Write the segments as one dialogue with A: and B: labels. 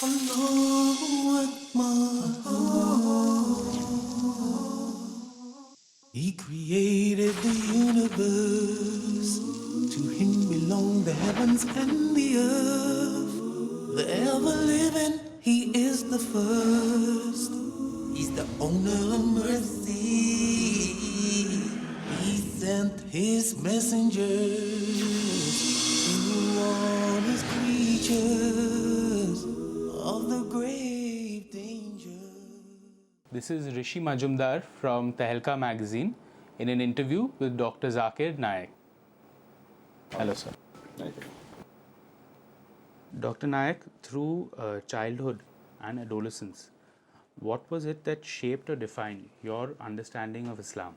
A: Allahu Akbar. He created the universe. To him belong the heavens and the earth. The ever living, he is the first. He's the owner of mercy. He sent his messengers to warn his creatures of the grave danger.
B: This is Rishi Majumdar from Tahalka magazine in an interview with Dr. Zakir Naik. Hello, sir. Dr. Naik, through childhood and adolescence, what was it that shaped or defined your understanding of Islam?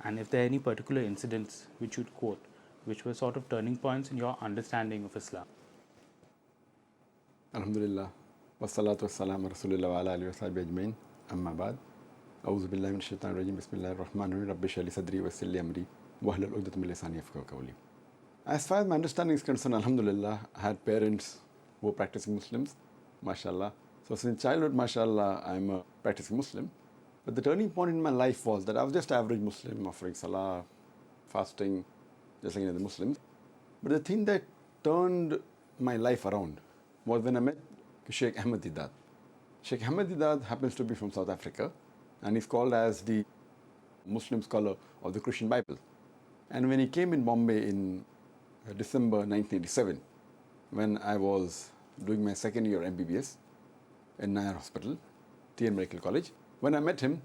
B: And if there are any particular incidents which you'd quote, which were sort of turning points in your understanding of Islam?
C: Alhamdulillah. Wassalatu wassalamu rasulillah wa ala alihi wa sahbihi ajmain. Amma ba'd. A'udhu billahi minash shaitanir rajim. Bismillahir rahmanir rahim. Rabbi shrah li sadri wa yassir li amri wahlul 'uqdatam min lisani yafqahu qawli. As far as my understanding is concerned, alhamdulillah, I had parents who were practicing Muslims, mashallah. So since childhood, mashallah, I'm a practicing Muslim. But the turning point in my life was that I was just average Muslim, offering salah, fasting, just like any other Muslims. But the thing that turned my life around was when I met Sheikh Ahmed Deedat. Sheikh Ahmed Deedat happens to be from South Africa, and he's called as the Muslim scholar of the Christian Bible. And when he came in Bombay in December 1987, when I was doing my second year MBBS in Naik Hospital, TN Medical College, when I met him,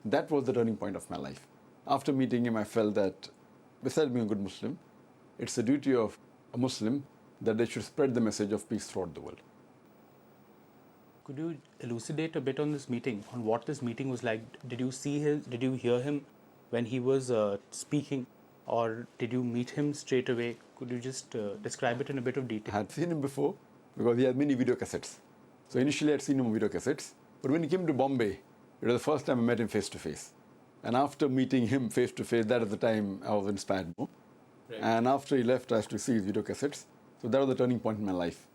C: that was the turning point of my life. After meeting him, I felt that besides being a good Muslim, it's the duty of a Muslim that they should spread the message of peace throughout the world.
B: Could you elucidate a bit on this meeting, on what this meeting was like? Did you hear him when he was speaking, or did you meet him straight away? Could you just describe it in a bit of detail?
C: I had seen him before because he had many video cassettes. So initially I had seen him on video cassettes, but when he came to Bombay, it was the first time I met him face to face. And after meeting him face to face, that is the time I was inspired more. Right. And after he left, I used to see his video cassettes. So that was the turning point in my life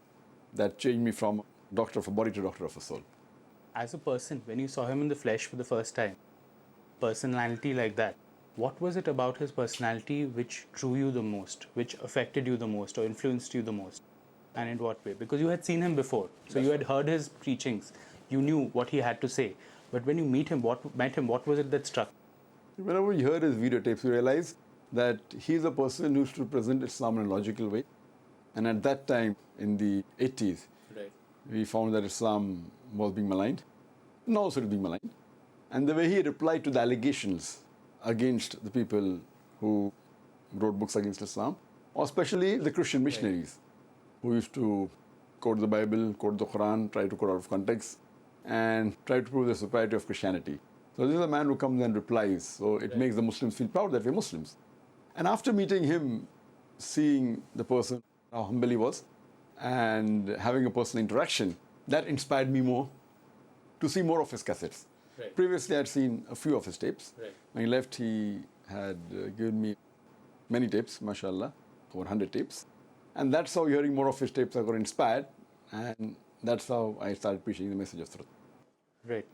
C: that changed me from doctor of a body to doctor of a soul.
B: As a person, when you saw him in the flesh for the first time, personality like that, what was it about his personality which drew you the most, which affected you the most, or influenced you the most? And in what way? Because you had seen him before, so you had heard his preachings, you knew what he had to say. But when you met him, what was it that struck?
C: Whenever you heard his videotapes, you realize that he's a person who used to present Islam in a logical way. And at that time, in the 80s, right, we found that Islam was being maligned, and also it was being maligned. And the way he replied to the allegations against the people who wrote books against Islam, or especially the Christian missionaries, right, who used to quote the Bible, quote the Quran, try to quote out of context, and try to prove the superiority of Christianity. So this is a man who comes and replies. So it makes the Muslims feel proud that we're Muslims. And after meeting him, seeing the person, how humble he was, and having a personal interaction, that inspired me more to see more of his cassettes. Right. Previously, I had seen a few of his tapes. Right. When he left, he had given me many tapes, mashallah, over 100 tapes. And that's how hearing more of his tapes I got inspired, and that's how I started preaching the message of truth.
B: Right.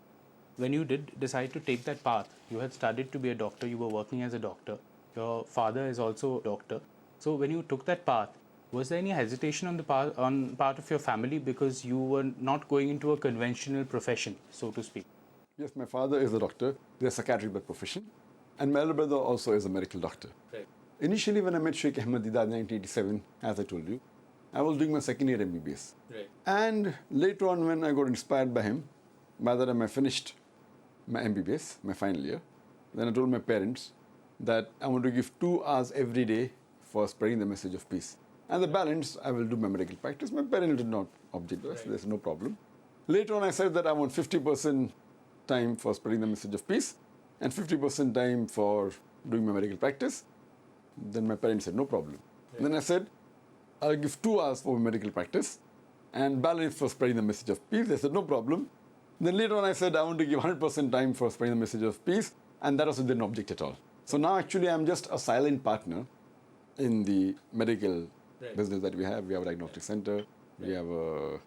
B: When you did decide to take that path, you had studied to be a doctor, you were working as a doctor, your father is also a doctor. So when you took that path, was there any hesitation on the part of your family because you were not going into a conventional profession, so to speak?
C: Yes, my father is a doctor, he's a psychiatric by profession, and my elder brother also is a medical doctor. Right. Initially, when I met Sheikh Ahmed Deedat in 1987, as I told you, I was doing my second year MBBS. Right. And later on, when I got inspired by him, by the time I finished my MBBS, my final year, then I told my parents that I want to give 2 hours every day for spreading the message of peace. And the balance, I will do my medical practice. My parents did not object to us, right. There's no problem. Later on, I said that I want 50% time for spreading the message of peace and 50% time for doing my medical practice. Then my parents said, no problem. Right. Then I said, I'll give 2 hours for medical practice and balance for spreading the message of peace. They said, no problem. Then later on I said, I want to give 100% time for spreading the message of peace, and that also didn't object at all. So now actually I'm just a silent partner in the medical business that we have. We have a diagnostic center, we have a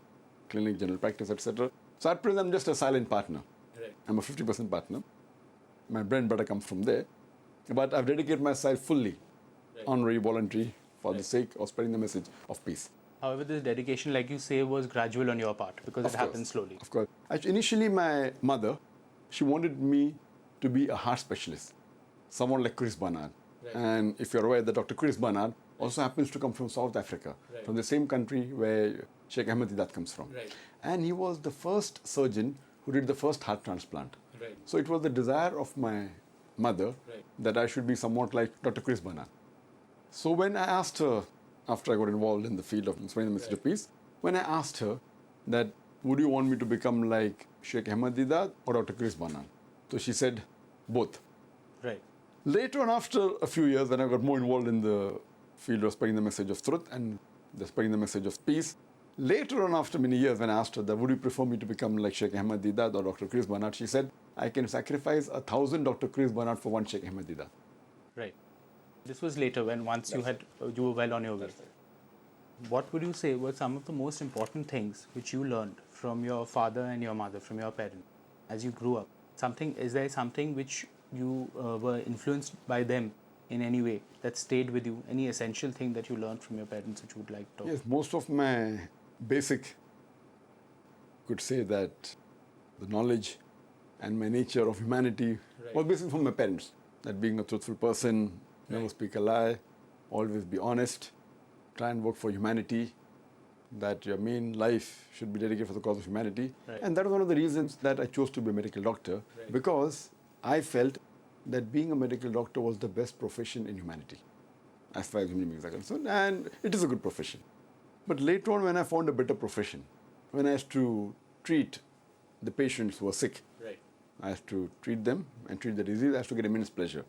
C: clinic, general practice, etc. So at present, I'm just a silent partner.
B: Right.
C: I'm a 50% partner. My bread and butter comes from there. But I've dedicated myself fully, honorary, voluntary, for the sake of spreading the message of peace.
B: However, this dedication, like you say, was gradual on your part because it happened slowly.
C: Of course. Actually, initially, my mother, she wanted me to be a heart specialist, someone like Chris Barnard. And if you're aware that Dr. Chris Barnard also happens to come from South Africa, from the same country where Sheikh Ahmed Didat comes from. And he was the first surgeon who did the first heart transplant. So it was the desire of my mother that I should be somewhat like Dr. Chris Barnard. So when I asked her, after I got involved in the field of spreading the message of peace, when I asked her that, would you want me to become like Sheikh Ahmed Didat or Dr. Chris Barnard? So she said, both.
B: Right.
C: Later on, after a few years, when I got more involved in the field of spreading the message of truth and the spreading the message of peace, later on, after many years, when I asked her that, would you prefer me to become like Sheikh Ahmed Didat or Dr. Chris Barnard? She said, I can sacrifice 1,000 Dr. Chris Barnard for one Sheikh Ahmed Didat.
B: Right. This was later when once you were well on your way. What would you say were some of the most important things which you learned from your father and your mother, from your parents, as you grew up? Is there something which you were influenced by them in any way that stayed with you? Any essential thing that you learned from your parents which you would like to talk?
C: Yes, most of my basic, could say that the knowledge and my nature of humanity was basically from my parents. That being a truthful person, never speak a lie, always be honest, try and work for humanity, that your main life should be dedicated for the cause of humanity. And that was one of the reasons that I chose to be a medical doctor, because I felt that being a medical doctor was the best profession in humanity, as far as human beings are concerned, and it is a good profession. But later on, when I found a better profession, when I had to treat the patients who were sick, I had to treat them and treat the disease, I had to get immense pleasure.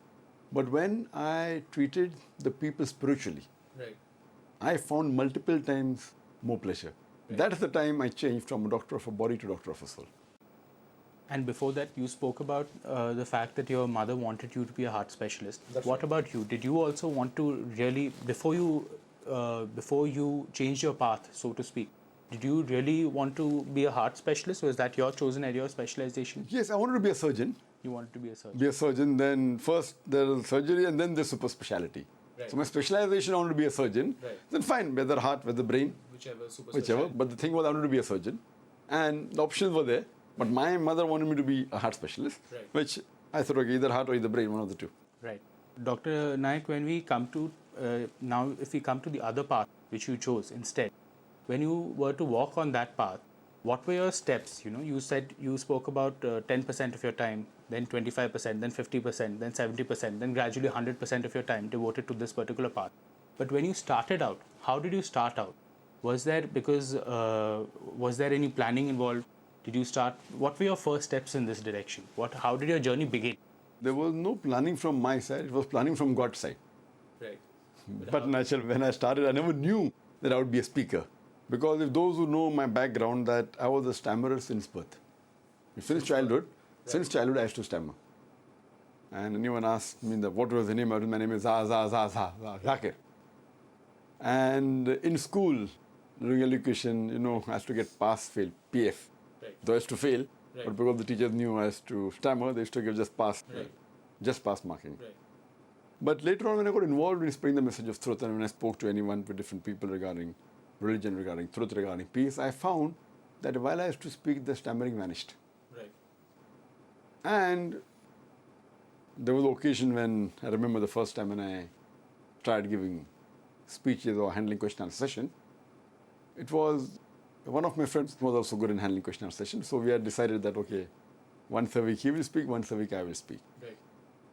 C: But when I treated the people spiritually, I found multiple times more pleasure. That is the time I changed from a doctor of a body to doctor of a soul.
B: And before that, you spoke about the fact that your mother wanted you to be a heart specialist. What about you? Did you also want to really, before you changed your path, so to speak, did you really want to be a heart specialist? Was that your chosen area of specialization?
C: Yes, I wanted to be a surgeon.
B: You wanted to be a surgeon?
C: Be a surgeon, then first there's surgery and then there's super speciality. So my specialization, I wanted to be a surgeon. Then fine, whether heart, whether brain, whichever. But the thing was, I wanted to be a surgeon. And the options were there. But my mother wanted me to be a heart specialist, which I thought, okay, either heart or either brain, one of the two.
B: Right. Dr. Naik, when we come to, now if we come to the other path, which you chose instead, when you were to walk on that path, what were your steps? You said you spoke about 10% of your time, then 25%, then 50%, then 70%, then gradually 100% of your time devoted to this particular path. But when you started out, how did you start out? Was there any planning involved? Did you start? What were your first steps in this direction? How did your journey begin?
C: There was no planning from my side. It was planning from God's side. But naturally, when I started, I never knew that I would be a speaker. Because if those who know my background, that I was a stammerer since birth. Since childhood I used to stammer. And anyone asked me what was the name, my name is Zakir. And in school, during education, I used to get pass, fail, PF. Though I used to fail, but because the teachers knew I used to stammer, they used to give just pass marking. But later on, when I got involved in spreading the message of truth, and when I spoke to anyone, with different people regarding religion, regarding truth, regarding peace, I found that while I used to speak, the stammering vanished. And there was an occasion when I remember the first time when I tried giving speeches or handling question answer session. It was one of my friends was also good in handling question answer session, so we had decided that, okay, once a week he will speak, once a week I will speak.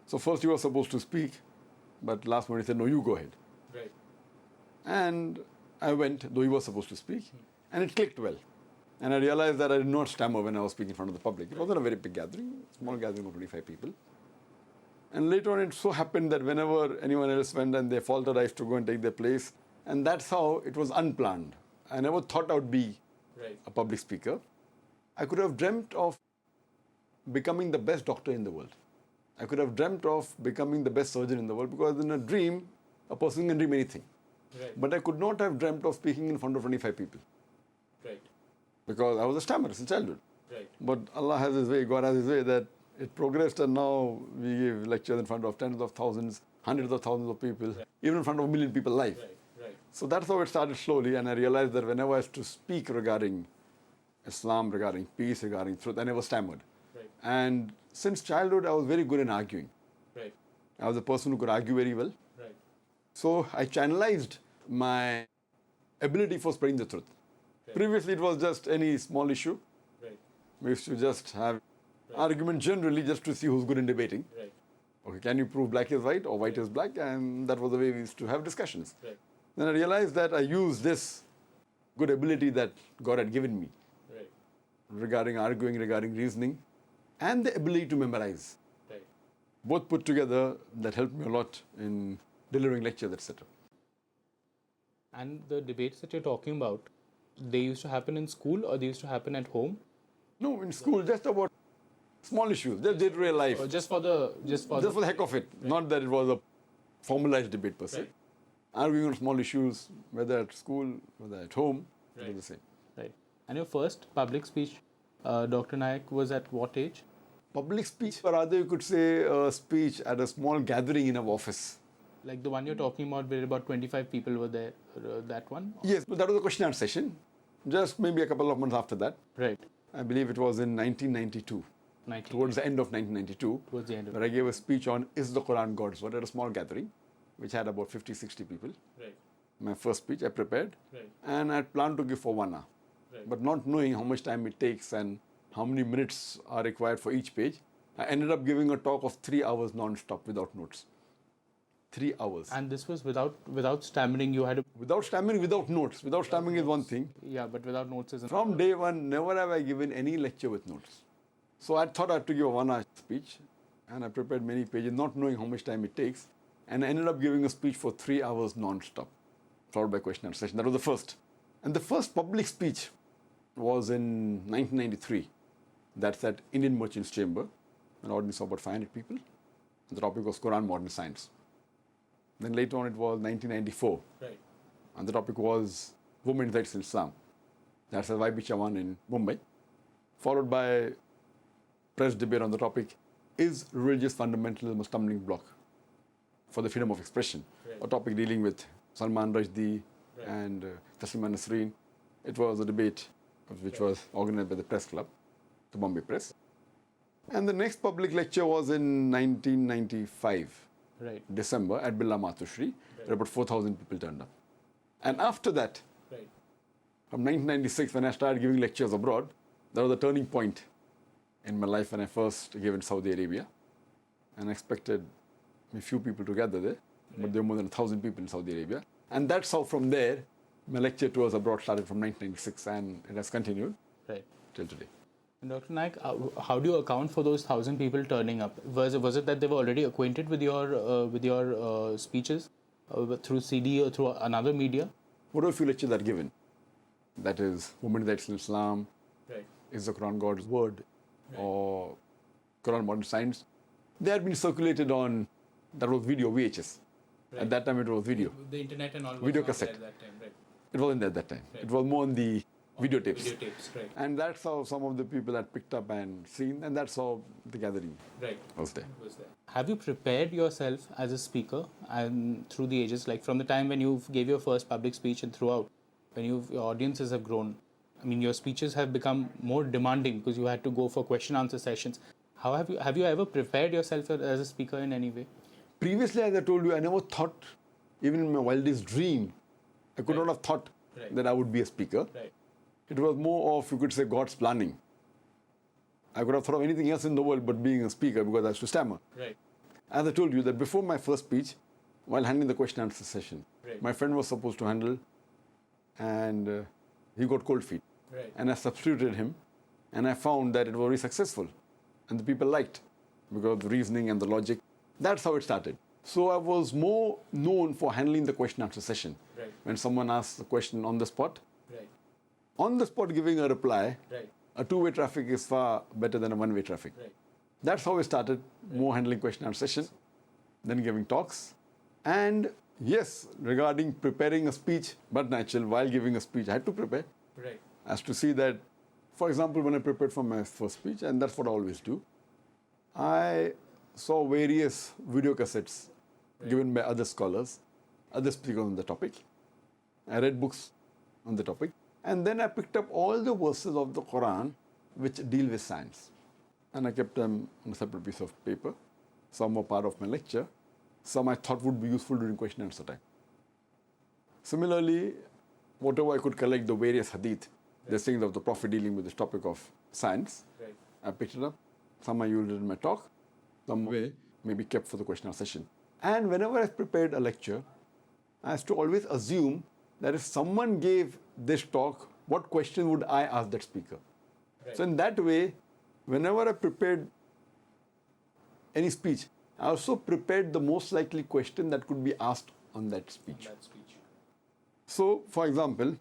C: So first he was supposed to speak, but last moment he said, no, you go ahead. And I went, though he was supposed to speak, and it clicked well. And I realized that I did not stammer when I was speaking in front of the public. It wasn't a very big gathering, small gathering of 25 people. And later on, it so happened that whenever anyone else went and they faltered, I used to go and take their place. And that's how it was unplanned. I never thought I would be a public speaker. I could have dreamt of becoming the best doctor in the world. I could have dreamt of becoming the best surgeon in the world, because in a dream, a person can dream anything. But I could not have dreamt of speaking in front of 25 people. because I was a stammerer since childhood.
B: Right.
C: But Allah has His way, God has His way, that it progressed, and now we give lectures in front of tens of thousands, hundreds of thousands of people, even in front of a million people live.
B: Right.
C: So that's how it started slowly, and I realized that whenever I was to speak regarding Islam, regarding peace, regarding truth, I never stammered.
B: Right.
C: And since childhood, I was very good in arguing.
B: Right.
C: I was a person who could argue very well.
B: Right.
C: So I channelized my ability for spreading the truth. Previously, it was just any small issue.
B: Right.
C: We used to just have argument generally just to see who's good in debating.
B: Right.
C: Okay, can you prove black is white or white is black? And that was the way we used to have discussions.
B: Right.
C: Then I realized that I used this good ability that God had given me
B: Right.
C: regarding arguing, regarding reasoning, and the ability to memorize.
B: Right.
C: Both put together, that helped me a lot in delivering lectures, etc.
B: And the debates that you're talking about, they used to happen in school or they used to happen at home?
C: No, in school, just about small issues, just day-to-day life.
B: Or just for the
C: Just for the heck of it. Not that it was a formalized debate per se.
B: Right.
C: Arguing on small issues, whether at school, whether at home, it
B: Right.
C: was the same.
B: Right. And your first public speech, Dr. Naik, was at what age?
C: Public speech, or rather you could say a speech at a small gathering in our office.
B: Like the one you're talking about, where about 25 people were there, that one?
C: Yes, but that was a question and answer session. Just maybe a couple of months after that.
B: Right.
C: I believe it was in 1992. Towards the end of 1992,
B: Towards the end of
C: where I gave a speech on Is the Quran God's Word at a small gathering, which had about 50, 60 people.
B: Right.
C: My first speech I prepared,
B: Right.
C: and I had planned to give for 1 hour.
B: Right.
C: But not knowing how much time it takes and how many minutes are required for each page, I ended up giving a talk of 3 hours non-stop without notes. 3 hours.
B: And this was without stammering. You had a,
C: Without stammering, without notes. Without stammering is one thing.
B: yeah, but without notes is
C: From day one, never have I given any lecture with notes. So I thought I had to give a 1 hour speech, and I prepared many pages, not knowing how much time it takes. And I ended up giving a speech for 3 hours non-stop, followed by question and answer session. That was the first. And the first public speech was in 1993. That's at Indian Merchants Chamber, an audience of about 500 people. And the topic was Quran, Modern Science. Then later on it was 1994.
B: Right.
C: And the topic was Women's Rights in Islam. That's at YB Chawan in Mumbai. Followed by press debate on the topic, Is religious fundamentalism a stumbling block for the freedom of expression?
B: Right.
C: A topic dealing with Salman Rushdie and Taslima Nasreen. It was a debate which was organized by the press club, the Bombay Press. And the next public lecture was in 1995.
B: Right.
C: December at Birla Matushri, where about 4,000 people turned up. And after that,
B: Right.
C: from 1996, when I started giving lectures abroad, that was a turning point in my life when I first gave in Saudi Arabia. And I expected a few people to gather there, but there were more than 1,000 people in Saudi Arabia. And that's how from there, my lecture tours abroad started from 1996, and it has continued
B: Right.
C: till today.
B: And Dr. Naik, how do you account for those 1,000 people turning up? Was it that they were already acquainted with your speeches through CD or through another media?
C: Whatever few lectures are given, that is Women's Rights in Islam,
B: Right.
C: Is the Quran God's Word, or Quran Modern Science, they had been circulated on, that was video, VHS.
B: Right.
C: At that time it was video.
B: The internet and all. Was
C: Video
B: not
C: cassette.
B: there at that time, right?
C: It wasn't there at that time.
B: Right.
C: It was more on the videotapes.
B: Videotapes, right?
C: And that's how some of the people had picked up and seen, and that's how the gathering
B: Right.
C: was there.
B: Was there. Have you prepared yourself as a speaker and through the ages, like from the time when you gave your first public speech and throughout, when your audiences have grown? I mean, your speeches have become more demanding because you had to go for question answer sessions. How have you ever prepared yourself as a speaker in any way?
C: Previously, as I told you, I never thought, even in my wildest dream, I could not have thought that I would be a speaker.
B: Right.
C: It was more of, you could say, God's planning. I could have thought of anything else in the world but being a speaker because I used to stammer.
B: Right.
C: As I told you, that before my first speech, while handling the question and answer session,
B: Right.
C: my friend was supposed to handle, and he got cold feet.
B: Right.
C: And I substituted him, and I found that it was very successful, and the people liked because of the reasoning and the logic. That's how it started. So I was more known for handling the question and answer session.
B: Right.
C: When someone asks a question on the spot,
B: Right.
C: on the spot giving a reply,
B: Right.
C: a two-way traffic is far better than a one-way traffic.
B: Right.
C: That's how I started, more handling question and answer session, then giving talks. And yes, regarding preparing a speech, but natural, while giving a speech, I had to prepare
B: Right.
C: as to see that For example, when I prepared for my first speech, and that's what I always do, I saw various video cassettes given by other scholars, other speakers on the topic. I read books on the topic, and then I picked up all the verses of the Quran which deal with science. And I kept them on a separate piece of paper. Some were part of my lecture, some I thought would be useful during question and answer time. Similarly, whatever I could collect, the various hadith, the sayings of the Prophet dealing with this topic of science, I picked it up. Some I used it in my talk, some way maybe kept for the question answer session. And whenever I prepared a lecture, I used to always assume that if someone gave this talk, what question would I ask that speaker? So in that way, whenever I prepared any speech, I also prepared the most likely question that could be asked on that speech. So, for example,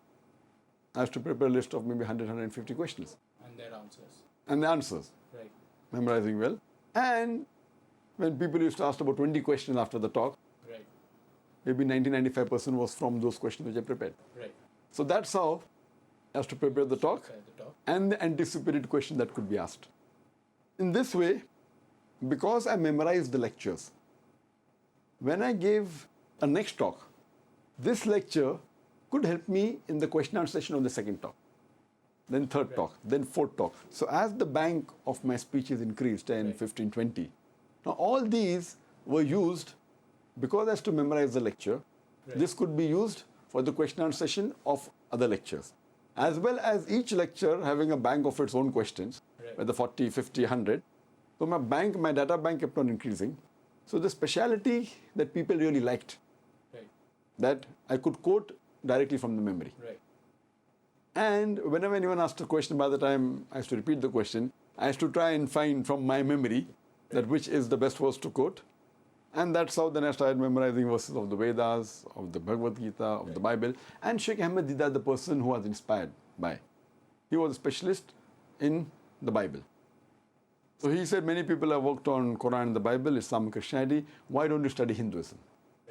C: I have to prepare a list of maybe 100, 150 questions.
B: And their answers.
C: And the answers.
B: Right.
C: Memorizing well. And when people used to ask about 20 questions after the talk,
B: Right.
C: maybe 90-95% was from those questions which I prepared.
B: Right.
C: So that's how I have to prepare the talk
B: Prepare the talk.
C: and the anticipated question that could be asked. In this way, because I memorized the lectures, when I gave a next talk, this lecture could help me in the question answer session of the second talk, then third talk, then fourth talk. So as the bank of my speeches increased, 10, 15, 20, now all these were used because I had to memorize the lecture. This could be used for the question answer session of other lectures, as well as each lecture having a bank of its own questions, whether 40, 50, 100. So my data bank kept on increasing. So the speciality that people really liked, that I could quote directly from the memory. And whenever anyone asked a question, by the time I used to repeat the question, I used to try and find from my memory that which is the best verse to quote. And that's how then I started memorizing verses of the Vedas, of the Bhagavad Gita, of the Bible. And Sheikh Ahmed Didat, the person who was inspired by, he was a specialist in the Bible. So he said, many people have worked on Quran and the Bible, Islam and Christianity. Why don't you study Hinduism?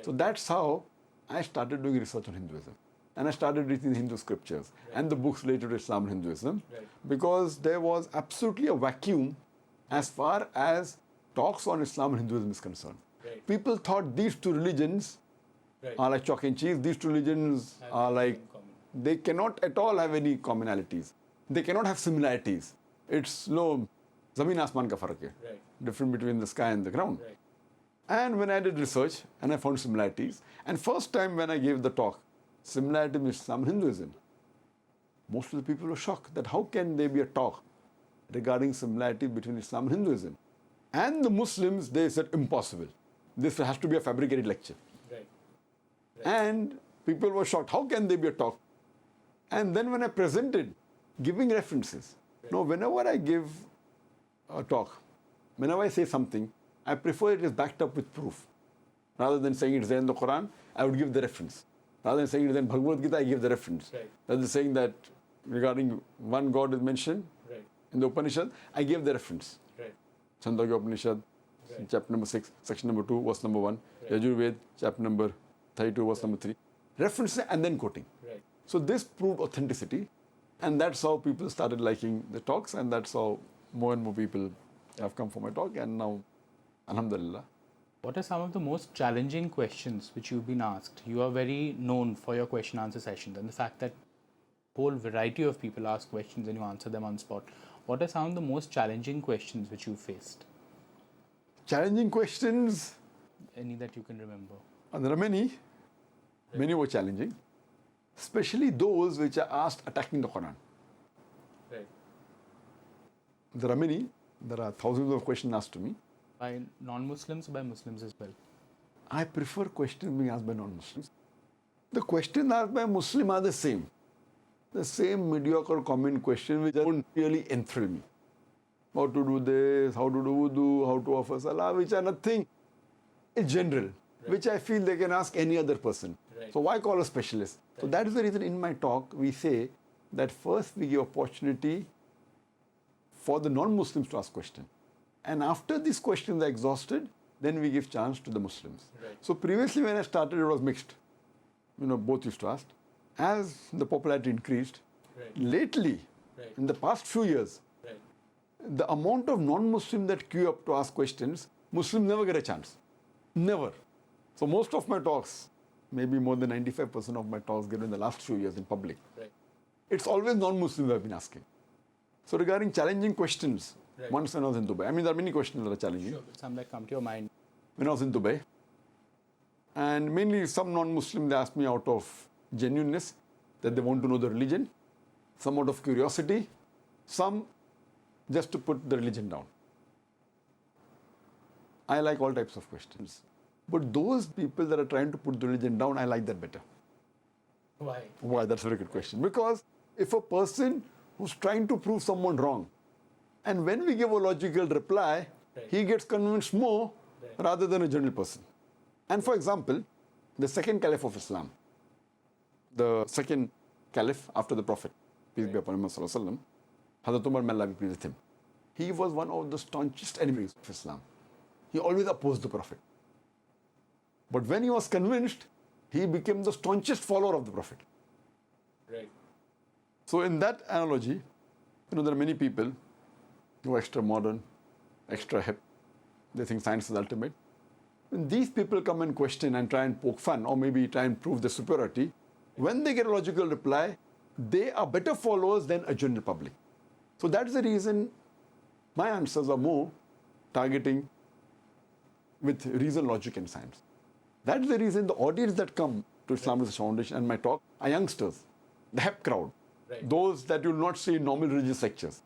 C: So that's how I started doing research on Hinduism. And I started reading the Hindu scriptures and the books related to Islam and Hinduism, because there was absolutely a vacuum as far as talks on Islam and Hinduism is concerned. People thought these two religions are like chalk and cheese. These two religions are like, they cannot at all have any commonalities. They cannot have similarities. It's no zameen asman ka farak hai, different between the sky and the ground. And when I did research and I found similarities, and first time when I gave the talk, similarity between Islam and Hinduism, most of the people were shocked that how can there be a talk regarding similarity between Islam and Hinduism? And the Muslims, they said impossible. This has to be a fabricated lecture. And people were shocked, how can there be a talk? And then when I presented, giving references, now whenever I give a talk, whenever I say something, I prefer it is backed up with proof. Rather than saying it's there in the Quran, I would give the reference. Rather than saying it's in Bhagavad Gita, I give the reference. Rather than saying that regarding one God is mentioned in the Upanishad, I gave the reference. Chandogya Upanishad, chapter number 6, section number 2, verse number 1. Yajurved, chapter number 32, verse number 3. References and then quoting. So this proved authenticity, and that's how people started liking the talks, and that's how more and more people have come for my talk, and now, alhamdulillah.
B: What are some of the most challenging questions which you've been asked? You are very known for your question answer sessions and the fact that whole variety of people ask questions and you answer them on spot. What are some of the most challenging questions which you faced?
C: Challenging questions?
B: Any that you can remember?
C: There are many. Many were challenging. Especially those which are asked attacking the Quran. There are many. There are thousands of questions asked to me.
B: By non-Muslims or by Muslims as well?
C: I prefer questions being asked by non-Muslims. The questions asked by Muslim are the same. The same mediocre common question which don't really enthrall me. How to do this, how to do wudu, how to offer salah, which are nothing in general, which I feel they can ask any other person. So why call a specialist? So that is the reason in my talk we say that first we give opportunity for the non-Muslims to ask questions. And after these questions are exhausted, then we give chance to the Muslims. So previously when I started, it was mixed. Both used to ask. As the popularity increased, lately
B: Right.
C: In the past few years,
B: Right.
C: the amount of non-Muslims that queue up to ask questions, Muslims never get a chance. Never. So most of my talks, maybe more than 95% of my talks given in the last few years in public,
B: Right.
C: it's always non-Muslims I've been asking. So regarding challenging questions,
B: Right.
C: once when I was in Dubai, I mean there are many questions that are challenging.
B: Sure. Some that come to your mind.
C: When I was in Dubai, and mainly some non-Muslims, they asked me out of genuineness, that they want to know the religion, some out of curiosity, some just to put the religion down. I like all types of questions. But those people that are trying to put the religion down, I like that better.
B: Why?
C: Why? That's a very good question. Because if a person who's trying to prove someone wrong, and when we give a logical reply,
B: Right.
C: he gets convinced more
B: Right.
C: rather than a general person. And for example, the second caliph of Islam, the second caliph after the Prophet, peace be upon him, Hazrat Umar, may Allah be pleased with him, he was one of the staunchest enemies of Islam. He always opposed the Prophet. But when he was convinced, he became the staunchest follower of the Prophet.
B: Right.
C: So in that analogy, there are many people who are extra modern, extra hip. They think science is ultimate. When these people come and question and try and poke fun or maybe try and prove their superiority, when they get a logical reply, they are better followers than a general public. So that's the reason my answers are more targeting with reason, logic and science. That's the reason the audience that come to Islam Research Foundation and my talk are youngsters, the hep crowd,
B: Right.
C: those that you will not see in normal religious lectures.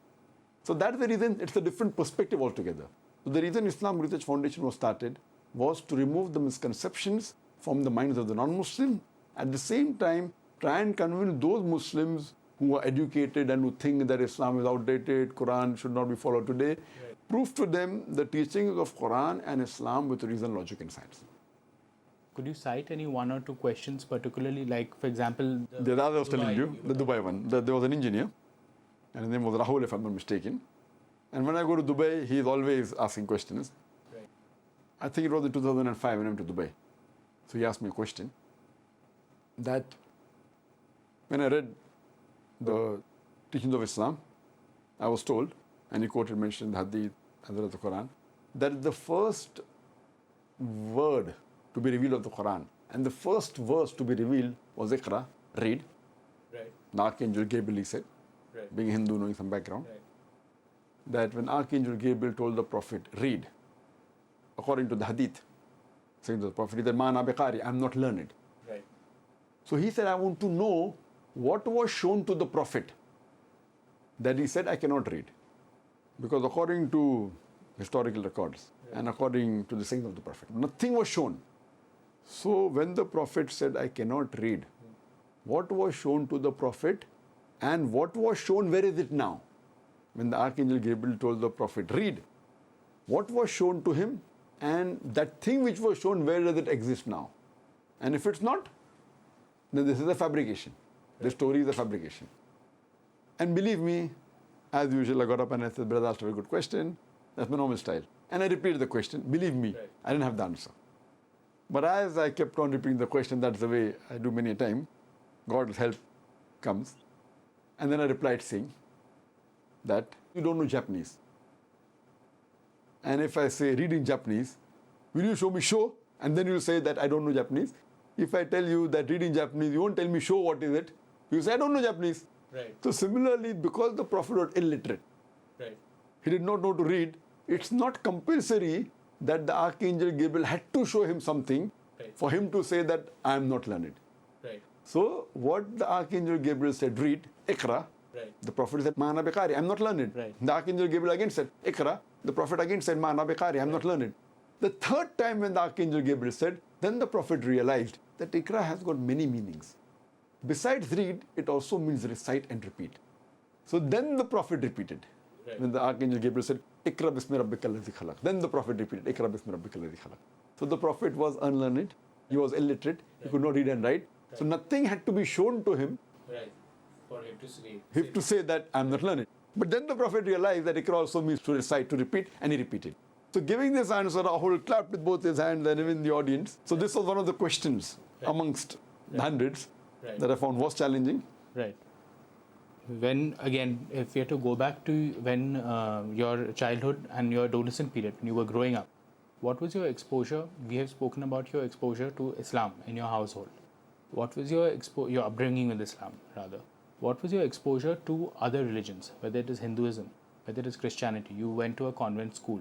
C: So that's the reason it's a different perspective altogether. So the reason Islam Research Foundation was started was to remove the misconceptions from the minds of the non-Muslim, at the same time try and convince those Muslims who are educated and who think that Islam is outdated, Quran should not be followed today, prove to them the teachings of Quran and Islam with reason, logic and science.
B: Could you cite any one or two questions, particularly, like, for example,
C: The other I was telling you,
B: Dubai,
C: the Dubai one. There was an engineer, and his name was Rahul, if I'm not mistaken. And when I go to Dubai, he is always asking questions.
B: Right.
C: I think it was in 2005 when I went to Dubai. So he asked me a question that when I read the teachings of Islam, I was told, and he quoted, mentioned the Hadith, Hadith of the Quran, that the first word to be revealed of the Quran and the first verse to be revealed was Iqra, read.
B: Right.
C: The Archangel Gabriel, he said,
B: Right.
C: being a Hindu, knowing some background,
B: Right.
C: that when Archangel Gabriel told the Prophet, read, according to the Hadith, saying to the Prophet, he said, Ma ana biqari, I'm not learned.
B: Right.
C: So he said, I want to know what was shown to the Prophet that he said, I cannot read. Because according to historical records and according to the sayings of the Prophet, nothing was shown. So when the Prophet said, I cannot read, what was shown to the Prophet and what was shown, where is it now? When the Archangel Gabriel told the Prophet, read, what was shown to him and that thing which was shown, where does it exist now? And if it's not, then this is a fabrication. The story is a fabrication. And believe me, as usual, I got up and I said, brother asked a very good question. That's my normal style. And I repeated the question. Believe me,
B: Right.
C: I didn't have the answer. But as I kept on repeating the question, that's the way I do many a time, God's help comes. And then I replied saying that you don't know Japanese. And if I say read in Japanese, will you show me show? And then you'll say that I don't know Japanese. If I tell you that read in Japanese, you won't tell me show what is it. You say I don't know Japanese.
B: Right.
C: So similarly, because the Prophet was illiterate,
B: Right.
C: he did not know to read, it's not compulsory that the Archangel Gabriel had to show him something
B: Right.
C: for him to say that I am not learned.
B: Right.
C: So what the Archangel Gabriel said, read, Iqra.
B: Right.
C: The Prophet said, Ma ana biqari, I'm not learned.
B: Right.
C: The Archangel Gabriel again said, Iqra. The Prophet again said, Ma ana biqari, I'm not learned. The third time when the Archangel Gabriel said, then the Prophet realized that Iqra has got many meanings. Besides read, it also means recite and repeat. So then the Prophet repeated.
B: Right.
C: When the Archangel Gabriel said, Iqra bismi rabbika alladhi khalaq. Then the Prophet repeated, Iqra bismi rabbika alladhi khalaq. So the Prophet was unlearned, he was illiterate, he could not read and write. So nothing had to be shown to him,
B: Right. For him to see.
C: him to say that I'm not learned. But then the Prophet realized that Iqra also means to recite, to repeat, and he repeated. So giving this answer, Rahul clapped with both his hands and even the audience. So this was one of the questions amongst the hundreds
B: Right.
C: that I found was challenging.
B: Right. When, again, if we have to go back to when your childhood and your adolescent period, when you were growing up, what was your exposure? We have spoken about your exposure to Islam in your household. What was your upbringing with Islam, rather? What was your exposure to other religions, whether it is Hinduism, whether it is Christianity? You went to a convent school.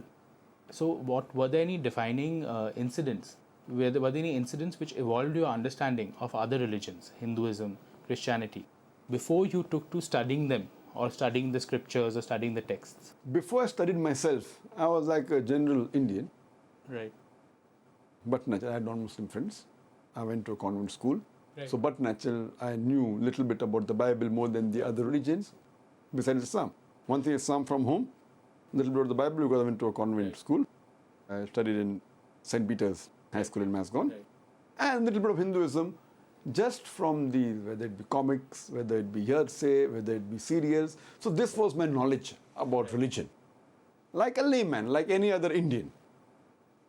B: So, what were there any defining incidents? Were there any incidents which evolved your understanding of other religions, Hinduism, Christianity, before you took to studying them or studying the scriptures or studying the texts?
C: Before I studied myself, I was like a general Indian,
B: Right.
C: but natural. I had non-Muslim friends. I went to a convent school.
B: Right.
C: So, but natural, I knew a little bit about the Bible more than the other religions besides Islam. One thing is Islam from home, a little bit of the Bible because I went to a convent school. I studied in St. Peter's High School in Masgon.
B: Right.
C: And a little bit of Hinduism just from the, whether it be comics, whether it be hearsay, whether it be serials. So this was my knowledge about religion. Like a layman, like any other Indian.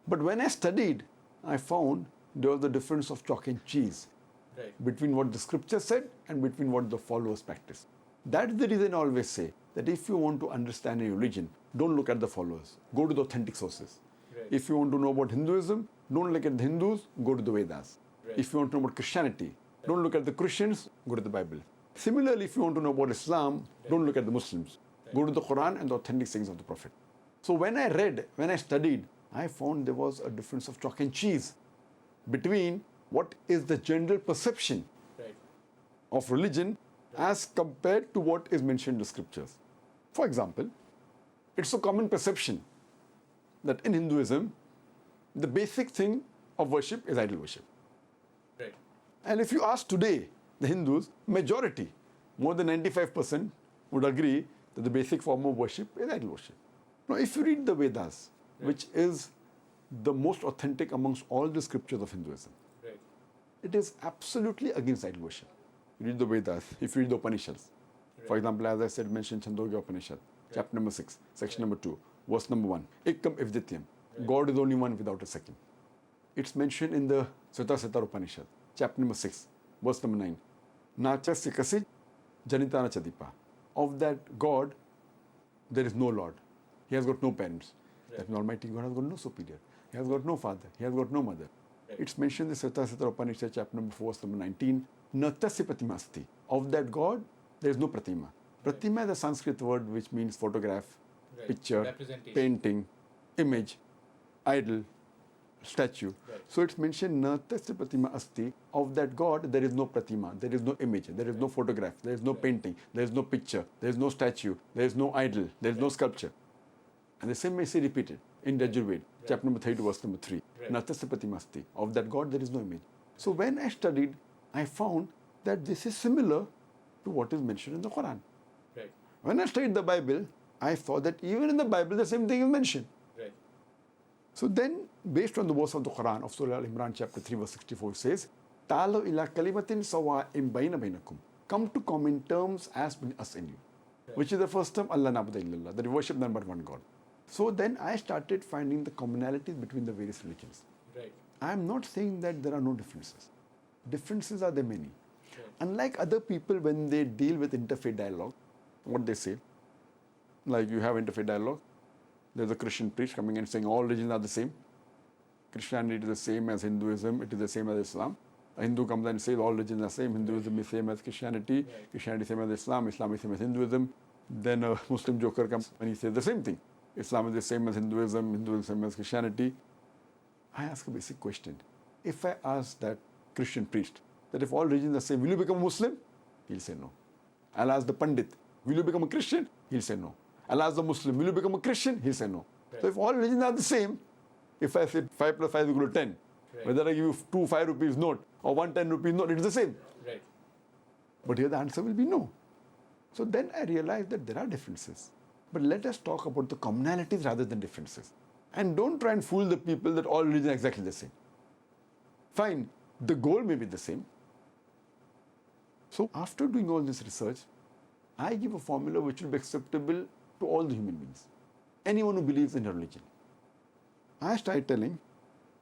C: But when I studied, I found there was a difference of chalk and cheese between what the scripture said and between what the followers practiced. That's the reason I always say that if you want to understand a religion, don't look at the followers. Go to the authentic sources. If you want to know about Hinduism, don't look at the Hindus, go to the Vedas. If you want to know about Christianity, don't look at the Christians, go to the Bible. Similarly, if you want to know about Islam, don't look at the Muslims. Go to the Quran and the authentic sayings of the Prophet. So when I read, when I studied, I found there was a difference of chalk and cheese between what is the general perception of religion as compared to what is mentioned in the scriptures. For example, it's a common perception that in Hinduism, the basic thing of worship is idol worship. And if you ask today, the Hindus, majority, more than 95% would agree that the basic form of worship is idol worship. Now, if you read the Vedas, which is the most authentic amongst all the scriptures of Hinduism, it is absolutely against idol worship. You read the Vedas, if you read the Upanishads. For example, as I said, mentioned Chandogya Upanishad, chapter number 6, section number 2, verse number 1. Ekam evdityam. God is only one without a second. It's mentioned in the Svetasvatara Upanishad, chapter number 6, verse number 9. Nachasya kasid janitana chadipa. Of that God, there is no Lord. He has got no parents. That Almighty God has got no superior. He has got no father. He has got no mother. It's mentioned in the Svetasvatara Upanishad, chapter number 4, verse number 19. Natasya pratimasti. Of that God, there is no pratima. Pratima is a Sanskrit word which means photograph, picture, painting, image, idol, statue. So it's mentioned Natasya pratima asti. Of that God, there is no pratima, there is no image, there is no photograph, there is no painting, there is no picture, there is no statue, there is no idol, there is no sculpture. And the same may say repeated in Yajurveda, chapter number 32, verse number 3. Natasya pratima asti. Of that God, there is no image. So when I studied, I found that this is similar to what is mentioned in the Quran. When I studied the Bible, I saw that even in the Bible, the same thing is mentioned. So then, based on the verse of the Quran of Surah Al-Imran, chapter 3, verse 64, it says, Ta'alaw ila kalimatin sawa'im bayna baynakum. Come to common terms as between us and you. Which is the first term, Allah na'budu illallah, that we worship none but one God. So then I started finding the commonalities between the various religions. I am not saying that there are no differences. Differences are there many. Unlike other people, when they deal with interfaith dialogue, what they say, like you have interfaith dialogue, there's a Christian priest coming and saying all religions are the same. Christianity is the same as Hinduism, it is the same as Islam. A Hindu comes and says all religions are the same, Hinduism is same as Christianity, Christianity is same as Islam, Islam is same as Hinduism. Then a Muslim joker comes and he says the same thing. Islam is the same as Hinduism, Hinduism is the same as Christianity. I ask a basic question. If I ask that Christian priest that if all religions are the same, will you become a Muslim? He'll say no. I'll ask the Pandit, will you become a Christian? He'll say no. I'll ask the Muslim, will you become a Christian? He'll say no. So if all religions are the same, if I say 5 plus 5 is equal to 10, whether I give you 2 5 rupees note or 1 10 rupees note, it is the same. But here the answer will be no. So then I realized that there are differences. But let us talk about the commonalities rather than differences. And don't try and fool the people that all religions are exactly the same. Fine, the goal may be the same. So after doing all this research, I give a formula which will be acceptable to all the human beings. Anyone who believes in a religion. I started telling,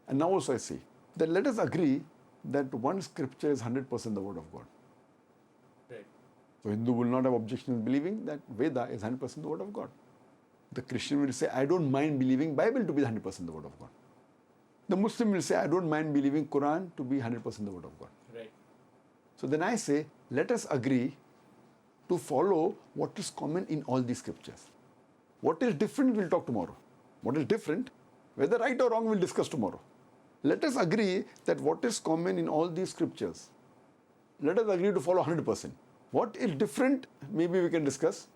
C: and now also I say, that let us agree that one scripture is 100% the word of God. So Hindu will not have objections believing that Veda is 100% the word of God. The Christian will say, I don't mind believing Bible to be 100% the word of God. The Muslim will say, I don't mind believing Quran to be 100% the word of God.
B: Right.
C: So then I say, let us agree to follow what is common in all these scriptures. What is different, we'll talk tomorrow. What is different, whether right or wrong, we'll discuss tomorrow. Let us agree that what is common in all these scriptures, let us agree to follow 100%. What is different, maybe we can discuss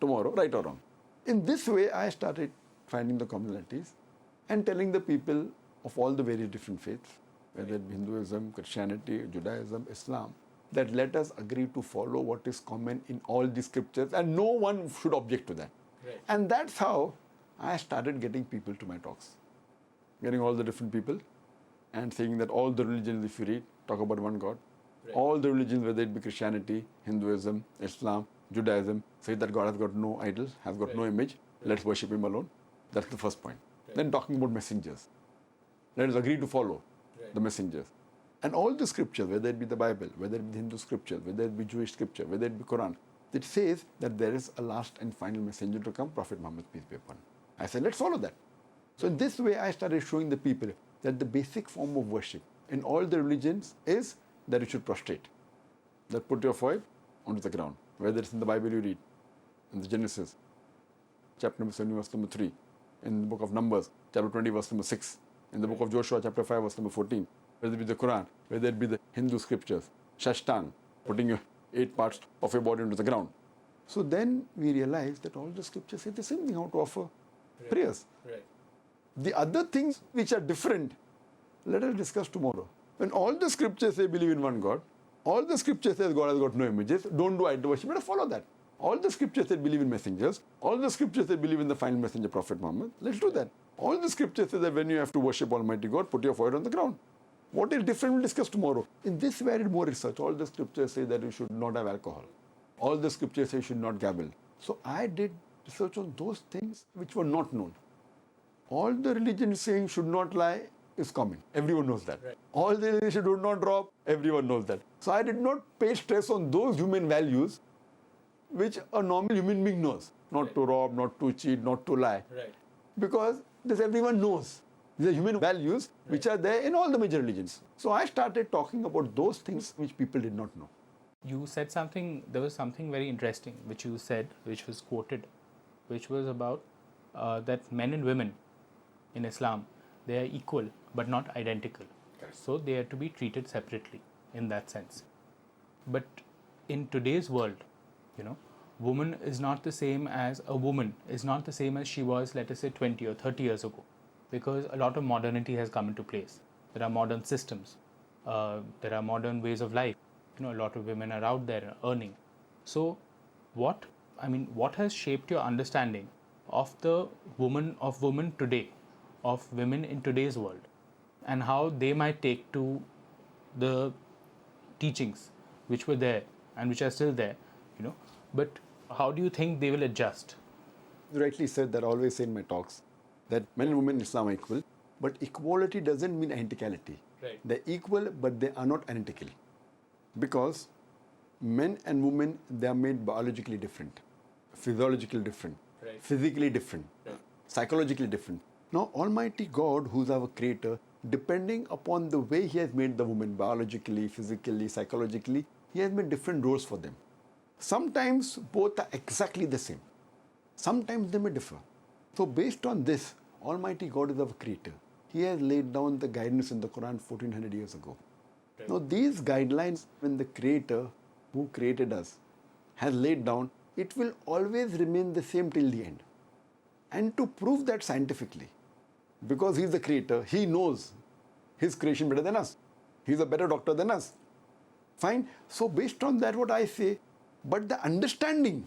C: tomorrow, right or wrong. In this way, I started finding the commonalities and telling the people of all the various different faiths, whether it be Hinduism, Christianity, Judaism, Islam, that let us agree to follow what is common in all the scriptures and no one should object to that.
B: Right.
C: And that's how I started getting people to my talks. Getting all the different people and saying that all the religions, if you read, talk about one God.
B: Right.
C: All the religions, whether it be Christianity, Hinduism, Islam, Judaism, say that God has got no idol, has got no image, let's worship Him alone. That's the first point. Then talking about messengers. Let us agree to follow the messengers. And all the scriptures, whether it be the Bible, whether it be Hindu scripture, whether it be Jewish scripture, whether it be Quran, it says that there is a last and final messenger to come, Prophet Muhammad, peace be upon him. I said, let's follow that. So in this way, I started showing the people that the basic form of worship in all the religions is that you should prostrate. That put your forehead onto the ground. Whether it's in the Bible you read, in the Genesis, chapter number 7, verse number 3, in the book of Numbers, chapter 20, verse number 6, in the book of Joshua, chapter 5, verse number 14, whether it be the Quran, whether it be the Hindu scriptures, Shashtang, putting your 8 parts of your body into the ground. So then we realized that all the scriptures say the same thing, how to offer prayers.
B: Right.
C: The other things which are different, let us discuss tomorrow. When all the scriptures say believe in one God, all the scriptures say God has got no images, don't do idol worship, let us follow that. All the scriptures say believe in messengers, all the scriptures say believe in the final messenger, Prophet Muhammad, let's do that. All the scriptures say that when you have to worship Almighty God, put your forehead on the ground. What is different, we'll discuss tomorrow. In this way, I did more research. All the scriptures say that you should not have alcohol. All the scriptures say you should not gabble. So I did research on those things which were not known. All the religions saying should not lie is common. Everyone knows that.
B: Right.
C: All the religions should not rob, everyone knows that. So I did not pay stress on those human values which a normal human being knows. Not to rob, not to cheat, not to lie.
B: Right.
C: Because this everyone knows. These are human values which are there in all the major religions. So I started talking about those things which people did not know.
B: You said something, there was something very interesting which you said, which was quoted, which was about that men and women in Islam, they are equal but not identical. So they are to be treated separately in that sense. But in today's world, woman is not the same as a woman, is not the same as she was, let us say, 20 or 30 years ago. Because a lot of modernity has come into place. There are modern systems. There are modern ways of life. A lot of women are out there earning. So what has shaped your understanding of the woman today, of women in today's world, and how they might take to the teachings which were there and which are still there, but how do you think they will adjust?
C: You rightly said that I always say in my talks that men and women in Islam are equal, but equality doesn't mean identicality.
B: Right.
C: They're equal, but they are not identical. Because men and women, they are made biologically different, physiologically different,
B: Right.
C: physically different, psychologically different. Now, Almighty God, who's our creator, depending upon the way He has made the woman, biologically, physically, psychologically, He has made different roles for them. Sometimes both are exactly the same. Sometimes they may differ. So based on this, Almighty God is our creator. He has laid down the guidance in the Quran 1400 years ago.
B: Right.
C: Now these guidelines, when the creator who created us has laid down, it will always remain the same till the end. And to prove that scientifically, because He's the creator, He knows His creation better than us. He's a better doctor than us. Fine. So based on that, what I say, but the understanding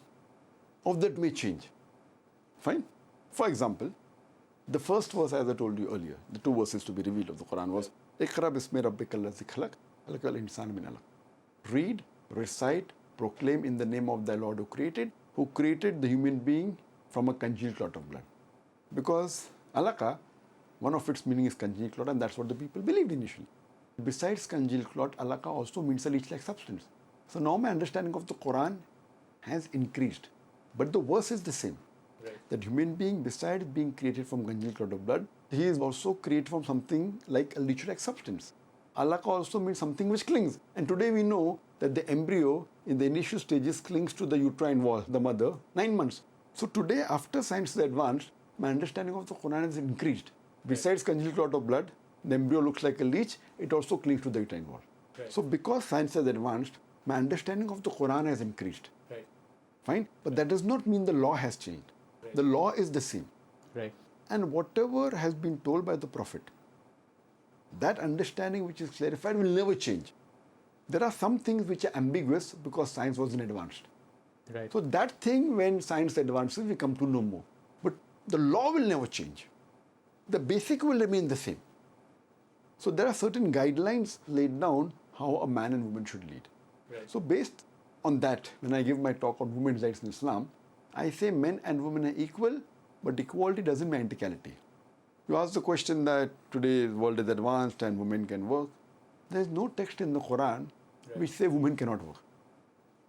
C: of that may change. Fine. For example, the first verse, as I told you earlier, the 2 verses to be revealed of the Quran was, Iqra bismi rabbika allazi khalaq, khalaqal insana min alaq. Read, recite, proclaim in the name of thy Lord who created the human being from a congealed clot of blood. Because alaqa, one of its meaning is congealed clot, and that's what the people believed initially. Besides congealed clot, alaqa also means a leech-like substance. So now my understanding of the Quran has increased. But the verse is the same.
B: Right.
C: That human being, besides being created from congealed clot of blood, he is also created from something like a leech-like substance. Alaka also means something which clings. And today we know that the embryo in the initial stages clings to the uterine wall, the mother, 9 months. So today, after science is advanced, my understanding of the Quran has increased. Besides congealed clot of blood, the embryo looks like a leech, it also clings to the uterine wall.
B: Right.
C: So because science has advanced, my understanding of the Quran has increased.
B: Right.
C: Fine? But that does not mean the law has changed.
B: Right.
C: The law is the same.
B: Right.
C: And whatever has been told by the Prophet, that understanding which is clarified will never change. There are some things which are ambiguous because science wasn't advanced.
B: Right.
C: So that thing, when science advances, we come to know more. But the law will never change. The basic will remain the same. So there are certain guidelines laid down how a man and woman should lead.
B: Right.
C: So based on that, when I give my talk on women's rights in Islam, I say men and women are equal, but equality doesn't mean equality. You ask the question that today's world is advanced and women can work. There is no text in the Quran which says women cannot work.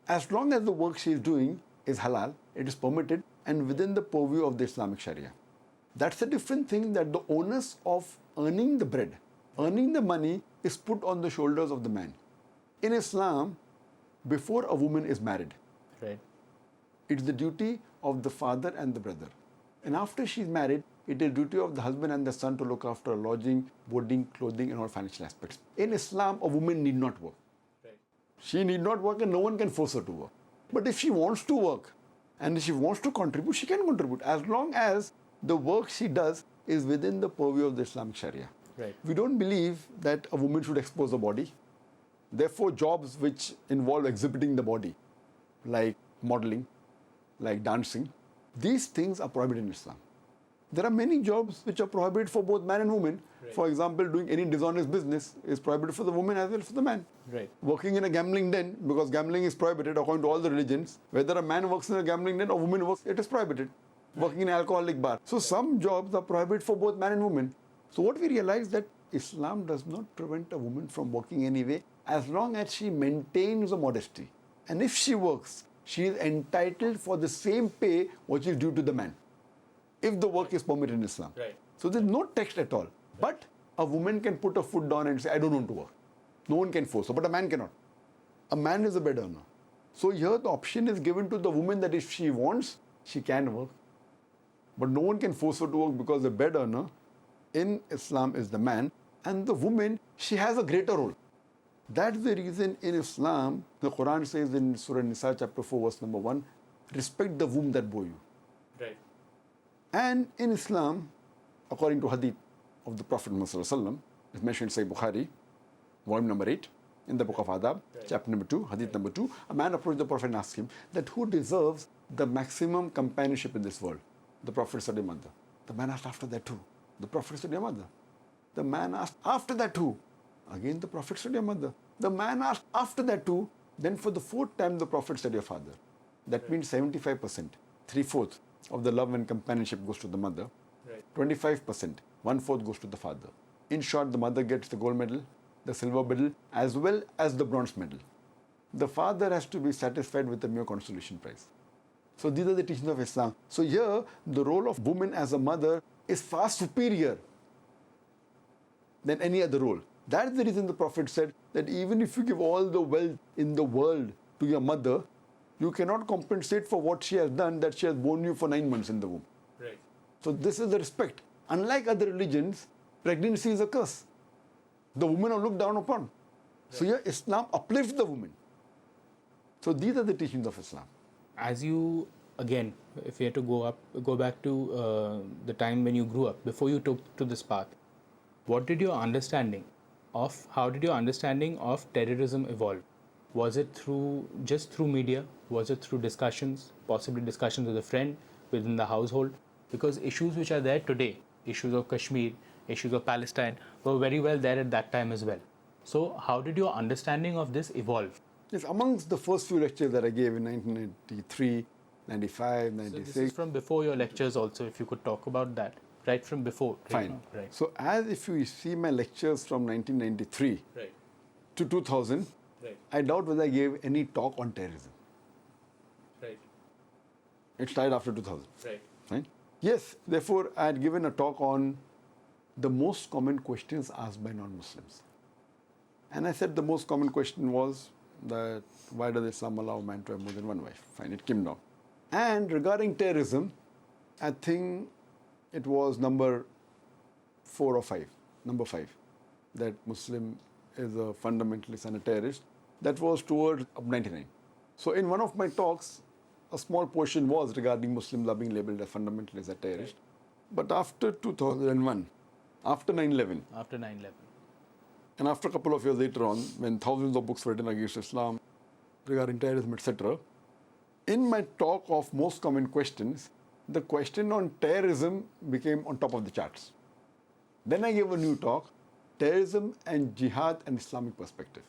C: As long as the work she is doing is halal, it is permitted and within the purview of the Islamic Sharia. That's a different thing, that the onus of earning the bread, earning the money is put on the shoulders of the man. In Islam, before a woman is married,
B: Right.
C: it's the duty of the father and the brother. And after she's married, it is duty of the husband and the son to look after lodging, boarding, clothing and all financial aspects. In Islam, a woman need not work.
B: Right.
C: She need not work and no one can force her to work. But if she wants to work and if she wants to contribute, she can contribute as long as the work she does is within the purview of the Islamic Sharia.
B: Right.
C: We don't believe that a woman should expose her body. Therefore, jobs which involve exhibiting the body, like modeling, like dancing, these things are prohibited in Islam. There are many jobs which are prohibited for both man and woman.
B: Right.
C: For example, doing any dishonest business is prohibited for the woman as well as for the man.
B: Right.
C: Working in a gambling den, because gambling is prohibited according to all the religions. Whether a man works in a gambling den or a woman works, it is prohibited. Working in an alcoholic bar. So some jobs are prohibited for both man and woman. So what we realize that Islam does not prevent a woman from working anyway as long as she maintains a modesty. And if she works, she is entitled for the same pay which is due to the man, if the work is permitted in Islam.
B: Right.
C: So there's no text at all. But a woman can put her foot down and say, I don't want to work. No one can force her, but a man cannot. A man is a bed earner. So here the option is given to the woman that if she wants, she can work. But no one can force her to work because the bed earner in Islam is the man, and the woman, she has a greater role. That's the reason in Islam, the Quran says in Surah Nisa chapter 4 verse number 1, respect the womb that bore you.
B: Right.
C: And in Islam, according to hadith of the Prophet Muhammad, it's mentioned in Sahih Bukhari, volume number 8, in the book of Adab, chapter number 2, hadith number 2, a man approached the Prophet and asked him that who deserves the maximum companionship in this world? The Prophet said, your mother. The man asked after that too. The Prophet said, your mother. The man asked after that too. Again the Prophet said, your mother. The man asked after that too. Then for the fourth time the Prophet said, your father. That means 75%, 3/4 of the love and companionship goes to the mother.
B: Right.
C: 25%, 1/4 goes to the father. In short, the mother gets the gold medal, the silver medal, as well as the bronze medal. The father has to be satisfied with the mere consolation prize. So these are the teachings of Islam. So here, the role of woman as a mother is far superior than any other role. That's the reason the Prophet said that even if you give all the wealth in the world to your mother, you cannot compensate for what she has done, that she has borne you for 9 months in the womb.
B: Right.
C: So this is the respect. Unlike other religions, pregnancy is a curse. The women are looked down upon. So here Islam uplifts the woman. So these are the teachings of Islam.
B: As you, again, if you had to go back to the time when you grew up, before you took to this path, how did your understanding of terrorism evolve? Was it just through media? Was it through discussions, possibly discussions with a friend within the household? Because issues which are there today, issues of Kashmir, issues of Palestine, were very well there at that time as well. So how did your understanding of this evolve?
C: Yes, amongst the first few lectures that I gave in 1993, 95, 96.
B: So this is from before your lectures also, if you could talk about that, right from before.
C: Fine.
B: Now, right.
C: So as if you see my lectures from 1993
B: Right.
C: to 2000,
B: Right.
C: I doubt whether I gave any talk on terrorism.
B: Right.
C: It started after 2000.
B: Right.
C: Right? Yes, therefore, I had given a talk on the most common questions asked by non-Muslims. And I said the most common question was that why does Islam allow a man to have more than one wife? Fine, it came down. And regarding terrorism, I think it was number 4 or 5, number 5, that Muslim is a fundamentalist and a terrorist. That was towards 99. So in one of my talks, a small portion was regarding Muslims are being labeled as fundamentalists, as terrorists. But after 2001, after 9/11,
B: After 9/11.
C: and after a couple of years later on, when thousands of books were written against Islam regarding terrorism, etc., in my talk of most common questions, the question on terrorism became on top of the charts. Then I gave a new talk, terrorism and jihad and Islamic perspective.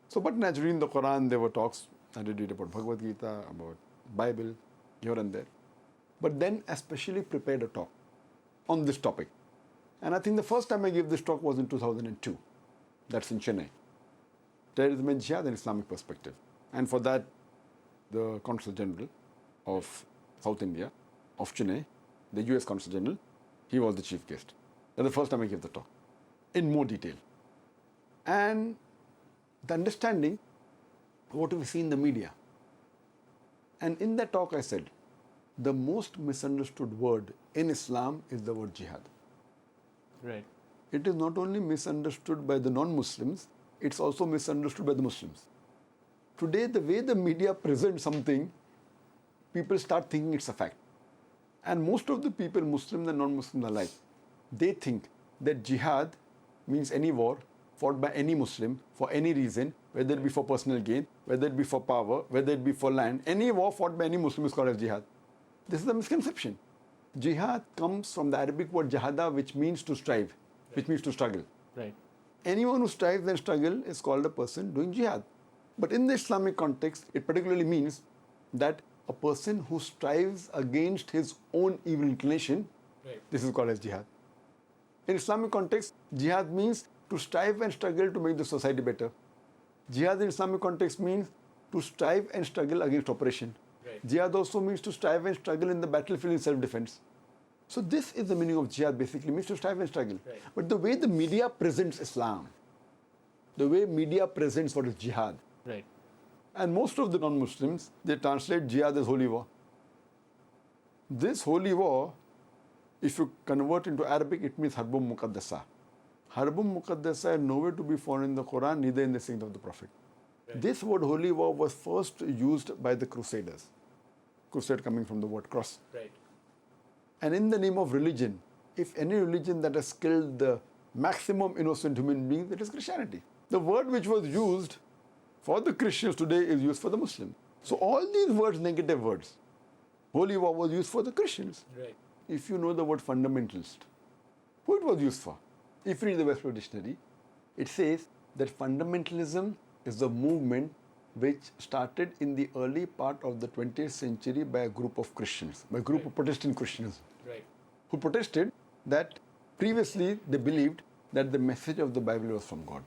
C: So, but naturally in the Quran there were talks. I did read about Bhagavad Gita, about Bible, here and there. But then I especially prepared a talk on this topic. And I think the first time I gave this talk was in 2002. That's in Chennai. Terrorism and jihad and Islamic perspective. And for that, the Consul General of South India, of Chennai, the US Consul General, he was the chief guest. That's the first time I gave the talk, in more detail. And the understanding, what we see in the media. And in that talk I said, the most misunderstood word in Islam is the word jihad.
B: Right.
C: It is not only misunderstood by the non-Muslims, it's also misunderstood by the Muslims. Today, the way the media presents something, people start thinking it's a fact. And most of the people, Muslims and non-Muslims alike, they think that jihad means any war fought by any Muslim for any reason, whether it be for personal gain, whether it be for power, whether it be for land. Any war fought by any Muslim is called as jihad. This is a misconception. Jihad comes from the Arabic word jahada, which means to strive, which means to struggle.
B: Right.
C: Anyone who strives and struggles is called a person doing jihad. But in the Islamic context, it particularly means that a person who strives against his own evil inclination, this is called as jihad. In Islamic context, jihad means to strive and struggle to make the society better. Jihad in Islamic context means to strive and struggle against oppression. Jihad also means to strive and struggle in the battlefield in self-defense. So this is the meaning of jihad, basically means to strive and struggle. But the way the media presents Islam, the way media presents what is jihad,
B: Right.
C: and most of the non-Muslims, they translate jihad as holy war. This holy war, if you convert into Arabic, it means harbum muqaddasa. Harbum muqaddasa is nowhere to be found in the Quran, neither in the Sign of the Prophet. This word holy war was first used by the Crusaders. Crusade coming from the word cross.
B: Right.
C: And in the name of religion, if any religion that has killed the maximum innocent human beings, it is Christianity. The word which was used for the Christians today is used for the Muslims. So all these words, negative words, holy war was used for the Christians.
B: Right.
C: If you know the word fundamentalist, who it was used for? If you read the Westbrook Dictionary, it says that fundamentalism is the movement which started in the early part of the 20th century by a group of Christians, by a group of Protestant Christians, who protested that previously they believed that the message of the Bible was from God.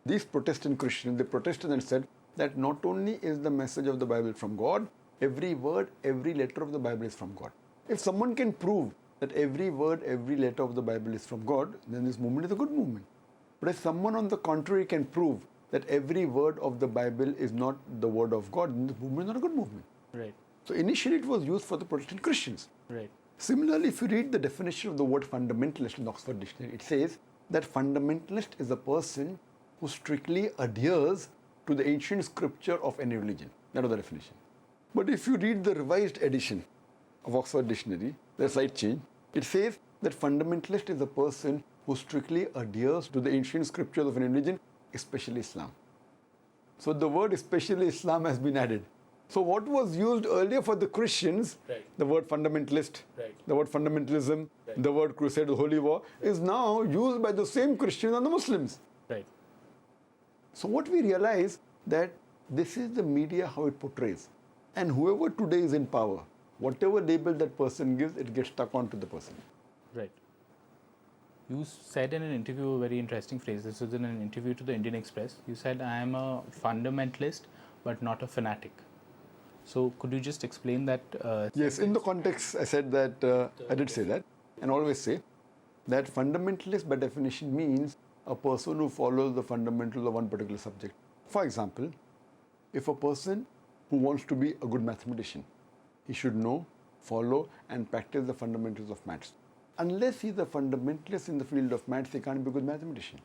C: These Protestant Christians, they protested and said that not only is the message of the Bible from God, every word, every letter of the Bible is from God. If someone can prove that every word, every letter of the Bible is from God, then this movement is a good movement. But if someone on the contrary can prove that every word of the Bible is not the word of God, then the movement is not a good movement.
B: Right.
C: So initially it was used for the Protestant Christians.
B: Right.
C: Similarly, if you read the definition of the word fundamentalist in the Oxford Dictionary, it says that fundamentalist is a person who strictly adheres to the ancient scripture of any religion. That was the definition. But if you read the revised edition of Oxford Dictionary, there's a slight change. It says that fundamentalist is a person who strictly adheres to the ancient scriptures of any religion, especially Islam. So the word especially Islam has been added. So what was used earlier for the Christians, the word fundamentalist, the word fundamentalism, the word crusade, the holy war, is now used by the same Christians and the Muslims.
B: Right.
C: So what we realize that this is the media how it portrays. And whoever today is in power, whatever label that person gives, it gets stuck onto the person.
B: Right. You said in an interview a very interesting phrase. This was in an interview to the Indian Express. You said, I am a fundamentalist, but not a fanatic. So could you just explain that?
C: Yes, in the context, I said that, I did say that, and always say that fundamentalist by definition means a person who follows the fundamentals of one particular subject. For example, if a person who wants to be a good mathematician, he should know, follow, and practice the fundamentals of maths. Unless he's a fundamentalist in the field of maths, he can't be a good mathematician.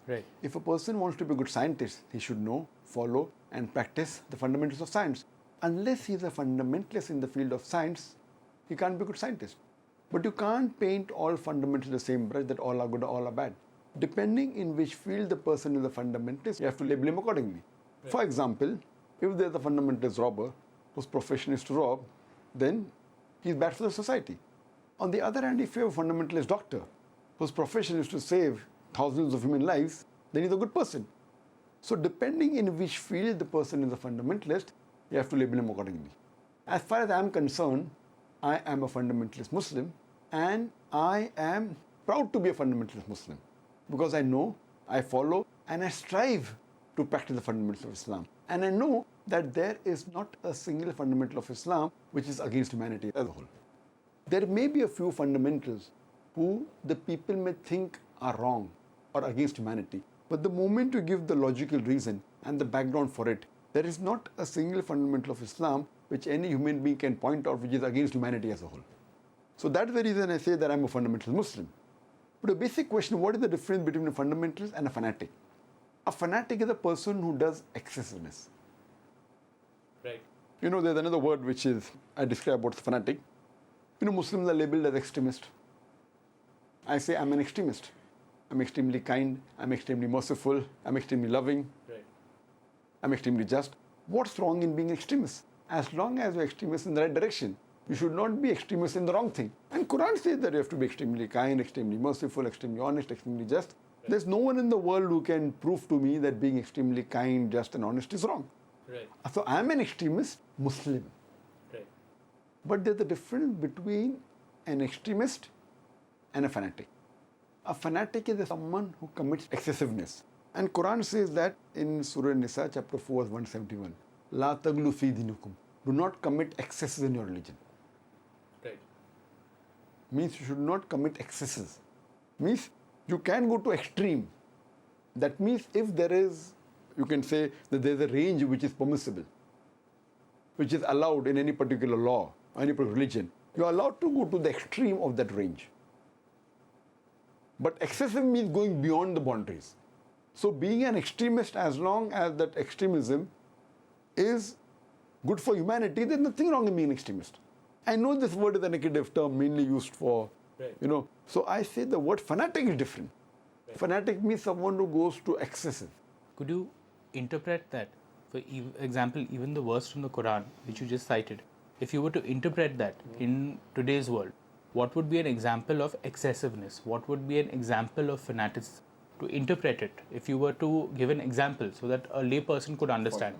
B: Right.
C: If a person wants to be a good scientist, he should know, follow, and practice the fundamentals of science. Unless he's a fundamentalist in the field of science, he can't be a good scientist. But you can't paint all fundamentals the same brush that all are good or all are bad. Depending in which field the person is a fundamentalist, you have to label him accordingly. Right. For example, if there's a fundamentalist robber whose profession is to rob, then he's bad for the society. On the other hand, if you have a fundamentalist doctor whose profession is to save thousands of human lives, then he's a good person. So depending in which field the person is a fundamentalist, you have to label him accordingly. As far as I am concerned, I am a fundamentalist Muslim, and I am proud to be a fundamentalist Muslim because I know, I follow, and I strive to practice the fundamentals of Islam. And I know that there is not a single fundamental of Islam which is against humanity as a whole. There may be a few fundamentals who the people may think are wrong or against humanity, but the moment you give the logical reason and the background for it, there is not a single fundamental of Islam which any human being can point out which is against humanity as a whole. So that's the reason I say that I'm a fundamentalist Muslim. But a basic question, what is the difference between a fundamentalist and a fanatic? A fanatic is a person who does excessiveness.
B: Right.
C: You know, there's another word which is, I describe what's fanatic. You know, Muslims are labeled as extremist. I say I'm an extremist. I'm extremely kind, I'm extremely merciful, I'm extremely loving,
B: Right.
C: I'm extremely just. What's wrong in being extremist? As long as you're extremist in the right direction, you should not be extremist in the wrong thing. And Quran says that you have to be extremely kind, extremely merciful, extremely honest, extremely just. Right. There's no one in the world who can prove to me that being extremely kind, just and honest is wrong.
B: Right.
C: So I'm an extremist Muslim.
B: Right.
C: But there's a difference between an extremist and a fanatic. A fanatic is someone who commits excessiveness. And Quran says that in Surah Nisa, chapter 4, verse 171. La taglu fi dinukum. Do not commit excesses in your religion.
B: Right.
C: Means you should not commit excesses. Means you can go to extreme. That means if there is, you can say that there is a range which is permissible, which is allowed in any particular law, any particular religion, you are allowed to go to the extreme of that range. But excessive means going beyond the boundaries. So being an extremist, as long as that extremism is good for humanity, there's nothing wrong in being an extremist. I know this word is a negative term mainly used for,
B: Right.
C: So I say the word fanatic is different. Right. Fanatic means someone who goes to excessive.
B: Could you interpret that? For example, even the verse from the Quran, which you just cited, if you were to interpret that in today's world, what would be an example of excessiveness? What would be an example of fanaticism? To interpret it, if you were to give an example so that a lay person could understand.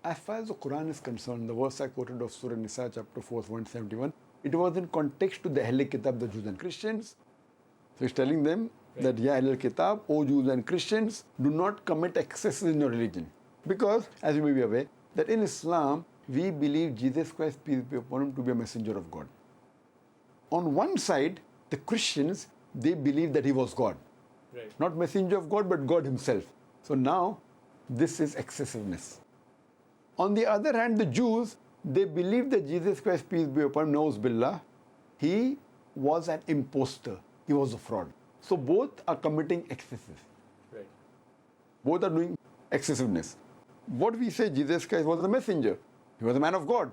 C: As far as the Quran is concerned, the verse I quoted of Surah Nisa, chapter 4, 171, it was in context to the Ahl Kitab, the Jews and Christians. So he's telling them that, Ya Ahl Kitab, O Jews and Christians, do not commit excesses in your religion. Because, as you may be aware, that in Islam, we believe Jesus Christ, peace be upon him, to be a messenger of God. On one side, the Christians, they believe that he was God.
B: Right.
C: Not messenger of God, but God himself. So now, this is excessiveness. On the other hand, the Jews, they believe that Jesus Christ, peace be upon him, Nauz Billah, he was an impostor. He was a fraud. So both are committing excesses.
B: Right.
C: Both are doing excessiveness. What we say, Jesus Christ was a messenger. He was a man of God.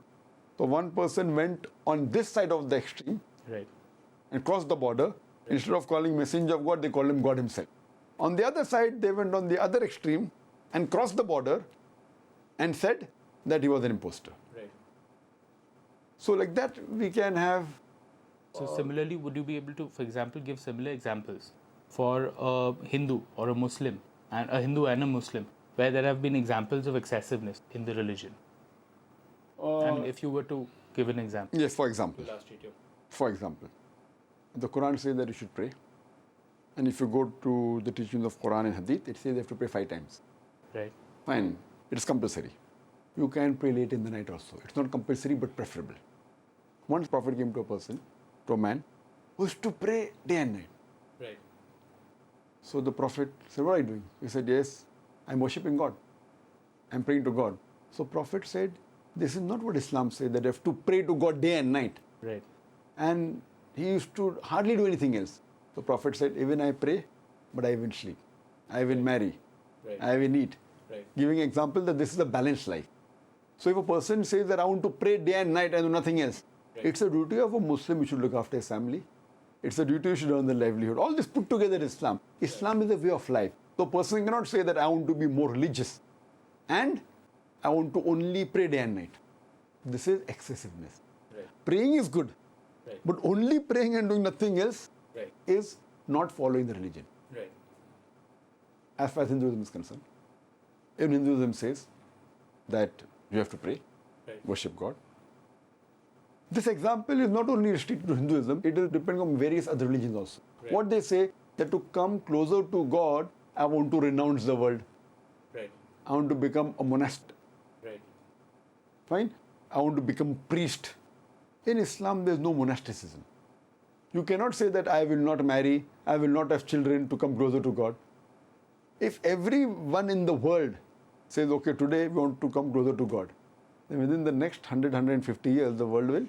C: So one person went on this side of the extreme,
B: Right.
C: and crossed the border. Instead of calling messenger of God, they called him God himself. On the other side, they went on the other extreme and crossed the border and said that he was an impostor.
B: Right.
C: So like that, we can have...
B: So similarly, would you be able to, for example, give similar examples for a Hindu or a Muslim, and a Hindu and a Muslim, where there have been examples of excessiveness in the religion? And if you were to give an example.
C: Yes, for example. For example, the Quran says that you should pray. And if you go to the teachings of Quran and Hadith, it says you have to pray 5 times.
B: Right.
C: Fine. It is compulsory. you can pray late in the night also. It's not compulsory but preferable. Once Prophet came to a person, to a man, who used to pray day and night.
B: Right.
C: So the Prophet said, what are you doing? He said, yes, I'm worshipping God. I'm praying to God. So Prophet said, this is not what Islam says, that you have to pray to God day and night.
B: Right.
C: And he used to hardly do anything else. The Prophet said, even I pray, but I even sleep. I even marry.
B: Right.
C: I even eat.
B: Right.
C: Giving example that this is a balanced life. So if a person says that I want to pray day and night and do nothing else, it's a duty of a Muslim who should look after his family. It's a duty you should earn the livelihood. All this put together is Islam. Islam is a way of life. So a person cannot say that I want to be more religious and I want to only pray day and night. This is excessiveness.
B: Right.
C: Praying is good,
B: Right.
C: but only praying and doing nothing else
B: Right.
C: is not following the religion.
B: Right.
C: As far as Hinduism is concerned, even Hinduism says that you have to pray,
B: Right.
C: worship God. This example is not only restricted to Hinduism, it is depending on various other religions also.
B: Right.
C: What they say, that to come closer to God, I want to renounce the world.
B: Right.
C: I want to become a monast.
B: Right.
C: Fine? I want to become priest. In Islam, there is no monasticism. You cannot say that I will not marry, I will not have children to come closer to God. If everyone in the world says, okay, today we want to come closer to God, then within the next 100, 150 years, the world will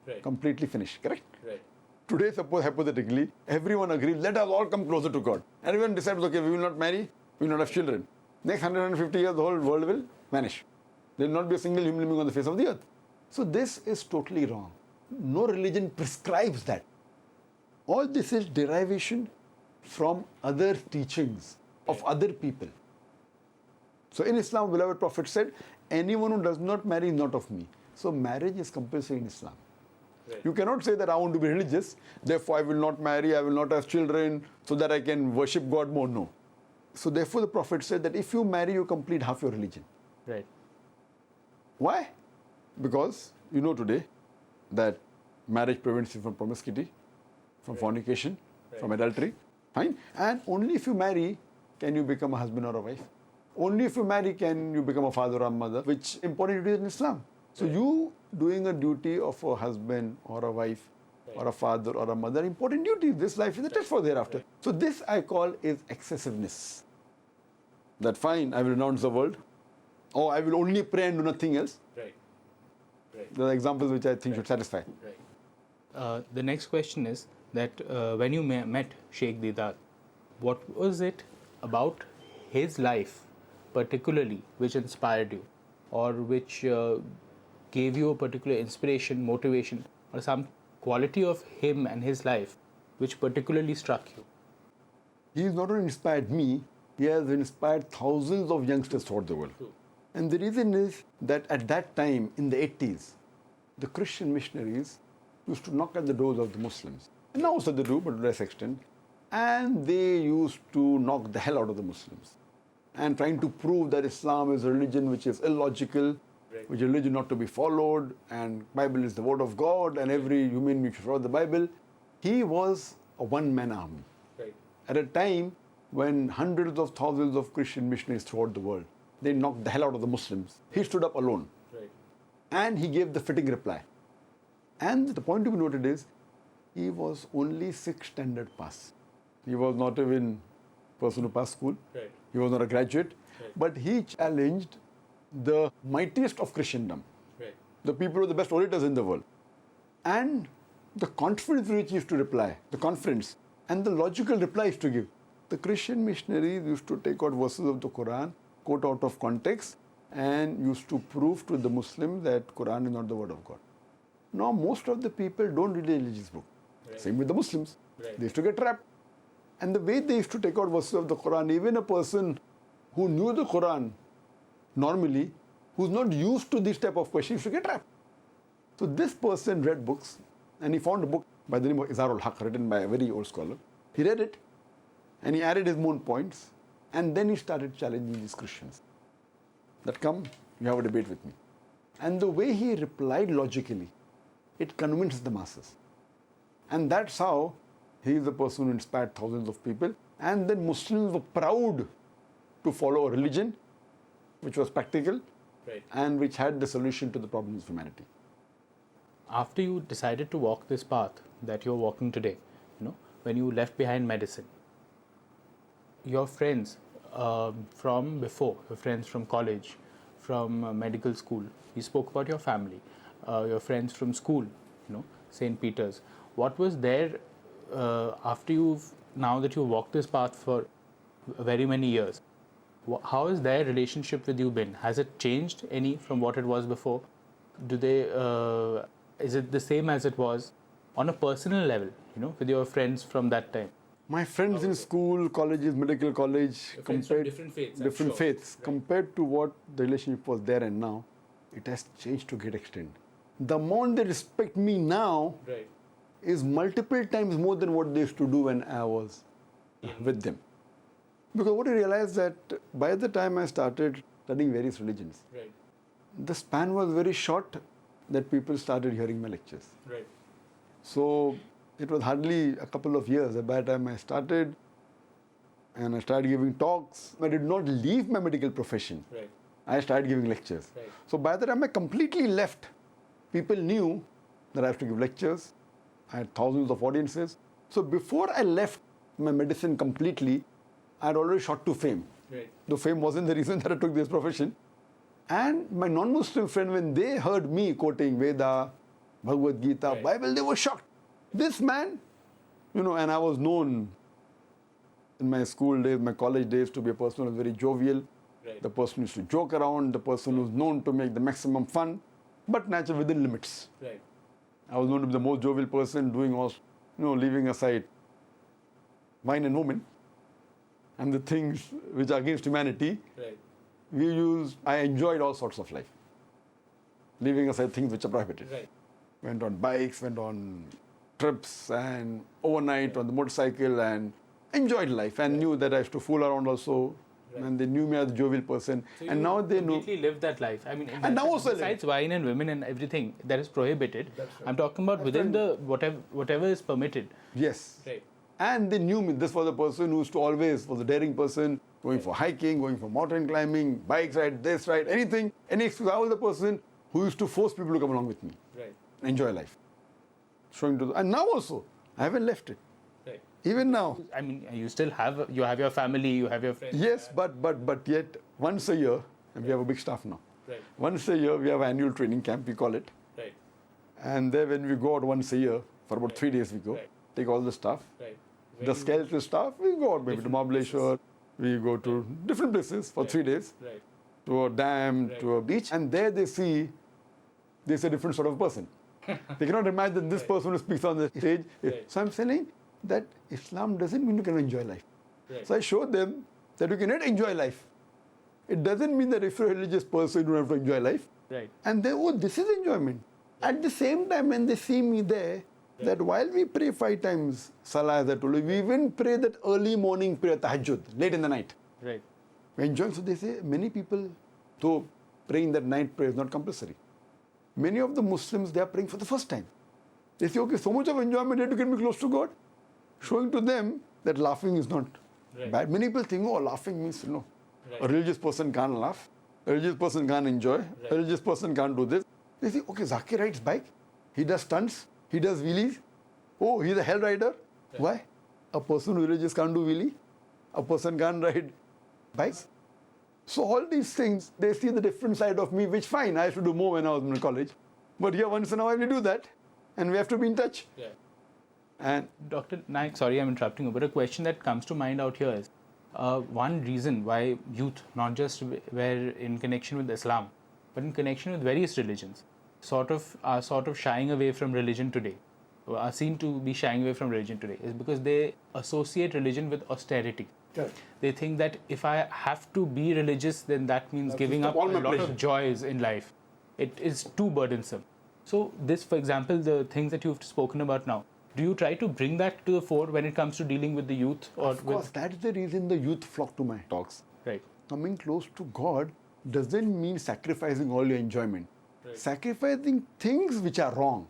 B: Right.
C: completely finish, correct?
B: Right.
C: Today, suppose hypothetically, everyone agrees, let us all come closer to God. Everyone decides, okay, we will not marry, we will not have children. Next 100, 150 years, the whole world will vanish. There will not be a single human being on the face of the earth. So this is totally wrong. No religion prescribes that. All this is derivation from other teachings of other people. So in Islam, beloved Prophet said, anyone who does not marry is not of me. So marriage is compulsory in Islam.
B: Right.
C: You cannot say that I want to be religious, therefore I will not marry, I will not have children, so that I can worship God more. No. So therefore the Prophet said that if you marry, you complete half your religion.
B: Right.
C: Why? Because you know today that marriage prevents you from promiscuity, from fornication, from adultery. Fine? And only if you marry can you become a husband or a wife. Only if you marry can you become a father or a mother, which important duty in Islam. So you doing a duty of a husband or a wife or a father or a mother, important duty. This life is a test for thereafter. So this I call is excessiveness. That fine, I will renounce the world, or I will only pray and do nothing else.
B: Right. Right.
C: The examples which I think should satisfy.
B: Right. The next question is that when you met Sheikh Deedat, what was it about his life particularly which inspired you, or which gave you a particular inspiration, motivation, or some quality of him and his life which particularly struck you?
C: He has not only inspired me, he has inspired thousands of youngsters throughout the world.
B: True.
C: And the reason is that at that time, in the 80s, the Christian missionaries used to knock at the doors of the Muslims. And now also they do, but to less extent. And they used to knock the hell out of the Muslims. And trying to prove that Islam is a religion which is illogical, which is a religion not to be followed, and Bible is the word of God, and every human being should follow the Bible. He was a one-man army.
B: Right.
C: At a time when hundreds of thousands of Christian missionaries throughout the world, they knocked the hell out of the Muslims. He stood up alone.
B: Right.
C: And he gave the fitting reply. And the point to be noted is, he was only 6th standard pass. He was not even a person who passed school.
B: Right.
C: He was not a graduate.
B: Right.
C: But he challenged the mightiest of Christendom,
B: Right.
C: the people who are the best orators in the world. And the confidence with which he used to reply, the confidence, and the logical replies to give. The Christian missionaries used to take out verses of the Quran, quote out of context, and used to prove to the Muslim that Quran is not the word of God. Now most of the people don't read a religious book.
B: Right.
C: Same with the Muslims.
B: Right.
C: They used to get trapped. And the way they used to take out verses of the Quran, even a person who knew the Quran normally, who's not used to this type of questions, used to get trapped. So this person read books, and he found a book by the name of Izarul Haq, written by a very old scholar. He read it, and he added his own points, and then he started challenging these Christians. That come, you have a debate with me. And the way he replied logically, it convinced the masses. And that's how he is the person who inspired thousands of people. And then Muslims were proud to follow a religion which was practical,
B: Right.
C: and which had the solution to the problems of humanity.
B: After you decided to walk this path that you're walking today, when you left behind medicine, your friends from before, your friends from college, from medical school, you spoke about your family, your friends from school, St. Peter's. What was there now that you've walked this path for very many years, how has their relationship with you been? Has it changed any from what it was before? Is it the same as it was on a personal level, with your friends from that time?
C: My friends in school, colleges, medical college,
B: friends from different faiths, I'm sure. Right.
C: compared to what the relationship was there and now, it has changed to a great extent. The amount they respect me now
B: Right.
C: is multiple times more than what they used to do when I was with them. Because what I realized that by the time I started studying various religions,
B: Right.
C: the span was very short that people started hearing my lectures.
B: Right.
C: So it was hardly a couple of years. By the time I started and I started giving talks, I did not leave my medical profession.
B: Right.
C: I started giving lectures.
B: Right.
C: So by the time I completely left, people knew that I have to give lectures. I had thousands of audiences. So before I left my medicine completely, I had already shot to fame.
B: Right.
C: Though fame wasn't the reason that I took this profession. And my non-Muslim friend, when they heard me quoting Veda, Bhagavad Gita,
B: Right.
C: Bible, they were shocked. This man, and I was known in my school days, my college days, to be a person who was very jovial,
B: Right.
C: the person who used to joke around, the person who's known to make the maximum fun, but naturally within limits.
B: Right.
C: I was known to be the most jovial person, doing all, leaving aside wine and women and the things which are against humanity.
B: Right.
C: I enjoyed all sorts of life, leaving aside things which are prohibited.
B: Right.
C: Went on bikes, went on trips and overnight on the motorcycle and enjoyed life and knew that I used to fool around also.
B: Right.
C: And they knew me as a jovial person.
B: So
C: and
B: you
C: now they know.
B: completely lived that life. I mean,
C: And now also
B: besides wine and women and everything that is prohibited, I'm talking about within the whatever is permitted.
C: Yes.
B: Right.
C: And they knew me. This was a person who used to always, was a daring person, going for hiking, going for mountain climbing, bikes ride, this ride, anything, any excuse. I was the person who used to force people to come along with me.
B: Right.
C: Enjoy life. And now also, I haven't left it.
B: Right.
C: Even now.
B: I mean, you have your family, you have your friends.
C: Yes, but yet once a year, and we have a big staff now.
B: Right.
C: Once a year, we have an annual training camp, we call it.
B: Right.
C: And then when we go out once a year, for about 3 days we go,
B: Right.
C: take all the staff.
B: Right.
C: The skeletal staff, we go out maybe to
B: Different
C: Mahabaleshwar, we go to different places for 3 days,
B: Right.
C: to a dam,
B: Right.
C: to a beach, and there they see a different sort of person. They cannot imagine this person who speaks on the stage.
B: Right.
C: So I'm saying that Islam doesn't mean you can enjoy life.
B: Right.
C: So I showed them that you cannot enjoy life. It doesn't mean that if you're a religious person, you don't have to enjoy life.
B: Right.
C: And they, this is enjoyment. At the same time, when they see me there, that while we pray 5 times, Salah, as I told you, we even pray that early morning prayer, Tahajjud, late in the night.
B: Right.
C: We enjoy. So they say, many people, though praying that night prayer is not compulsory. Many of the Muslims, they are praying for the first time. They say, okay, so much of enjoyment here to get me close to God. Showing to them that laughing is not
B: Right.
C: bad. Many people think, oh, laughing means,
B: Right.
C: a religious person can't laugh. A religious person can't enjoy.
B: Right.
C: A religious person can't do this. They say, okay, Zakir rides bike. He does stunts. He does wheelies. Oh, he's a hell rider.
B: Right.
C: Why? A person who religious can't do wheelie. A person can't ride bikes. So all these things, they see the different side of me, which fine, I used to do more when I was in college. But here once in a while we do that. And we have to be in touch.
B: Yeah.
C: And
B: Dr. Naik, sorry I'm interrupting you, but a question that comes to mind out here is one reason why youth, not just were in connection with Islam, but in connection with various religions, are sort of shying away from religion today, or are seen to be shying away from religion today, is because they associate religion with austerity.
C: Right.
B: They think that if I have to be religious, then that means giving up a
C: all my
B: lot
C: pleasure.
B: of joys in life. It is too burdensome. So this, for example, the things that you've spoken about now, do you try to bring that to the fore when it comes to dealing with the youth? Or
C: of course, that's the reason the youth flock to my talks.
B: Right.
C: Coming close to God doesn't mean sacrificing all your enjoyment.
B: Right.
C: Sacrificing things which are wrong.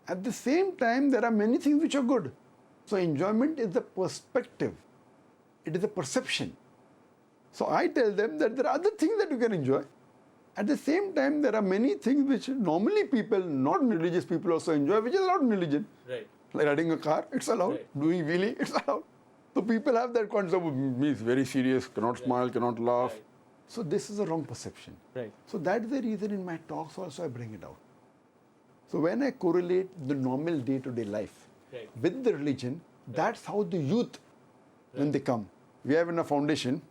C: At the same time, there are many things which are good. So enjoyment is the perspective. It is a perception. So I tell them that there are other things that you can enjoy. At the same time, there are many things which normally people, not religious people, also enjoy, which is allowed in religion.
B: Right.
C: Like riding a car, it's allowed.
B: Right.
C: Doing wheelie, it's allowed. So people have that concept of me is very serious, cannot smile, cannot laugh.
B: Right.
C: So this is a wrong perception.
B: Right.
C: So that's the reason in my talks also I bring it out. So when I correlate the normal day-to-day life
B: Right.
C: with the religion, that's how the youth, when they come. We have in a foundation,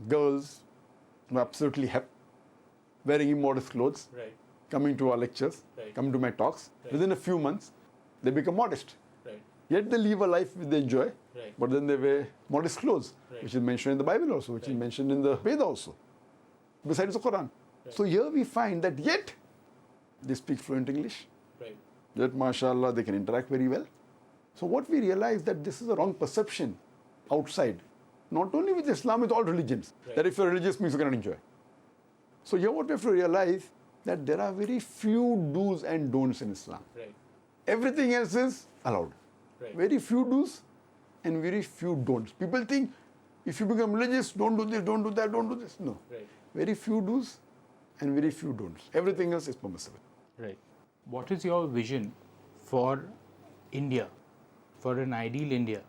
C: girls who are absolutely happy, wearing immodest clothes,
B: Right.
C: coming to our lectures,
B: Right.
C: coming to my talks.
B: Right.
C: Within a few months, they become modest.
B: Right.
C: Yet they live a life which they enjoy,
B: Right.
C: but then they wear modest clothes,
B: Right.
C: which is mentioned in the Bible also, which is mentioned in the Veda also, besides the Quran.
B: Right.
C: So here we find that yet they speak fluent English,
B: Right.
C: yet mashallah they can interact very well. So what we realize that this is a wrong perception outside, not only with Islam, with all religions,
B: Right.
C: that if you're religious means you cannot enjoy. So here what we have to realize that there are very few do's and don'ts in Islam.
B: Right.
C: Everything else is allowed.
B: Right.
C: Very few do's and very few don'ts. People think if you become religious, don't do this, don't do that, don't do this. No.
B: Right.
C: Very few do's and very few don'ts. Everything else is permissible.
B: Right. What is your vision for India, for an ideal India?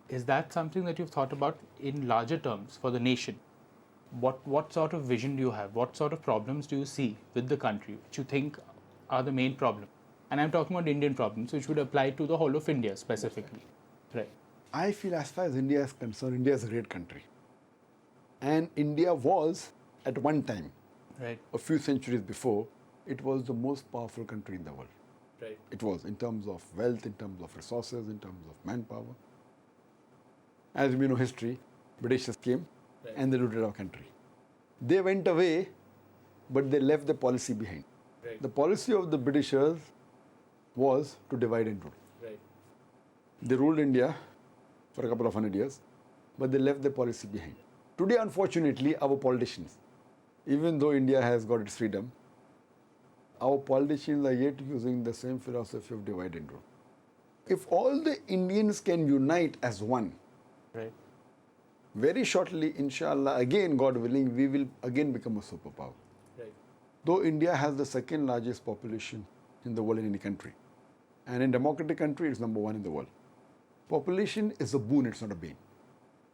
B: Is that something that you've thought about in larger terms for the nation? What sort of vision do you have? What sort of problems do you see with the country which you think are the main problem? And I'm talking about Indian problems, which would apply to the whole of India specifically. Right.
C: I feel as far as India is concerned, India is a great country. And India was, at one time,
B: Right.
C: a few centuries before, it was the most powerful country in the world.
B: Right.
C: It was in terms of wealth, in terms of resources, in terms of manpower. As we know history, Britishers came
B: Right.
C: and they looted our country. They went away, but they left the policy behind.
B: Right.
C: The policy of the Britishers was to divide and rule.
B: Right.
C: They ruled India for a couple of 100 years, but they left the policy behind. Today, unfortunately, our politicians, even though India has got its freedom, our politicians are yet using the same philosophy of divide and rule. If all the Indians can unite as one,
B: Right.
C: very shortly, inshallah, again, God willing, we will again become a superpower.
B: Right.
C: Though India has the second largest population in the world in any country, and in democratic country, it's number one in the world. Population is a boon, it's not a bane.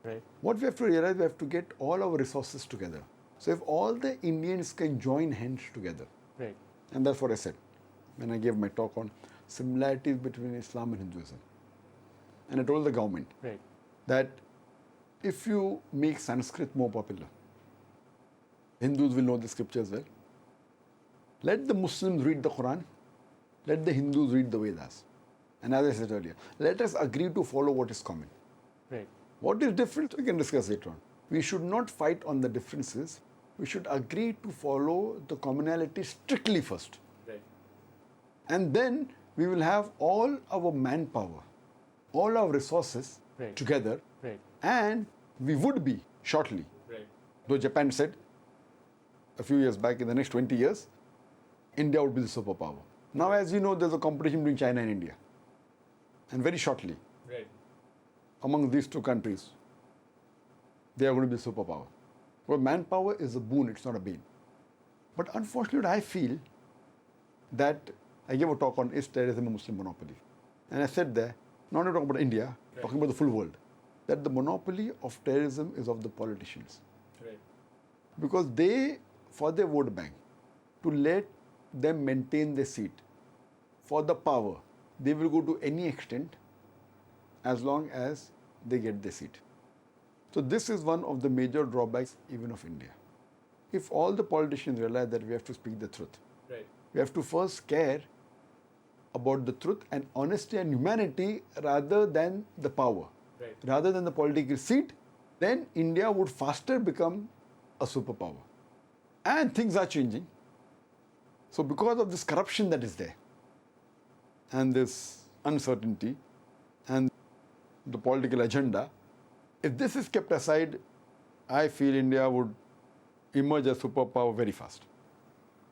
B: Right.
C: What we have to realize, we have to get all our resources together. So if all the Indians can join hands together,
B: Right.
C: and that's what I said when I gave my talk on similarities between Islam and Hinduism. And I told the government
B: Right.
C: that if you make Sanskrit more popular, Hindus will know the scriptures well. Let the Muslims read the Quran, let the Hindus read the Vedas. And as I said earlier, let us agree to follow what is common.
B: Right.
C: What is different, we can discuss later on. We should not fight on the differences. We should agree to follow the commonality strictly first.
B: Right.
C: And then we will have all our manpower, all our resources
B: Right.
C: together,
B: Right.
C: and we would be shortly,
B: Right.
C: though Japan said a few years back, in the next 20 years, India would be the superpower. Now, as you know, there's a competition between China and India. And very shortly,
B: Right.
C: among these two countries, they are going to be superpower. Well, manpower is a boon, it's not a bane. But unfortunately, I feel that I gave a talk on is terrorism a Muslim monopoly? And I said there, not only talking about India, talking about the full world, that the monopoly of terrorism is of the politicians.
B: Right.
C: Because they, for their vote bank, to let them maintain their seat, for the power, they will go to any extent as long as they get their seat. So this is one of the major drawbacks even of India. If all the politicians realize that we have to speak the truth,
B: Right.
C: we have to first care about the truth and honesty and humanity rather than the power,
B: Right.
C: rather than the political seat, then India would faster become a superpower. And things are changing. So because of this corruption that is there, and this uncertainty, and the political agenda, if this is kept aside, I feel India would emerge as superpower very fast.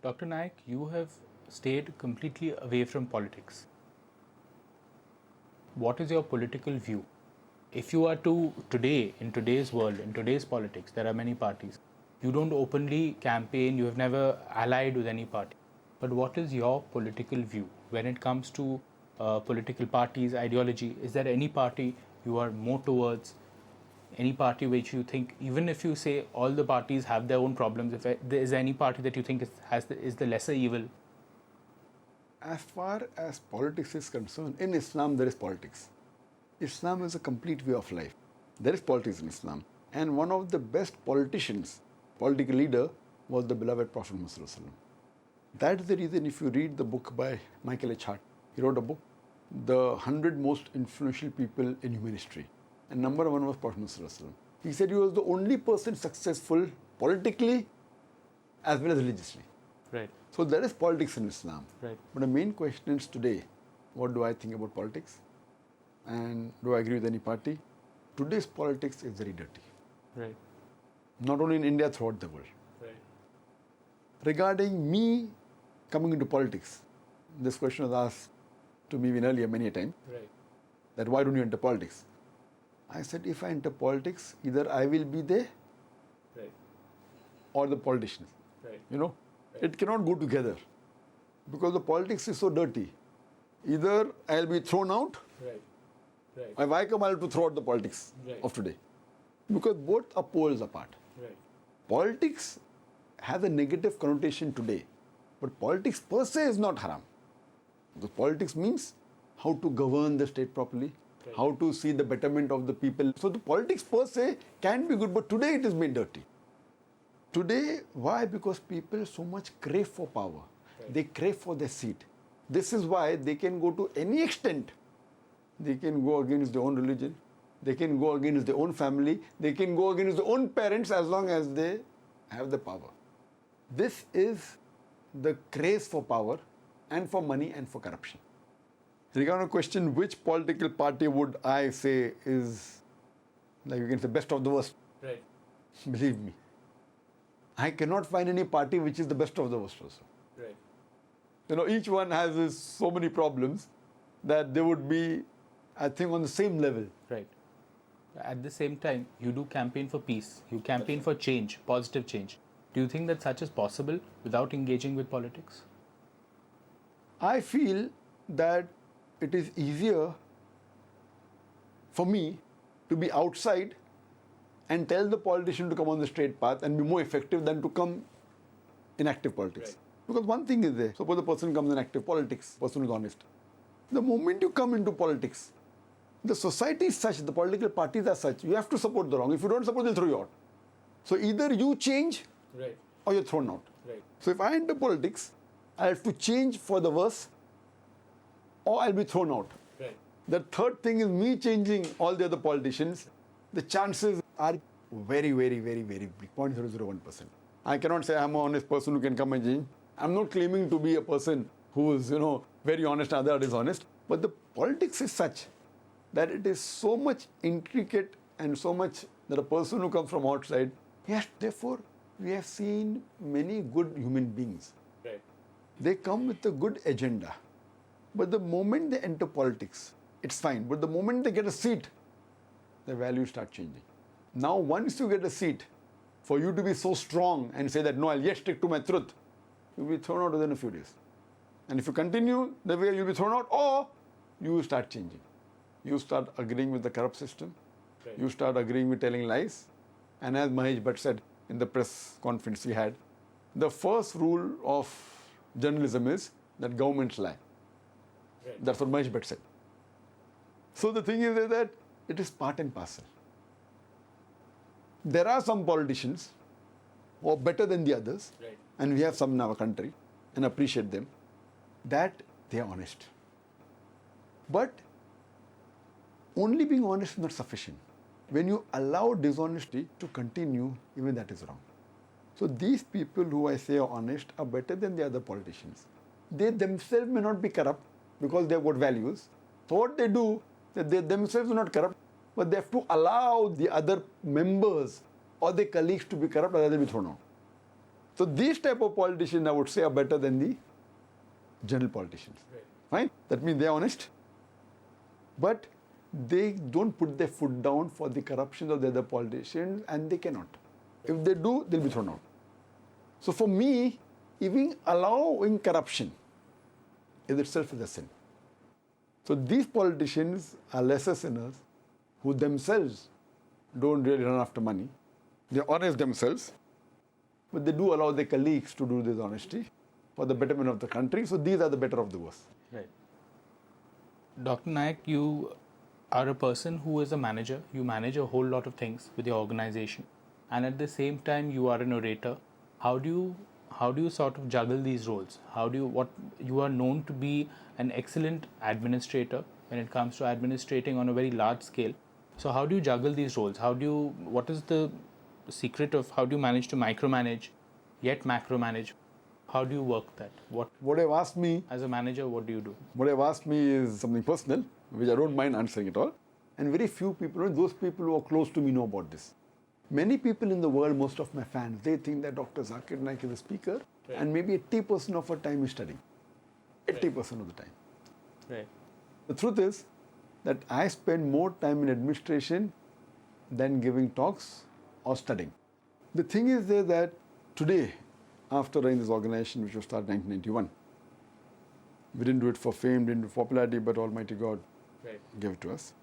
B: Dr. Naik, you have stayed completely away from politics. What is your political view if you are to today, in today's world, in today's politics, there are many parties. You don't openly campaign, you have never allied with any party. But what is your political view when it comes to political parties, ideology? Is there any party you are more towards? Any party which you think, even if you say all the parties have their own problems, if there is any party that you think is the lesser evil?
C: As far as politics is concerned, in Islam there is politics. Islam is a complete way of life. There is politics in Islam. And one of the best politicians, political leader, was the beloved Prophet Muhammad. That is the reason if you read the book by Michael H. Hart, he wrote a book, The 100 Most Influential People in Human History. And number one was Prophet Muhammad. He said he was the only person successful politically as well as religiously.
B: Right.
C: So there is politics in Islam.
B: Right.
C: But the main question is today, what do I think about politics? And do I agree with any party? Today's politics is very dirty.
B: Right.
C: Not only in India, throughout the world.
B: Right.
C: Regarding me coming into politics, this question was asked to me earlier many a time,
B: Right.
C: that why don't you enter politics? I said, if I enter politics, either I will be there
B: Right.
C: or the politicians.
B: Right.
C: You know, it cannot go together because the politics is so dirty. Either I'll be thrown out,
B: Right. Right.
C: if I come, I'll have to throw out the politics
B: Right.
C: of today. Because both are poles apart.
B: Right.
C: Politics has a negative connotation today, but politics per se is not haram. Because politics means how to govern the state properly, how to see the betterment of the people. So the politics per se can be good, but today it is made dirty. Today, why? Because people so much crave for power. They crave for their seat. This is why they can go to any extent. They can go against their own religion. They can go against their own family. They can go against their own parents as long as they have the power. This is the craze for power and for money and for corruption. Regarding a question, which political party would I say is, like you can say, best of the worst?
B: Right.
C: Believe me, I cannot find any party which is the best of the worst also.
B: Right.
C: You know, each one has so many problems that they would be, I think, on the same level.
B: Right. At the same time, you do campaign for peace. You campaign for change, positive change. Do you think that such is possible without engaging with politics?
C: I feel that it is easier for me to be outside and tell the politician to come on the straight path and be more effective than to come in active politics.
B: Right.
C: Because one thing is there, suppose the person comes in active politics, person is honest. The moment you come into politics, the society is such, the political parties are such, you have to support the wrong. If you don't support, they'll throw you out. So either you change
B: Right.
C: or you're thrown out.
B: Right.
C: So if I enter politics, I have to change for the worse or I'll be thrown out.
B: Right.
C: The third thing is me changing all the other politicians. The chances are very, very, very, very big, 0.001%. I cannot say I'm an honest person who can come and change. I'm not claiming to be a person who is, very honest and other dishonest. But the politics is such that it is so much intricate and so much that a person who comes from outside, yes, therefore, we have seen many good human beings.
B: Right.
C: They come with a good agenda. But the moment they enter politics, it's fine. But the moment they get a seat, their values start changing. Now, once you get a seat, for you to be so strong and say that, no, I'll yet stick to my truth, you'll be thrown out within a few days. And if you continue the way, you'll be thrown out, or you will start changing. You start agreeing with the corrupt system.
B: Right.
C: You start agreeing with telling lies. And as Mahesh Bhatt said in the press conference we had, the first rule of journalism is that governments lie.
B: Right.
C: That's what Mahesh Bhatt said. So the thing is that it is part and parcel. There are some politicians who are better than the others,
B: Right.
C: and we have some in our country, and appreciate them, that they are honest. But only being honest is not sufficient. When you allow dishonesty to continue, even that is wrong. So these people who I say are honest are better than the other politicians. They themselves may not be corrupt because they have got values. So what they do, that they themselves are not corrupt, but they have to allow the other members or their colleagues to be corrupt, otherwise they'll be thrown out. So these type of politicians, I would say, are better than the general politicians.
B: Right.
C: Fine? That means they are honest. But they don't put their foot down for the corruption of the other politicians, and they cannot. If they do, they'll be thrown out. So for me, even allowing corruption is itself a sin. So these politicians are lesser sinners who themselves don't really run after money. They're honest themselves, but they do allow their colleagues to do this honesty for the betterment of the country. So these are the better of the worst.
B: Right. Dr. Naik, you are a person who is a manager. You manage a whole lot of things with your organization, and at the same time you are an orator. How do you sort of juggle these roles? You are known to be an excellent administrator when it comes to administrating on a very large scale. So how do you juggle these roles? What is the secret of how do you manage to micromanage yet macromanage? How do you work that?
C: What I've asked me,
B: As a manager, what do you do?
C: what I've asked me is something personal, which I don't mind answering at all. And very few people, those people who are close to me, know about this. Many people in the world, most of my fans, they think that Dr. Zakir Naik is a speaker,
B: Right.
C: and maybe 80% of our time is studying. 80% of the time.
B: Right.
C: The truth is that I spend more time in administration than giving talks or studying. The thing is there that today, after running this organization, which was started in 1991, we didn't do it for fame, didn't do it for popularity, but Almighty God
B: Right.
C: gave it to us.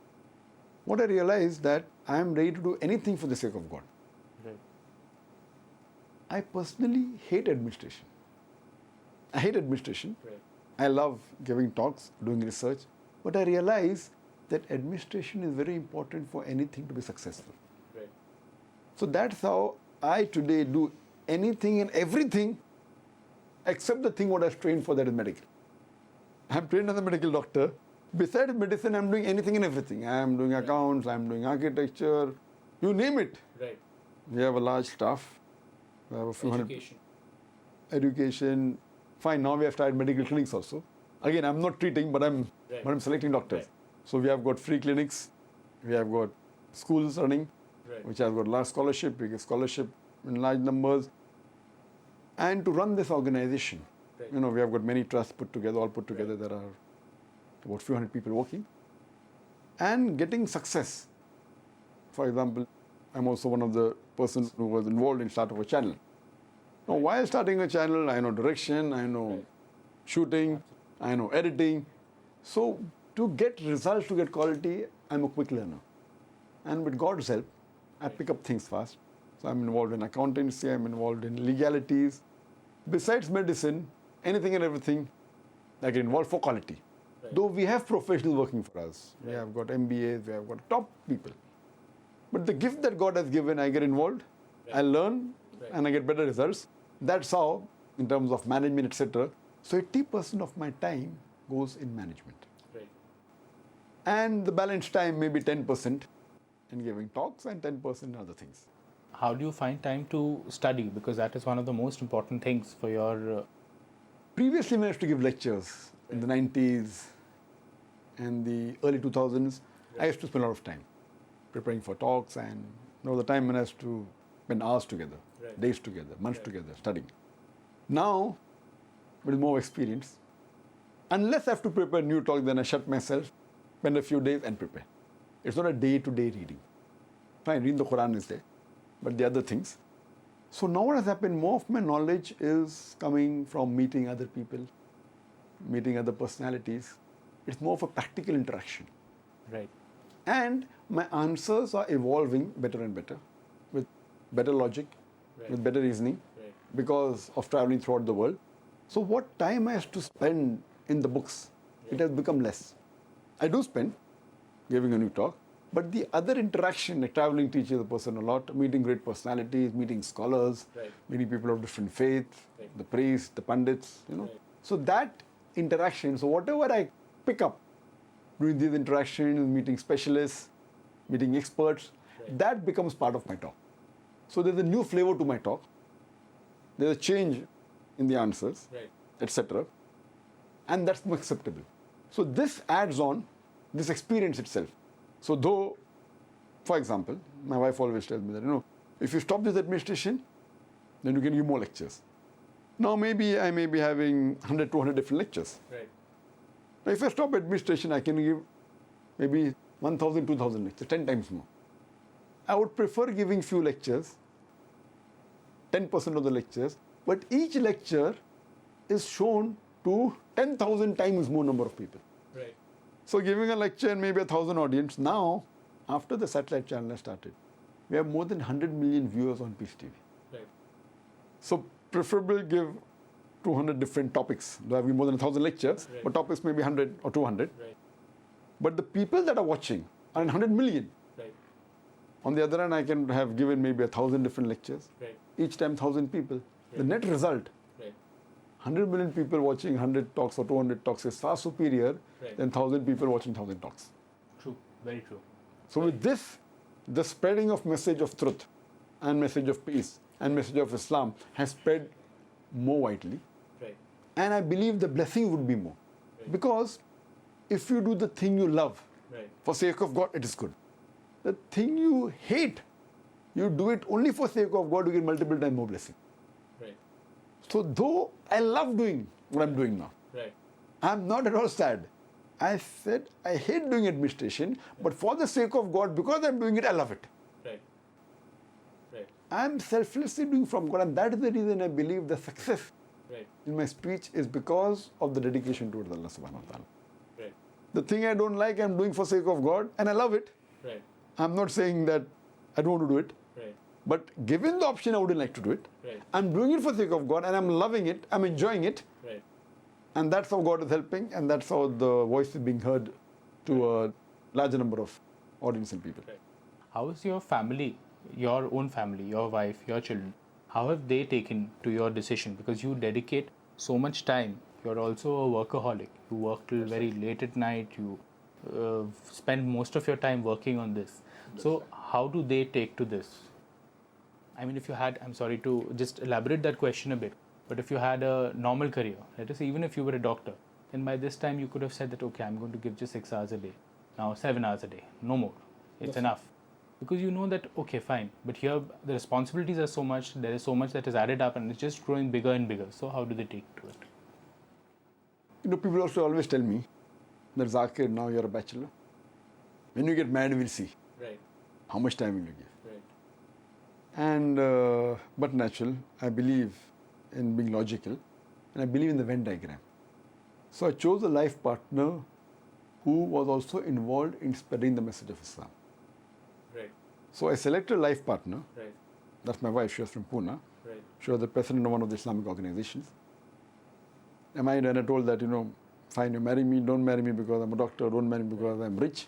C: What I realized that I am ready to do anything for the sake of God.
B: Right.
C: I personally hate administration. I hate administration.
B: Right.
C: I love giving talks, doing research, but I realize that administration is very important for anything to be successful.
B: Right.
C: So that's how I today do anything and everything except the thing what I was trained for, that is medical. I'm trained as a medical doctor. Besides medicine, I'm doing anything and everything. I'm doing accounts, I'm doing architecture, you name it.
B: Right.
C: We have a large staff. We have a few hundred. Education. Fine, now we have started medical clinics also. Again, I'm not treating, but I'm selecting doctors.
B: Right.
C: So we have got free clinics, we have got schools running,
B: Right.
C: which have got large scholarship, we give scholarship in large numbers. And to run this organization,
B: Right.
C: we have got many trusts put together, all put together. There are about few hundred people working. And getting success. For example, I'm also one of the persons who was involved in start of a channel. Now, while starting a channel, I know direction, I know shooting, I know editing. So to get results, to get quality, I'm a quick learner. And with God's help, I pick up things fast. So I'm involved in accountancy, I'm involved in legalities. Besides medicine, anything and everything, I get involved for quality.
B: Right.
C: Though we have professionals working for us. We have got MBAs, we have got top people. But the gift that God has given, I get involved, I learn, and I get better results. That's how, in terms of management, etc. So 80% of my time goes in management.
B: Right.
C: And the balance time maybe 10% in giving talks and 10% in other things.
B: How do you find time to study? Because that is one of the most important things for your...
C: Previously, when I used to give lectures in the 90s and the early 2000s, I used to spend a lot of time preparing for talks, and the time when I used to spend hours together, days together, months together, studying. Now, with more experience, unless I have to prepare new talk, then I shut myself, spend a few days and prepare. It's not a day-to-day reading. Fine, reading the Quran is there, but the other things. So now what has happened, more of my knowledge is coming from meeting other people, meeting other personalities. It's more of a practical interaction.
B: Right.
C: And my answers are evolving better and better, with better logic, with better reasoning, because of traveling throughout the world. So what time I have to spend in the books, it has become less. I do spend giving a new talk, but the other interaction, like traveling teaches a person a lot, meeting great personalities, meeting scholars, meeting people of different faiths, the priests, the pandits, So that interaction, so whatever I pick up during these interactions, meeting specialists, meeting experts, that becomes part of my talk. So there's a new flavor to my talk. There's a change in the answers, etc. And that's more acceptable. So this adds on this experience itself. So though, for example, my wife always tells me that, if you stop this administration, then you can give more lectures. Now maybe I may be having 100, 200 different lectures.
B: Right.
C: Now if I stop administration, I can give maybe 1,000, 2,000 lectures, 10 times more. I would prefer giving few lectures, 10% of the lectures, but each lecture is shown to 10,000 times more number of people.
B: Right.
C: So giving a lecture and maybe 1,000 audience, now, after the satellite channel has started, we have more than 100 million viewers on Peace TV.
B: Right.
C: So preferably give 200 different topics. There have been more than 1,000 lectures,
B: Right.
C: but topics may be 100 or 200.
B: Right.
C: But the people that are watching are in 100 million.
B: Right.
C: On the other hand, I can have given maybe 1,000 different lectures.
B: Right.
C: Each time 1,000 people. The
B: Right.
C: net result,
B: Right.
C: 100 million people watching 100 talks or 200 talks is far superior
B: Right.
C: than 1,000 people watching 1,000 talks.
B: True. Very true.
C: So with this, the spreading of message of truth and message of peace and message of Islam has spread more widely.
B: Right.
C: And I believe the blessing would be more.
B: Right.
C: Because if you do the thing you love,
B: Right.
C: for sake of God, it is good. The thing you hate, you do it only for sake of God, you get multiple times more blessing.
B: Right.
C: So though I love doing what I'm doing now,
B: Right.
C: I'm not at all sad. I said I hate doing administration, but for the sake of God, because I'm doing it, I love it.
B: Right. Right.
C: I'm selflessly doing from God, and that is the reason I believe the success
B: Right.
C: in my speech is because of the dedication towards Allah subhanahu wa ta'ala.
B: Right.
C: The thing I don't like, I'm doing for sake of God, and I love it.
B: Right.
C: I'm not saying that I don't want to do it,
B: Right.
C: but given the option, I wouldn't like to do it.
B: Right.
C: I'm doing it for sake of God, and I'm loving it, I'm enjoying it,
B: Right.
C: and that's how God is helping, and that's how the voice is being heard to a larger number of audience and people.
B: Right. How is your family, your own family, your wife, your children, how have they taken to your decision? Because you dedicate so much time. You're also a workaholic. You work till very late at night. You spend most of your time working on this. So how do they take to this? I mean, if you had, I'm sorry to just elaborate that question a bit, but if you had a normal career, let us say even if you were a doctor, then by this time you could have said that, okay, I'm going to give just 6 hours a day. Now 7 hours a day, no more. It's enough. Because you know that, okay, fine, but here the responsibilities are so much, there is so much that is added up and it's just growing bigger and bigger. So how do they take to it?
C: You know, people also always tell me that Zakir, now you're a bachelor. When you get married, we'll see.
B: Right,
C: How much time will you give?
B: right,
C: And, but natural, I believe in being logical, and I believe in the Venn diagram. So I chose a life partner who was also involved in spreading the message of Islam.
B: right,
C: So I selected a life partner.
B: right,
C: That's my wife. She was from Pune.
B: right,
C: She was the president of one of the Islamic organizations. And I told that, fine, you marry me, don't marry me because I'm a doctor, don't marry me because I'm rich.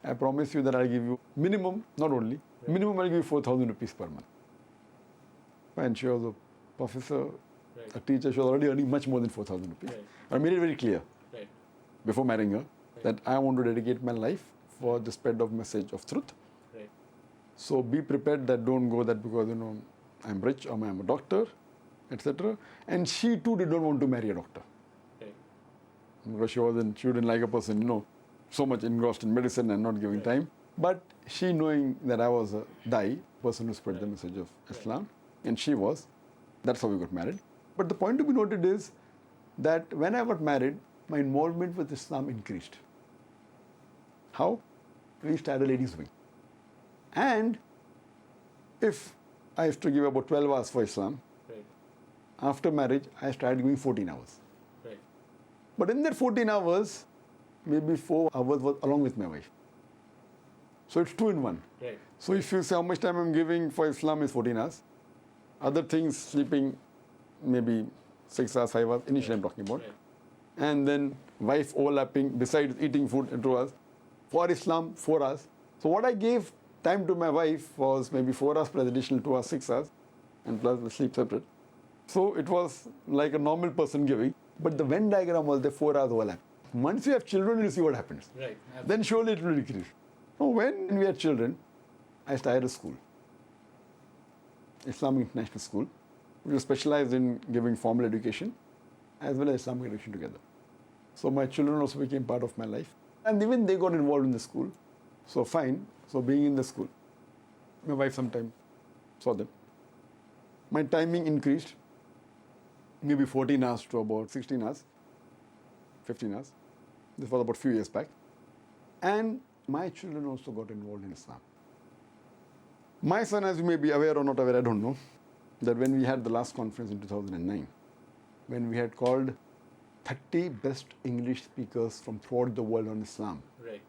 C: I promise you that I'll give you minimum, not only, minimum I'll give you 4,000 rupees per month. And she was a professor,
B: right,
C: a teacher. She was already earning much more than 4,000 rupees.
B: Right.
C: I made it very clear
B: right,
C: before marrying her that I want to dedicate my life for the spread of message of truth.
B: right,
C: So be prepared that don't go that because, I'm rich or I'm a doctor, etc. And she too did not want to marry a doctor.
B: right,
C: Because she wouldn't like a person, so much engrossed in medicine and not giving time. But she knowing that I was a Dai, person who spread the message of Islam, and she was, that's how we got married. But the point to be noted is that when I got married, my involvement with Islam increased. How? We started a ladies' wing. And if I used to give about 12 hours for Islam,
B: right,
C: after marriage, I started giving 14 hours.
B: right,
C: But in that 14 hours, maybe 4 hours was along with my wife. So it's 2 in 1.
B: right,
C: So if you say how much time I'm giving for Islam is 14 hours, other things, sleeping, maybe 6 hours, 5 hours, initially I'm talking about.
B: right,
C: And then wife overlapping, besides eating food in 2 hours. For Islam, 4 hours. So what I gave time to my wife was maybe 4 hours plus additional 2 hours, 6 hours, and plus the sleep separate. So it was like a normal person giving, but the Venn diagram was the 4 hours overlap. Once you have children, you see what happens.
B: right,
C: Then surely it will decrease. So when we had children, I started a school, Islamic International School, which was specialized in giving formal education as well as Islamic education together. So my children also became part of my life. And even they got involved in the school. So fine. So being in the school, my wife sometimes saw them. My timing increased, maybe 14 hours to about 16 hours, 15 hours. This was about a few years back. And my children also got involved in Islam. My son, as you may be aware or not aware, I don't know, that when we had the last conference in 2009, when we had called 30 best English speakers from throughout the world on Islam.
B: Right.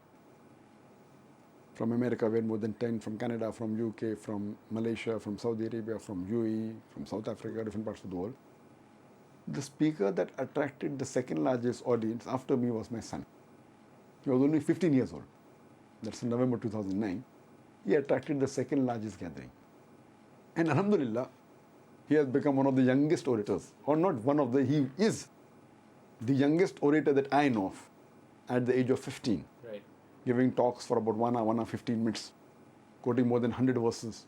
C: From America, we had more than 10, from Canada, from UK, from Malaysia, from Saudi Arabia, from UAE, from South Africa, different parts of the world. The speaker that attracted the second largest audience after me was my son. He was only 15 years old. That's in November 2009. He attracted the second largest gathering. And Alhamdulillah, he has become one of the youngest orators. Or not one of the, he is the youngest orator that I know of at the age of 15.
B: Right.
C: Giving talks for about 1 hour, 15 minutes, quoting more than 100 verses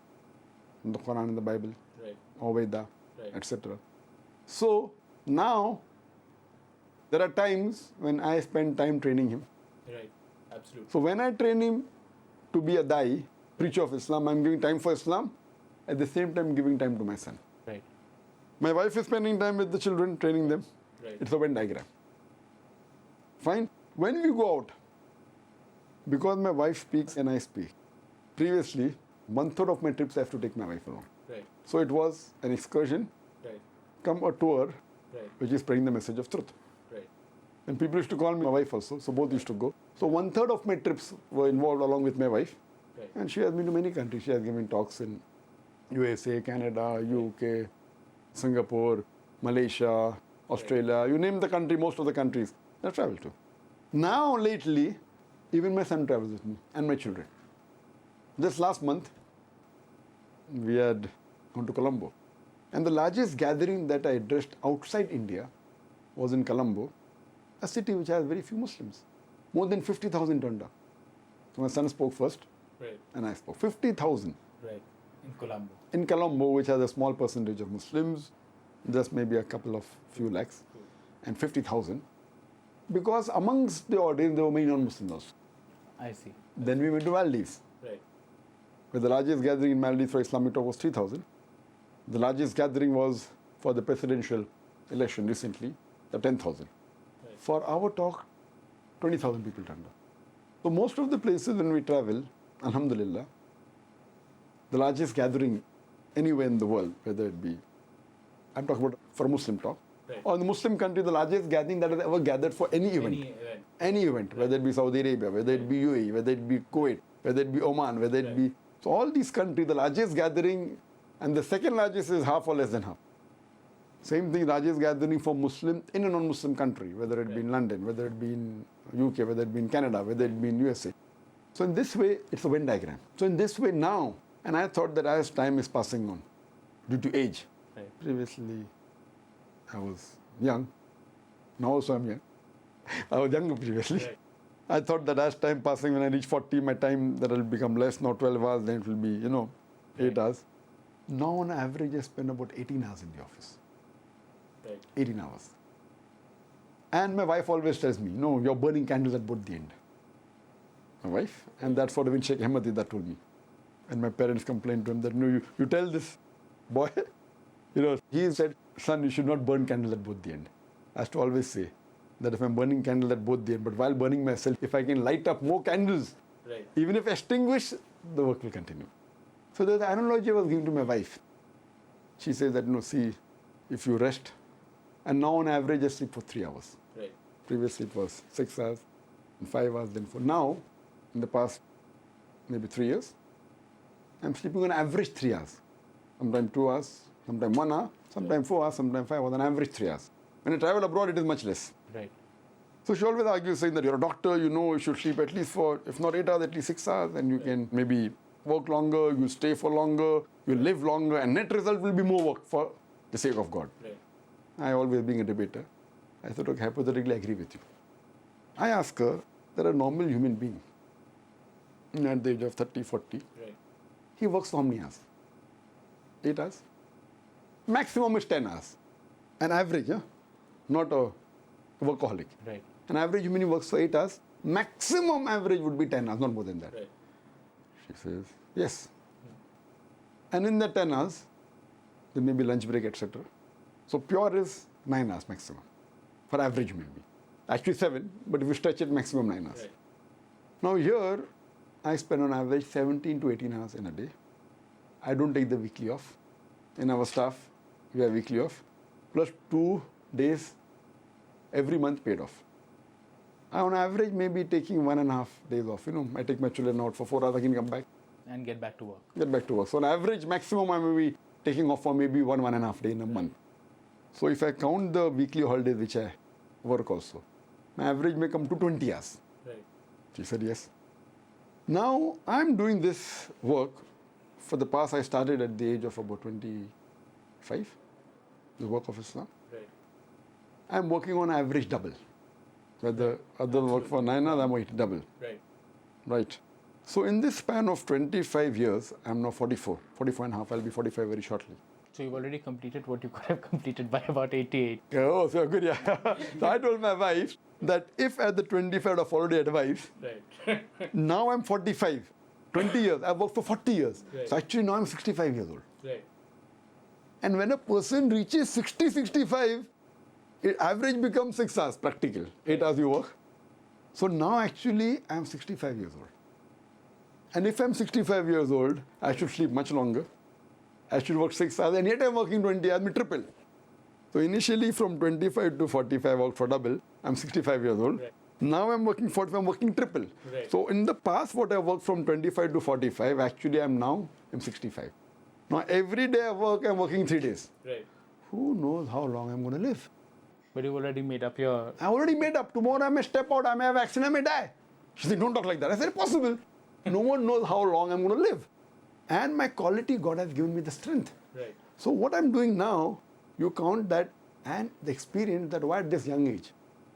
C: in the Quran and the Bible,
B: Right.
C: or Veda,
B: Right.
C: etc. So now, there are times when I spend time training him.
B: Right. Absolutely.
C: So when I train him to be a Dai, preacher of Islam, I'm giving time for Islam, at the same time giving time to my son.
B: Right.
C: My wife is spending time with the children, training them.
B: Right.
C: It's a Venn diagram. Fine. When we go out, because my wife speaks and I speak, previously, 1/3 of my trips I have to take my wife along.
B: Right.
C: So it was an excursion,
B: Right.
C: come a tour,
B: Right.
C: which is spreading the message of truth.
B: Right.
C: And people used to call me my wife also, so both used to go. So 1/3 of my trips were involved along with my wife.
B: Right.
C: And she has been to many countries. She has given talks in USA, Canada, UK, Singapore, Malaysia, Australia, you name the country, most of the countries I travel to. Now, lately, even my son travels with me and my children. This last month, we had gone to Colombo. And the largest gathering that I addressed outside India was in Colombo, a city which has very few Muslims. More than 50,000 turned up. So my son spoke first,
B: Right.
C: and I spoke. 50,000
B: Right. In Colombo.
C: in Colombo, which has a small percentage of Muslims, just maybe a couple of few lakhs, and 50,000. Because amongst the audience, there were many non-Muslims also.
B: I see.
C: Then we went to Maldives,
B: Right.
C: where the largest gathering in Maldives for Islamic talk was 3,000. The largest gathering was for the presidential election recently, the 10,000.
B: Right.
C: For our talk, 20,000 people turned up. So most of the places when we travel, alhamdulillah, the largest gathering anywhere in the world, whether it be, I'm talking about for a Muslim talk,
B: Right.
C: or in the Muslim country, the largest gathering that has ever gathered for any event.
B: Any event.
C: Any event, whether it be Saudi Arabia, whether it be UAE, whether it be Kuwait, whether it be Oman, whether it be... So all these countries, the largest gathering, and the second largest is half or less than half. Same thing, largest gathering for Muslim in a non-Muslim country, whether it be in London, whether it be in UK, whether it be in Canada, whether it be in USA. So in this way, it's a Venn diagram. So in this way now, and I thought that as time is passing on, due to age,
B: Right.
C: previously I was young, now also I'm young. I was younger previously.
B: Right.
C: I thought that as time passing, when I reach 40, my time that will become less, not 12 hours, then it will be, 8 hours. Now on average, I spend about 18 hours in the office.
B: Right.
C: 18 hours. And my wife always tells me, no, you're burning candles at both the end. My wife, and that's what even Sheikh Ahmadi that told me. And my parents complained to him that, no, you tell this boy, he said, son, you should not burn candles at both the end. I have to always say that if I'm burning candles at both the end, but while burning myself, if I can light up more candles,
B: Right.
C: even if extinguished, the work will continue. So there's an analogy I was giving to my wife. She says that, see, if you rest, and now on average I sleep for 3 hours.
B: Right.
C: Previously it was 6 hours, and 5 hours, then 4. Now, in the past maybe 3 years, I'm sleeping on average 3 hours. Sometimes 2 hours, sometimes 1 hour, sometimes 4 hours, sometimes 5 hours, on average 3 hours. When I travel abroad, it is much less.
B: Right.
C: So she always argues, saying that you're a doctor, you should sleep at least for, if not 8 hours, at least 6 hours, and you can maybe work longer, you stay for longer, you live longer, and net result will be more work for the sake of God.
B: Right.
C: I always being a debater, I thought, okay, hypothetically I agree with you. I ask her, that a normal human being, at the age of 30, 40,
B: Right.
C: he works for how many hours? 8 hours? Maximum is 10 hours. An average, not a workaholic.
B: Right.
C: An average human works for 8 hours. Maximum average would be 10 hours, not more than that.
B: Right.
C: She says, yes. And in the 10 hours, there may be lunch break, etc. So pure is 9 hours maximum for average human being. Actually 7, but if you stretch it, maximum 9 hours.
B: Right.
C: Now here, I spend on average 17 to 18 hours in a day. I don't take the weekly off. In our staff, we have weekly off, plus 2 days every month paid off. I, on average, maybe taking 1.5 days off. I take my children out for 4 hours, I can come back.
B: And get back to work.
C: Get back to work. So on average, maximum I may be taking off for maybe 1.5 days in a month. So if I count the weekly holidays which I work also, my average may come to 20 hours.
B: Right.
C: She said yes. Now I'm doing this work for the past, I started at the age of about 25, the work of Islam.
B: Right.
C: I'm working on average double. Whether others work for 9 hours, I'm working double.
B: Right.
C: Right. So in this span of 25 years, I'm now 44 and a half. I'll be 45 very shortly.
B: So you've already completed what you could have completed by about 88.
C: Oh, so good, yeah. So I told my wife that if at the 25 I've already advised,
B: Right.
C: now I'm 45, 20 years, I've worked for 40 years.
B: Right.
C: So actually now I'm 65 years old.
B: Right.
C: And when a person reaches 60, 65, average becomes 6 hours practical, 8 hours you work. So now actually I'm 65 years old. And if I'm 65 years old, I should sleep much longer. I should work 6 hours, and yet I'm working 20 hours, me triple. So initially from 25 to 45, I worked for double. I'm 65 years old.
B: Right.
C: Now I'm working 45, I'm working triple.
B: Right.
C: So in the past, what I worked from 25 to 45, actually I'm 65. Now every day I work, I'm working 3 days.
B: Right.
C: Who knows how long I'm going to live?
B: But you've already made up your...
C: I already made up. Tomorrow I may step out, I may have accident, I may die. She said, don't talk like that. I said, possible. No one knows how long I'm going to live. And my quality, God has given me the strength.
B: Right.
C: So what I'm doing now, you count that and the experience that why at this young age.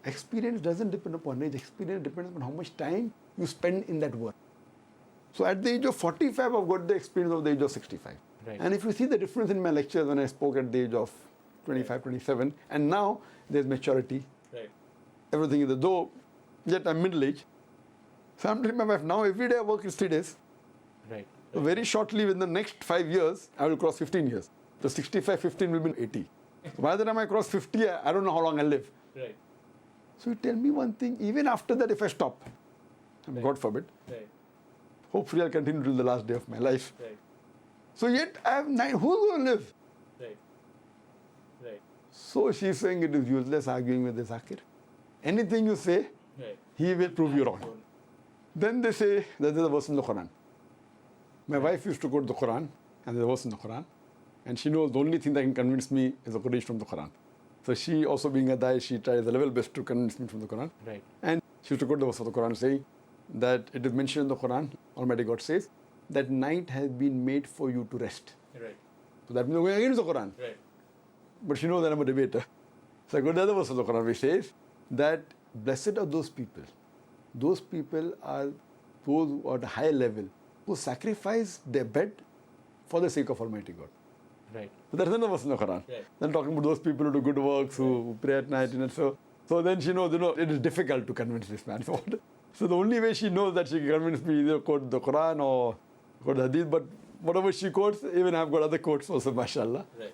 C: Experience doesn't depend upon age. Experience depends on how much time you spend in that work. So at the age of 45, I've got the experience of the age of 65.
B: Right.
C: And if you see the difference in my lectures when I spoke at the age of 25, 27, and now there's maturity.
B: Right.
C: Everything is though, yet I'm middle-aged. So I'm telling my wife, now every day I work is 3 days.
B: Right.
C: So very shortly, within the next 5 years, I will cross 15 years. So 65, 15 will be 80. So by the time I cross 50, I don't know how long I'll live.
B: Right.
C: So you tell me one thing, even after that, if I stop,
B: Right.
C: God forbid,
B: Right.
C: hopefully I'll continue till the last day of my life.
B: Right.
C: So yet I have 9, who's going to live?
B: Right. Right.
C: So she's saying it is useless arguing with the Zakir. Anything you say,
B: Right.
C: he will prove you wrong. Then they say that there's a verse in the Quran. My wife used to quote the Quran, and there's a verse in the Quran, and she knows the only thing that can convince me is a Quran from the Quran. So she, also being a dai, she tries the level best to convince me from the Quran.
B: Right.
C: And she used to quote the verse of the Quran saying that it is mentioned in the Quran, Almighty God says, that night has been made for you to rest.
B: Right.
C: So that means we're going against the Quran.
B: Right.
C: But she knows that I'm a debater. So I go to the other verse of the Quran which says that blessed are those people. Those people are those who are at a higher level, who sacrifice their bed for the sake of Almighty God.
B: Right.
C: So that's another verse in the Quran.
B: Right.
C: Then talking about those people who do good works, who pray at night, So then she knows, it is difficult to convince this man. So the only way she knows that she can convince me either quote the Quran or quote the Hadith, but whatever she quotes, even I've got other quotes also, mashallah.
B: Right.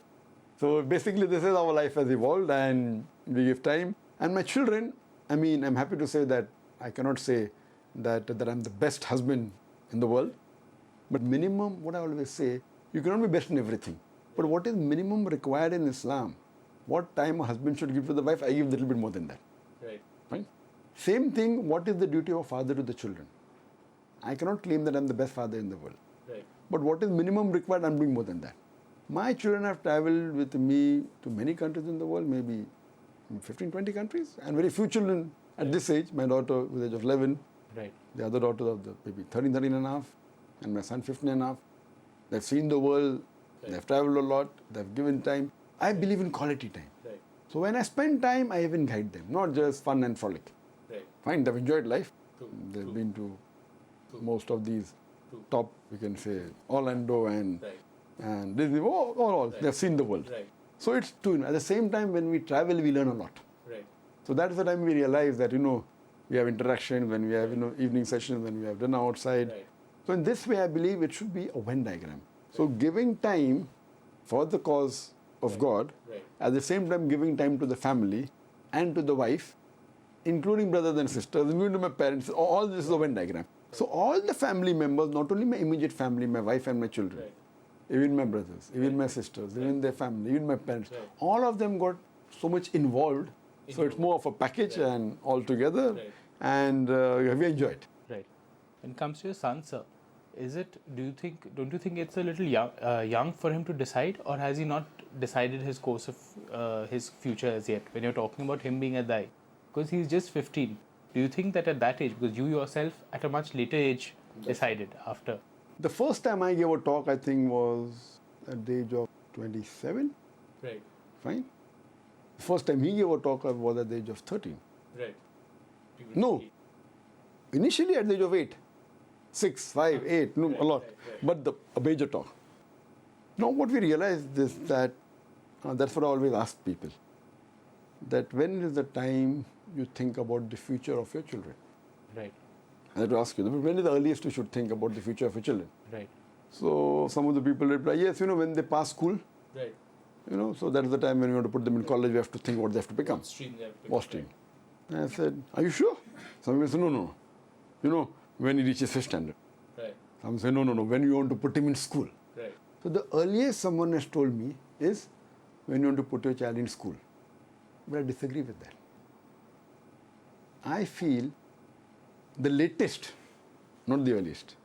C: So basically this is how our life has evolved, and we give time. And my children, I'm happy to say that I cannot say that I'm the best husband in the world. But minimum, what I always say, you cannot be best in everything. But what is minimum required in Islam? What time a husband should give to the wife, I give a little bit more than that.
B: Right.
C: Right? Same thing, what is the duty of a father to the children? I cannot claim that I'm the best father in the world.
B: Right.
C: But what is minimum required, I'm doing more than that. My children have traveled with me to many countries in the world, maybe 15, 20 countries, and very few children at this age. My daughter with the age of 11,
B: Right.
C: the other daughter of maybe 13 and a half, and my son 15 and a half. They've seen the world, they've traveled a lot, they've given time. I believe in quality time.
B: Right.
C: So when I spend time, I even guide them, not just fun and frolic.
B: Right.
C: Fine, they've enjoyed life.
B: True.
C: They've
B: True.
C: been to
B: True.
C: most of these
B: True.
C: top, we can say, Orlando and
B: Right.
C: Disney, all.
B: Right.
C: They've seen the world.
B: Right.
C: So it's true. At the same time, when we travel, we learn a lot.
B: Right.
C: So that's the time we realize that, we have interaction, when we have, evening sessions, when we have dinner outside.
B: Right.
C: So in this way, I believe it should be a Venn diagram. So giving time for the cause of God,
B: Right.
C: at the same time giving time to the family and to the wife, including brothers and sisters, including my parents, all this is a Venn diagram. So all the family members, not only my immediate family, my wife and my children, even my brothers, even my sisters, even their family, even my parents, all of them got so much involved. So it's more of a package and all together, and we enjoy it.
B: Right. When it comes to your son, sir, don't you think it's a little young for him to decide, or has he not decided his course of his future as yet? When you're talking about him being a dai, because he's just 15, do you think that at that age, because you yourself at a much later age decided after?
C: The first time I gave a talk, I think, was at the age of 27.
B: Right.
C: Fine. The first time he gave a talk was at the age of 13.
B: Right.
C: No. Initially at the age of 8. 6, 5, 8, no, a lot. But a major talk. Now what we realized is that, that's what I always ask people, that when is the time you think about the future of your children?
B: Right.
C: I have to ask you, when is the earliest you should think about the future of your children?
B: Right.
C: So some of the people reply, yes, when they pass school.
B: Right.
C: So that's the time when we want to put them in college, we have to think what they have to become.
B: What stream they have to pick.
C: What stream? And I said, are you sure? Some people say, no. When he reaches 5th standard.
B: Right.
C: Some say, no, when you want to put him in school.
B: Right.
C: So the earliest someone has told me is when you want to put your child in school. But I disagree with that. I feel the latest, not the earliest,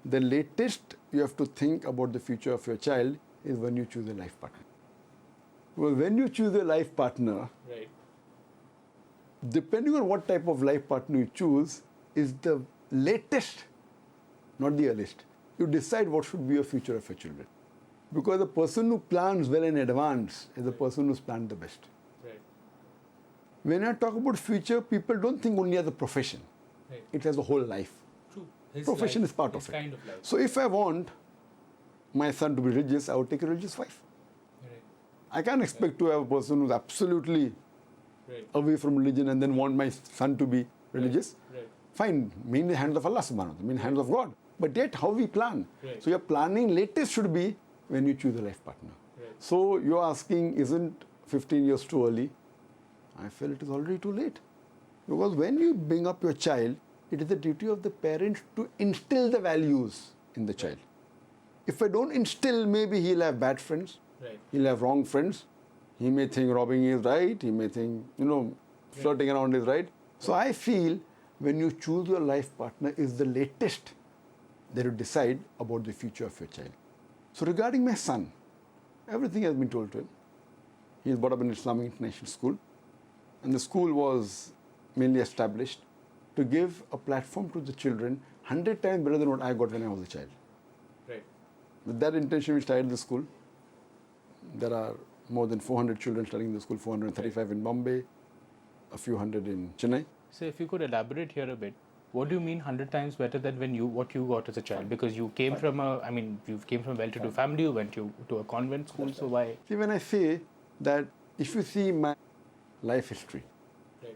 C: the latest you have to think about the future of your child is when you choose a life partner. Well, when you choose a life partner,
B: Right.
C: depending on what type of life partner you choose, is the latest, not the earliest. You decide what should be your future of your children. Because the person who plans well in advance is the person who's planned the best.
B: Right.
C: When I talk about future, people don't think only as a profession.
B: Right.
C: It has a whole life.
B: True.
C: Profession is part of it.
B: Kind of life.
C: So if I want my son to be religious, I would take a religious wife.
B: Right.
C: I can't expect to have a person who's absolutely away from religion and then want my son to be religious.
B: Right.
C: Fine, mean the hands of Allah subhanahu wa ta'ala, mean hands of God. But yet how we plan.
B: Right.
C: So your planning latest should be when you choose a life partner.
B: Right.
C: So you're asking, isn't 15 years too early? I feel it is already too late. Because when you bring up your child, it is the duty of the parents to instill the values in the child. If I don't instill, maybe he'll have bad friends.
B: Right.
C: He'll have wrong friends. He may think robbing is right. He may think, flirting around is right. So I feel when you choose your life partner is the latest that you decide about the future of your child. So regarding my son, everything has been told to him. He is brought up in an Islamic international school. And the school was mainly established to give a platform to the children 100 times better than what I got when I was a child.
B: Right.
C: With that intention, we started the school. There are more than 400 children studying in the school, 435 in Bombay, a few hundred in Chennai.
B: So if you could elaborate here a bit, what do you mean 100 times better than what you got as a child? Because you came from you came from a well-to-do family, you went to a convent school, so why?
C: See, when I say that, if you see my life history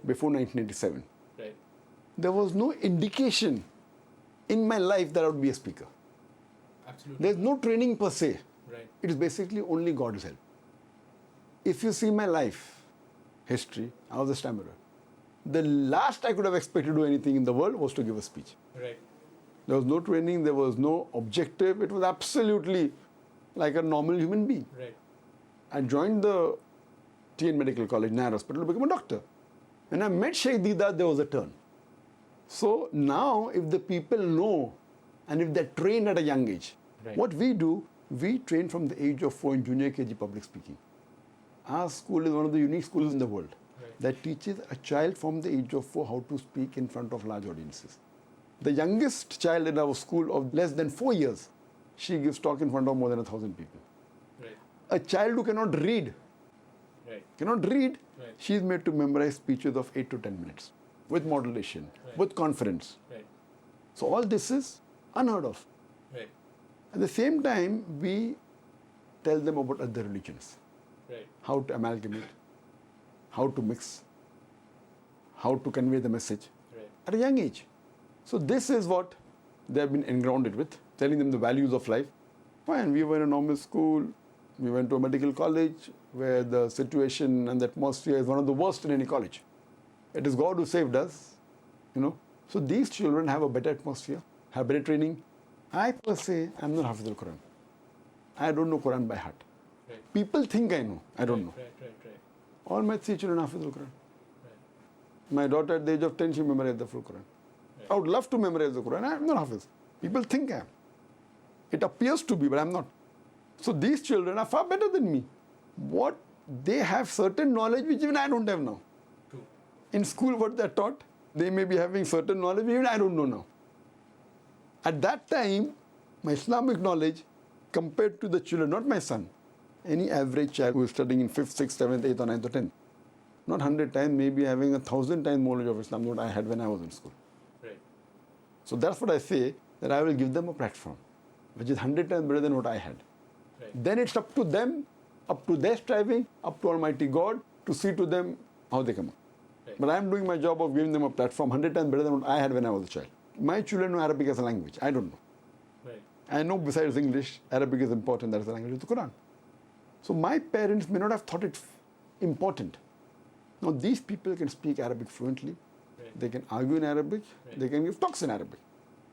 C: before 1987, there was no indication in my life that I would be a speaker.
B: Absolutely.
C: There's no training per se.
B: Right.
C: It is basically only God's help. If you see my life history, I was a stammerer. The last I could have expected to do anything in the world was to give a speech.
B: Right.
C: There was no training, there was no objective. It was absolutely like a normal human being.
B: Right.
C: I joined the TN Medical College, Nair Hospital, to become a doctor. When I met Sheikh Deedat, there was a turn. So now, if the people know and if they're trained at a young age, what we do, we train from the age of 4 in junior KG public speaking. Our school is one of the unique schools in the world that teaches a child from the age of 4 how to speak in front of large audiences. The youngest child in our school of less than 4 years, she gives talk in front of more than 1,000 people.
B: Right.
C: A child who cannot read, she is made to memorize speeches of 8 to 10 minutes with modulation, with confidence.
B: Right.
C: So all this is unheard of.
B: Right.
C: At the same time, we tell them about other religions, how to amalgamate, how to mix, how to convey the message at a young age. So this is what they have been engrounded with, telling them the values of life. Fine, we were in a normal school, we went to a medical college where the situation and the atmosphere is one of the worst in any college. It is God who saved us, So these children have a better atmosphere, habit training. I per se, I'm not Hafiz al-Quran. I don't know Quran by heart.
B: Right.
C: People think I know. I don't know.
B: Right.
C: All my 3 children are Hafiz al-Quran. My daughter at the age of 10, she memorized the full Quran. I would love to memorize the Quran. I'm not Hafiz. People think I am. It appears to be, but I'm not. So these children are far better than me. What they have certain knowledge which even I don't have now.
B: True.
C: In school, what they're taught, they may be having certain knowledge even I don't know now. At that time, my Islamic knowledge compared to the children, not my son, any average child who is studying in 5th, 6th, 7th, 8th or 9th or 10th, not 100 times, maybe having 1,000 times more knowledge of Islam than what I had when I was in school.
B: Right.
C: So that's what I say, that I will give them a platform, which is 100 times better than what I had.
B: Right.
C: Then it's up to them, up to their striving, up to Almighty God to see to them how they come up.
B: Right.
C: But I'm doing my job of giving them a platform 100 times better than what I had when I was a child. My children know Arabic as a language. I don't know.
B: Right.
C: I know besides English, Arabic is important. That is the language of the Quran. So my parents may not have thought it important. Now these people can speak Arabic fluently.
B: Right.
C: They can argue in Arabic.
B: Right.
C: They can give talks in Arabic.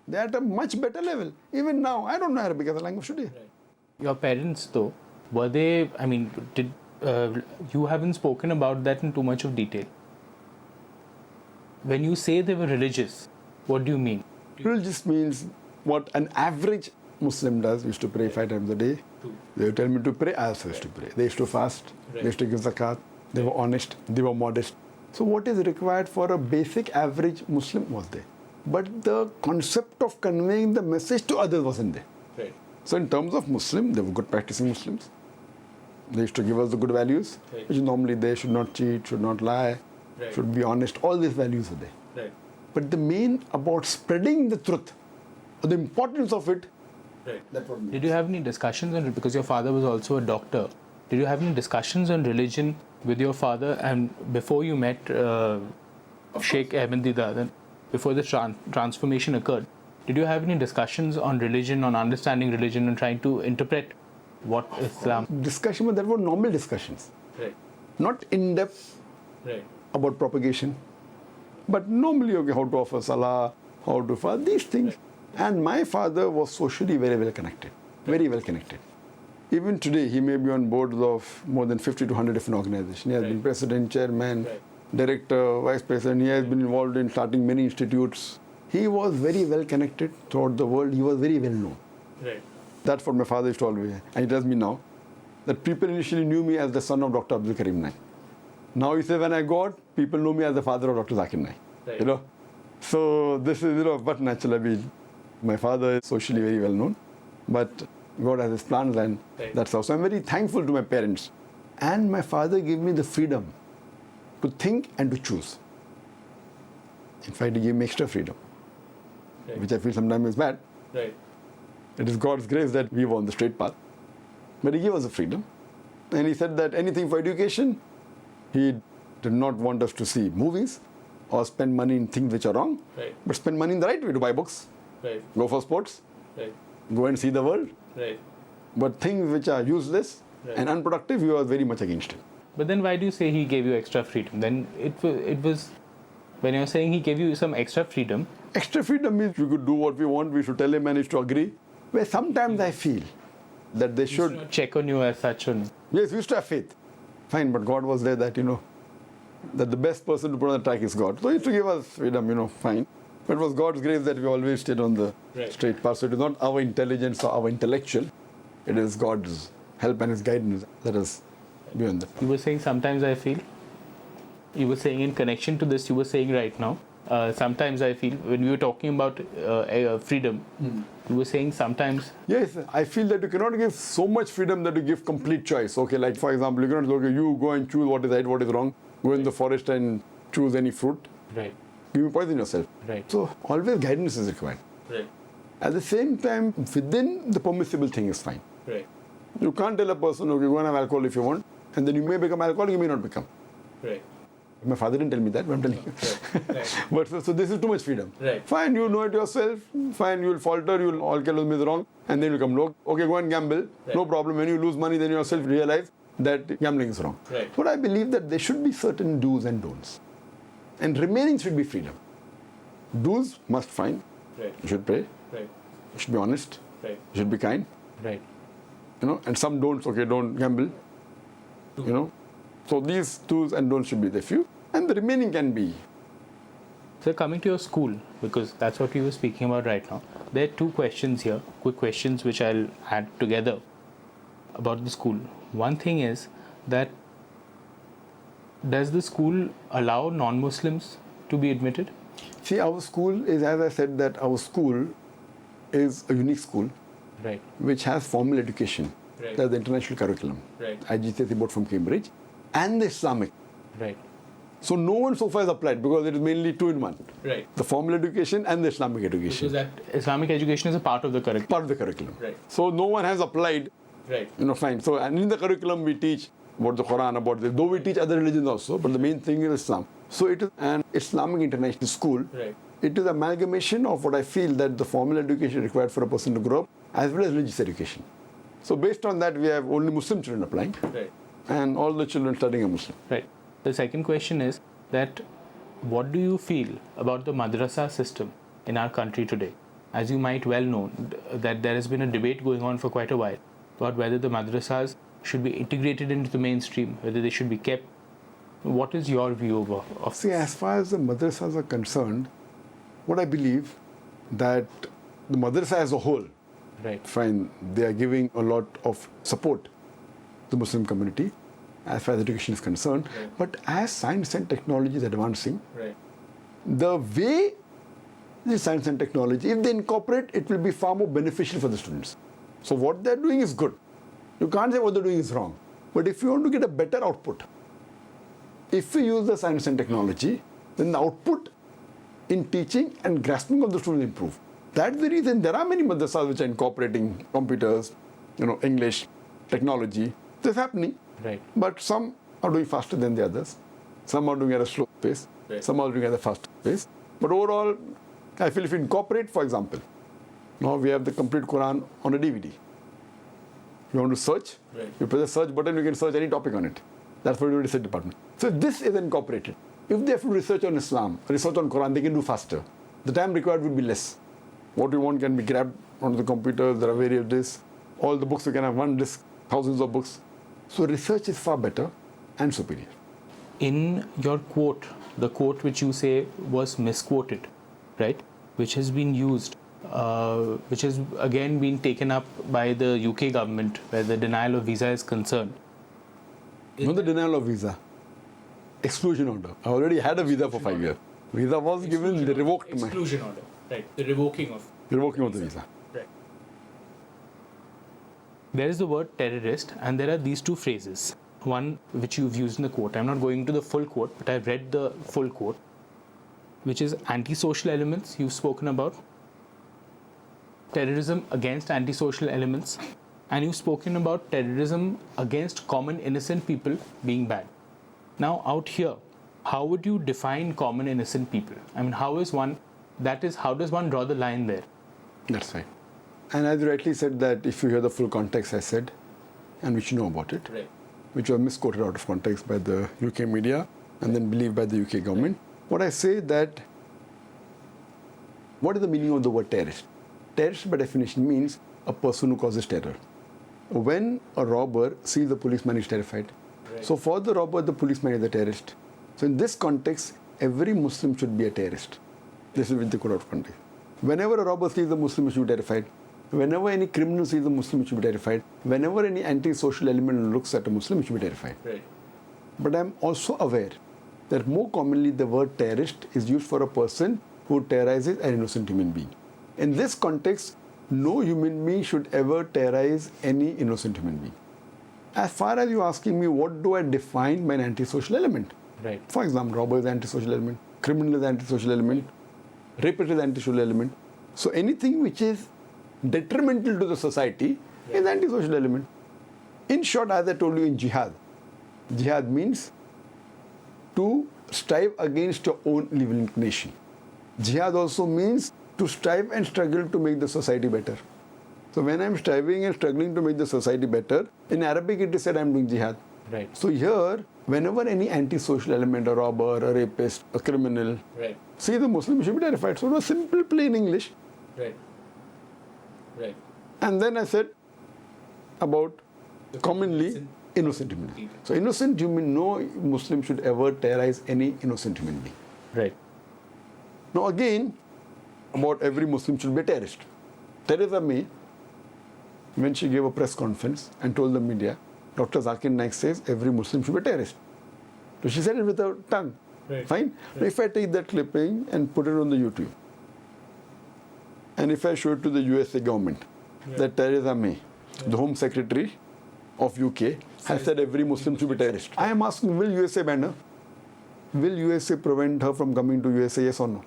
C: They are at a much better level. Even now, I don't know Arabic as a language today.
B: Right. Your parents, though, were they? I mean, did you haven't spoken about that in too much of detail? When you say they were religious, what do you mean?
C: Religious means what an average Muslim does. We used to pray 5 times a day. They would tell me to pray, I also used to pray. They used to fast. They used to give zakat. They were honest. They were modest. So what is required for a basic average Muslim was there. But the concept of conveying the message to others wasn't there.
B: Right.
C: So in terms of Muslim, they were good practicing Muslims. They used to give us the good values,
B: Right.
C: which normally they should not cheat, should not lie,
B: Right.
C: should be honest. All these values are there.
B: Right.
C: But the main about spreading the truth, or the importance of it,
B: Right.
C: that's what
B: Did you have any discussions on it? Because your father was also a doctor. Did you have any discussions on religion with your father? And before you met Sheikh Ahmedida, then before the transformation occurred, did you have any discussions on religion, on understanding religion, and trying to interpret what Islam?
C: discussion, but that were normal discussions,
B: Right.
C: not in depth
B: Right.
C: about propagation, but normally, okay, how to offer salah, how to fast, these things. And my father was socially very well connected, very well connected. Even today, he may be on boards of more than 50 to 100 different organizations. He has been president, chairman, director, vice president. He has been involved in starting many institutes. He was very well connected throughout the world. He was very well known.
B: Right.
C: That's what my father used to always, and he tells me now, that people initially knew me as the son of Dr. Abdul Karim Naik. Now he says, when I got, people know me as the father of Dr. Zakir Naik.
B: Right.
C: You know, so this is, but naturally, I mean, my father is socially very well known, but God has his plans, and that's how. So I'm very thankful to my parents. And my father gave me the freedom to think and to choose. In fact, he gave me extra freedom, which I feel sometimes is bad.
B: Right.
C: It is God's grace that we were on the straight path. But he gave us the freedom. And he said that anything for education, he did not want us to see movies or spend money in things which are wrong, but spend money in the right way, to buy books, go for sports, go and see the world. But things which are useless and unproductive, you are very much against it.
B: But then why do you say he gave you extra freedom? Then it was when you're saying he gave you some extra freedom.
C: Extra freedom means we could do what we want, we should tell him and he should agree. Where sometimes I feel that they should
B: check on you as such.
C: Yes, we used to have faith. Fine, but God was there that, that the best person to put on the track is God. So he used to give us freedom, fine. But it was God's grace that we always stayed on the straight path. So it is not our intelligence or our intellectual. It is God's help and his guidance that is beyond that.
B: You were saying sometimes I feel. You were saying in connection to this, you were saying right now, sometimes I feel, when we were talking about freedom, you were saying sometimes.
C: Yes, I feel that you cannot give so much freedom that you give complete choice. Okay, like for example, you cannot say, okay, you go and choose what is right, what is wrong. Go in the forest and choose any fruit.
B: Right.
C: You will poison yourself.
B: Right.
C: So always guidance is required.
B: Right.
C: At the same time, within the permissible thing is fine.
B: Right.
C: You can't tell a person, okay, go and have alcohol if you want, and then you may become alcoholic, you may not become.
B: Right.
C: My father didn't tell me that, but I'm telling you.
B: Right.
C: But so this is too much freedom.
B: Right.
C: Fine, you know it yourself. Fine, you will falter, you will alcoholism is wrong, and then you come, no, okay, go and gamble.
B: Right.
C: No problem. When you lose money, then you yourself realize that gambling is wrong.
B: Right.
C: But I believe that there should be certain do's and don'ts. And remaining should be freedom. Do's must fine.
B: Right.
C: You should pray.
B: Right.
C: You should be honest.
B: Right.
C: You should be kind.
B: Right.
C: And some don't. Okay, don't gamble. So these do's and don'ts should be the few, and the remaining can be.
B: So coming to your school, because that's what we were speaking about right now, there are two questions here, quick questions which I'll add together about the school. One thing is that does the school allow non-Muslims to be admitted?
C: See, our school is, as I said, that our school is a unique school,
B: Right.
C: which has formal education.
B: Right.
C: That's the international curriculum.
B: Right.
C: IGCSE board from Cambridge, and the Islamic.
B: Right.
C: So no one so far has applied because it is mainly two in one.
B: Right.
C: The formal education and the Islamic education.
B: Because that Islamic education is a part of the curriculum.
C: Part of the curriculum.
B: Right.
C: So no one has applied.
B: Right.
C: Fine. So, and in the curriculum we teach about the Quran, about this. Though we teach other religions also, but the main thing is Islam. So it is an Islamic international school.
B: Right.
C: It is amalgamation of what I feel that the formal education required for a person to grow up, as well as religious education. So based on that, we have only Muslim children applying,
B: Right.
C: and all the children studying are Muslim.
B: Right. The second question is that what do you feel about the madrasa system in our country today? As you might well know, that there has been a debate going on for quite a while about whether the madrasas should be integrated into the mainstream, whether they should be kept. What is your view of
C: See, as far as the madrasas are concerned, what I believe that the madrasa as a whole,
B: Right.
C: fine, they are giving a lot of support to the Muslim community as far as education is concerned.
B: Right.
C: But as science and technology is advancing,
B: Right.
C: the way the science and technology, if they incorporate, it will be far more beneficial for the students. So what they're doing is good. You can't say what they're doing is wrong. But if you want to get a better output, if we use the science and technology, then the output in teaching and grasping of the students improve. That's the reason there are many madrasas which are incorporating computers, English, technology. This is happening.
B: Right.
C: But some are doing faster than the others. Some are doing at a slow pace.
B: Right.
C: Some are doing at a fast pace. But overall, I feel if you incorporate, for example, now we have the complete Quran on a DVD. You want to search,
B: Right.
C: you press the search button, you can search any topic on it. That's what we do in the research department. So this is incorporated. If they have to research on Islam, research on Quran, they can do faster. The time required will be less. What you want can be grabbed onto the computer, there are various disks. All the books, you can have one disk, thousands of books. So research is far better and superior.
B: In your quote, the quote which you say was misquoted, right, which has been used, which has again been taken up by the UK government where the denial of visa is concerned.
C: Not the denial of visa, exclusion order. I already had a visa for 5 years. Visa was given, they revoked my
B: Exclusion order, right, the revoking of.
C: revoking of the visa.
B: Right. There is the word terrorist and there are these two phrases. One which you've used in the quote. I'm not going to the full quote, but I've read the full quote, which is antisocial elements you've spoken about, terrorism against antisocial elements, and you've spoken about terrorism against common innocent people being bad. Now out here, how would you define common innocent people? I mean, how does one draw the line there?
C: That's right. And as you rightly said that if you hear the full context I said, and which you know about it,
B: Right.
C: which was misquoted out of context by the UK media and then believed by the UK government, what I say that, what is the meaning of the word terrorist? Terrorist by definition means a person who causes terror. When a robber sees the policeman, he is terrified.
B: Right.
C: So for the robber, the policeman is a terrorist. So in this context, every Muslim should be a terrorist. This is with the quote out of context. Whenever a robber sees a Muslim, he should be terrified. Whenever any criminal sees a Muslim, he should be terrified. Whenever any anti-social element looks at a Muslim, he should be terrified.
B: Right.
C: But I'm also aware that more commonly the word terrorist is used for a person who terrorizes an innocent human being. In this context, no human being should ever terrorize any innocent human being. As far as you're asking me, what do I define by an antisocial element?
B: Right.
C: For example, robber is an antisocial element, criminal is an antisocial element, rapist is an antisocial element. So anything which is detrimental to the society is an antisocial element. In short, as I told you in jihad means to strive against your own evil inclination. Jihad also means to strive and struggle to make the society better. So when I'm striving and struggling to make the society better, in Arabic it is said I'm doing jihad.
B: Right.
C: So here, whenever any antisocial element, a robber, a rapist, a criminal,
B: Right.
C: see the Muslim, should be terrified. So it was simple plain English.
B: Right. Right.
C: And then I said about commonly innocent human being. So innocent human, no Muslim should ever terrorize any innocent human being.
B: Right.
C: Now again, about every Muslim should be a terrorist. Theresa May, when she gave a press conference and told the media, Dr. Zakir Naik says every Muslim should be a terrorist. So she said it with her tongue.
B: Right.
C: Fine. Now if I take that clipping and put it on the YouTube, and if I show it to the USA government, that Theresa May, the Home Secretary of UK, has said every Muslim should be terrorist. I am asking, will USA ban her? Will USA prevent her from coming to USA, yes or no?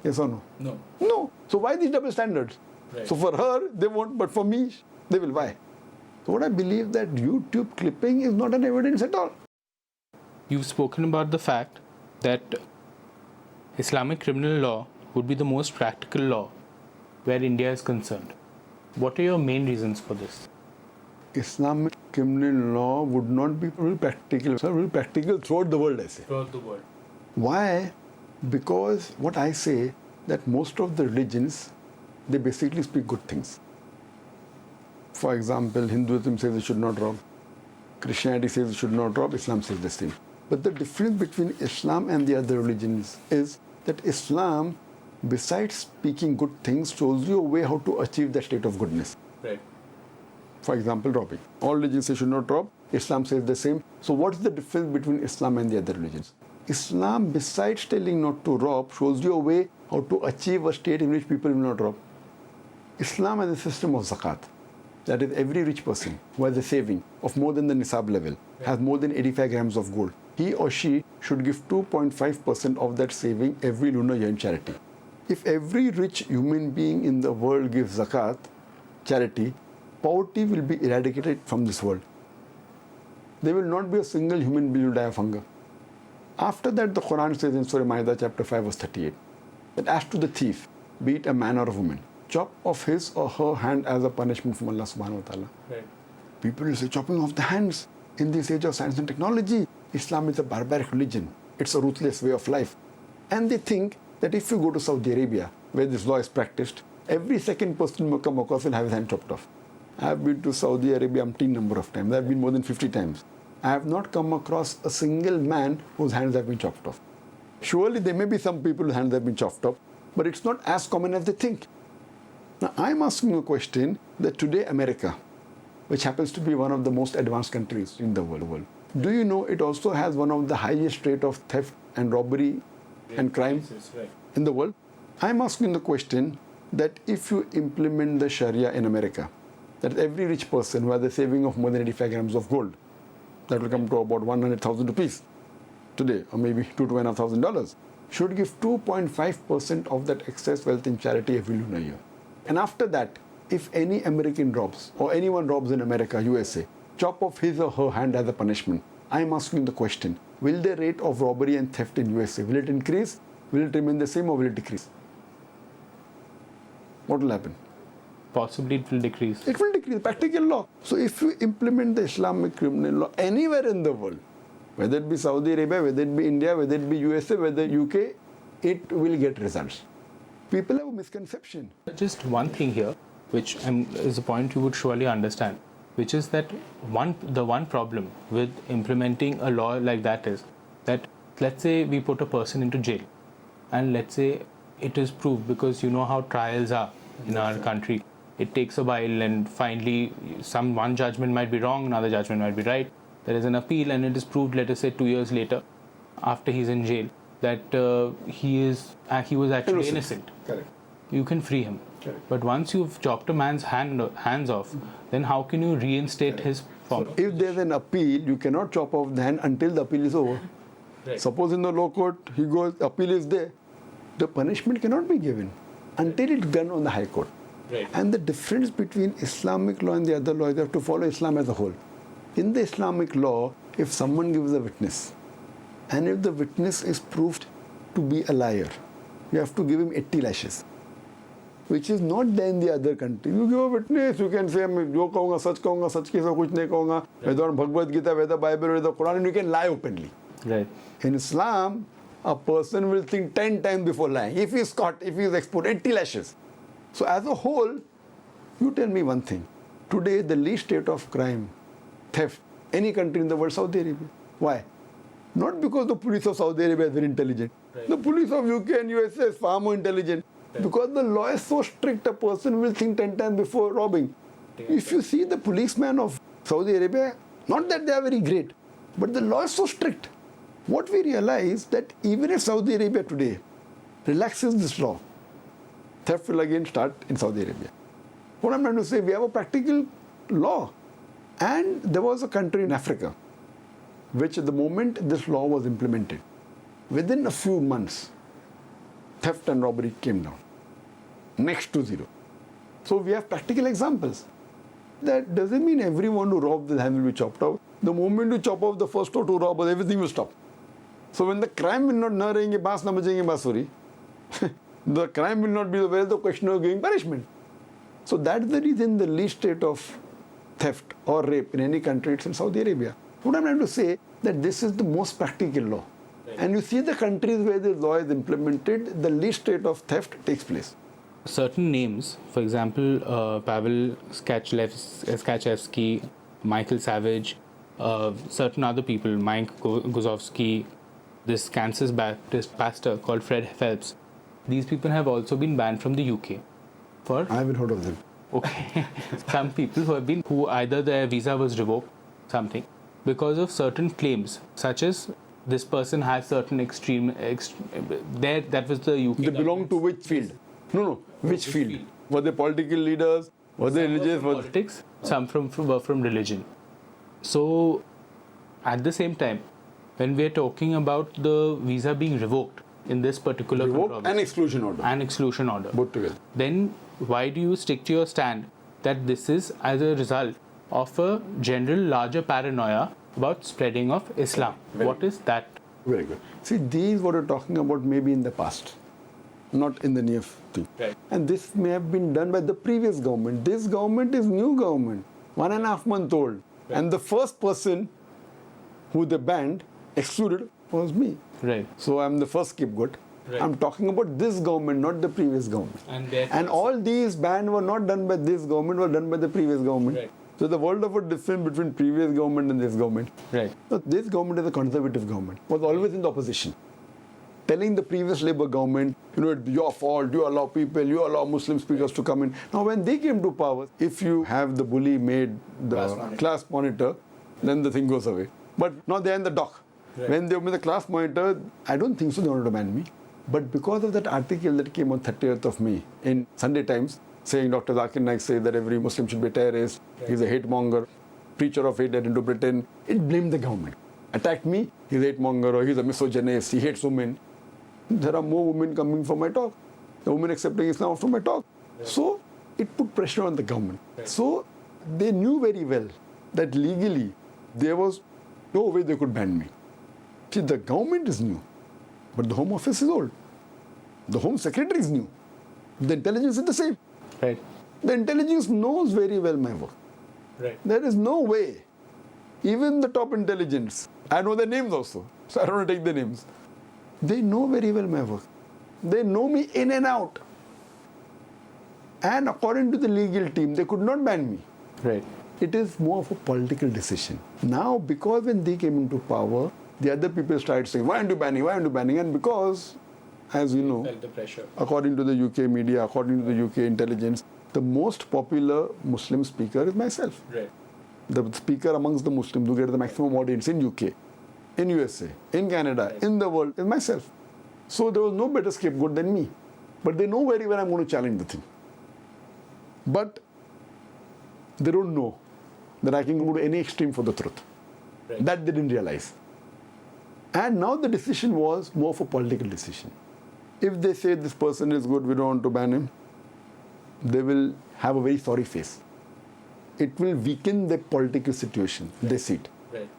C: Yes or no?
B: No.
C: No. So why these double standards?
B: Right.
C: So for her, they won't, but for me, they will. Why? So what I believe that YouTube clipping is not an evidence at all.
B: You've spoken about the fact that Islamic criminal law would be the most practical law where India is concerned. What are your main reasons for this?
C: Islamic criminal law would not be very practical. So very practical throughout the world, I say.
B: Throughout the world.
C: Why? Because what I say, that most of the religions, they basically speak good things. For example, Hinduism says it should not rob. Christianity says it should not rob. Islam says the same. But the difference between Islam and the other religions is that Islam, besides speaking good things, shows you a way how to achieve that state of goodness.
B: Right.
C: For example, robbing. All religions say should not rob. Islam says the same. So what's the difference between Islam and the other religions? Islam, besides telling not to rob, shows you a way how to achieve a state in which people will not rob. Islam has a system of zakat. That is, every rich person who has a saving of more than the nisab level, has more than 85 grams of gold, he or she should give 2.5% of that saving every lunar year in charity. If every rich human being in the world gives zakat, charity, poverty will be eradicated from this world. There will not be a single human being who will die of hunger. After that, the Quran says in Surah Ma'idah chapter 5 verse 38, that as to the thief, be it a man or a woman, chop off his or her hand as a punishment from Allah subhanahu wa ta'ala.
B: Right.
C: People will say, chopping off the hands in this age of science and technology. Islam is a barbaric religion. It's a ruthless way of life. And they think that if you go to Saudi Arabia, where this law is practiced, every second person in Makkah will have his hand chopped off. I have been to Saudi Arabia umpteen number of times. I have been more than 50 times. I have not come across a single man whose hands have been chopped off. Surely there may be some people whose hands have been chopped off, but it's not as common as they think. Now I'm asking a question that today America, which happens to be one of the most advanced countries in the world, do you know it also has one of the highest rate of theft and robbery and crime in the world? I'm asking the question that if you implement the Sharia in America, that every rich person who has a saving of more than 85 grams of gold, that will come to about 100,000 rupees today, or maybe $2,500, should give 2.5% of that excess wealth in charity every lunar year. And after that, if any American robs, or anyone robs in America, USA, chop off his or her hand as a punishment. I am asking the question, will the rate of robbery and theft in USA, will it increase, will it remain the same, or will it decrease? What will happen?
B: Possibly it will decrease.
C: It will decrease, practical law. So if you implement the Islamic criminal law anywhere in the world, whether it be Saudi Arabia, whether it be India, whether it be USA, whether UK, it will get results. People have a misconception.
B: Just one thing here, which is a point you would surely understand, which is that the one problem with implementing a law like that is that, let's say we put a person into jail, and let's say it is proved, because you know how trials are in our country. It takes a while, and finally one judgment might be wrong, another judgment might be right. There is an appeal, and it is proved, let us say 2 years later, after he's in jail, that he was actually innocent.
C: Correct.
B: You can free him.
C: Correct.
B: But once you've chopped a man's hands off, then how can you reinstate his form?
C: So if there's an appeal, you cannot chop off the hand until the appeal is over.
B: Right.
C: Suppose in the low court, he goes, appeal is there, the punishment cannot be given until it's done on the high court.
B: Right.
C: And the difference between Islamic law and the other law is you have to follow Islam as a whole. In the Islamic law, if someone gives a witness, and if the witness is proved to be a liar, you have to give him 80 lashes, which is not there in the other country. You give a witness, you can say, "मैं जो कहूँगा सच के सब कुछ नहीं कहूँगा, whether on Bhagavad Gita, whether Bible, whether Quran," and you can lie openly.
B: Right.
C: In Islam, a person will think 10 times before lying. If he is caught, if he is exposed, 80 lashes. So as a whole, You tell me one thing. Today, the least rate of crime, theft, any country in the world, Saudi Arabia. Why? Not because the police of Saudi Arabia is very intelligent.
B: Right.
C: The police of UK and USA is far more intelligent.
B: Right.
C: Because the law is so strict, a person will think 10 times before robbing. If you see the policemen of Saudi Arabia, not that they are very great, but the law is so strict. What we realize that even if Saudi Arabia today relaxes this law, theft will again start in Saudi Arabia. What I'm trying to say, we have a practical law. And there was a country in Africa, which at the moment this law was implemented, within a few months, theft and robbery came down, next to zero. So we have practical examples. That doesn't mean everyone who robbed the hand will be chopped off. The moment you chop off the first or two robbers, everything will stop. So when the crime will not na rahenge, baas na bajenge, basuri, the crime will not be where the question of giving punishment. So that's the reason the least rate of theft or rape in any country, it's in Saudi Arabia. What I'm trying to say that this is the most practical law.
B: Right.
C: And you see the countries where the law is implemented, the least rate of theft takes place.
B: Certain names, for example, Pavel Skachevsky, Michael Savage, certain other people, Mike Guzovsky, this Kansas Baptist pastor called Fred Phelps, these people have also been banned from the UK. For
C: I haven't heard of them.
B: Okay, some people who either their visa was revoked, something, because of certain claims, such as this person has certain that was the UK.
C: They belong to which field? No, which field? Were they political leaders? Were they religious?
B: Politics, some were from religion. So, at the same time, when we are talking about the visa being revoked in this particular
C: Revoked and exclusion order.
B: Both
C: together.
B: Then why do you stick to your stand that this is as a result of a general larger paranoia about spreading of Islam? What is that?
C: Very good. See, these what we're talking about maybe in the past, not in the near future.
B: Right.
C: And this may have been done by the previous government. This government is new government, 1.5 months old.
B: Right.
C: And the first person who they banned, excluded, was me.
B: Right.
C: So I'm the first scapegoat.
B: Right.
C: I'm talking about this government, not the previous government. And all these bans were not done by this government, were done by the previous government.
B: Right.
C: So the world of a difference between previous government and this government.
B: Right.
C: So this government is a conservative government, was always in the opposition. Telling the previous Labour government, it's your fault, you allow people, you allow Muslim speakers to come in. Now when they came to power, if you have the bully made the class monitor, then the thing goes away. But now they're in the dock.
B: Right.
C: When they made the class monitor, I don't think so they wanted to ban me. But because of that article that came on 30th of May in Sunday Times, saying Dr. Zakir Naik says that every Muslim should be a terrorist, he's a hate monger, preacher of hate led into Britain, it blamed the government. Attacked me, he's a hate monger or he's a misogynist, he hates women. There are more women coming from my talk. The women accepting Islam after my talk. Right. So it put pressure on the government. Right. So they knew very well that legally there was no way they could ban me. See, the government is new, but the Home Office is old. The Home Secretary is new. The intelligence is the same.
B: Right.
C: The intelligence knows very well my work.
B: Right.
C: There is no way. Even the top intelligence, I know their names also, so I don't want to take their names. They know very well my work. They know me in and out. And according to the legal team, they could not ban me.
B: Right.
C: It is more of a political decision. Now, because when they came into power, the other people started saying, why aren't you banning? Why aren't you banning? And because, as you know,
B: Felt the pressure.
C: according to the UK media, according to the UK intelligence, the most popular Muslim speaker is myself.
B: Right.
C: The speaker amongst the Muslims who get the maximum audience in UK, in USA, in Canada, in the world is myself. So there was no better scapegoat than me. But they know very well I'm going to challenge the thing. But they don't know that I can go to any extreme for the truth.
B: Right.
C: That they didn't realize. And now the decision was more of a political decision. If they say this person is good, we don't want to ban him, they will have a very sorry face. It will weaken the political situation.
B: Right.
C: They see it.
B: Right.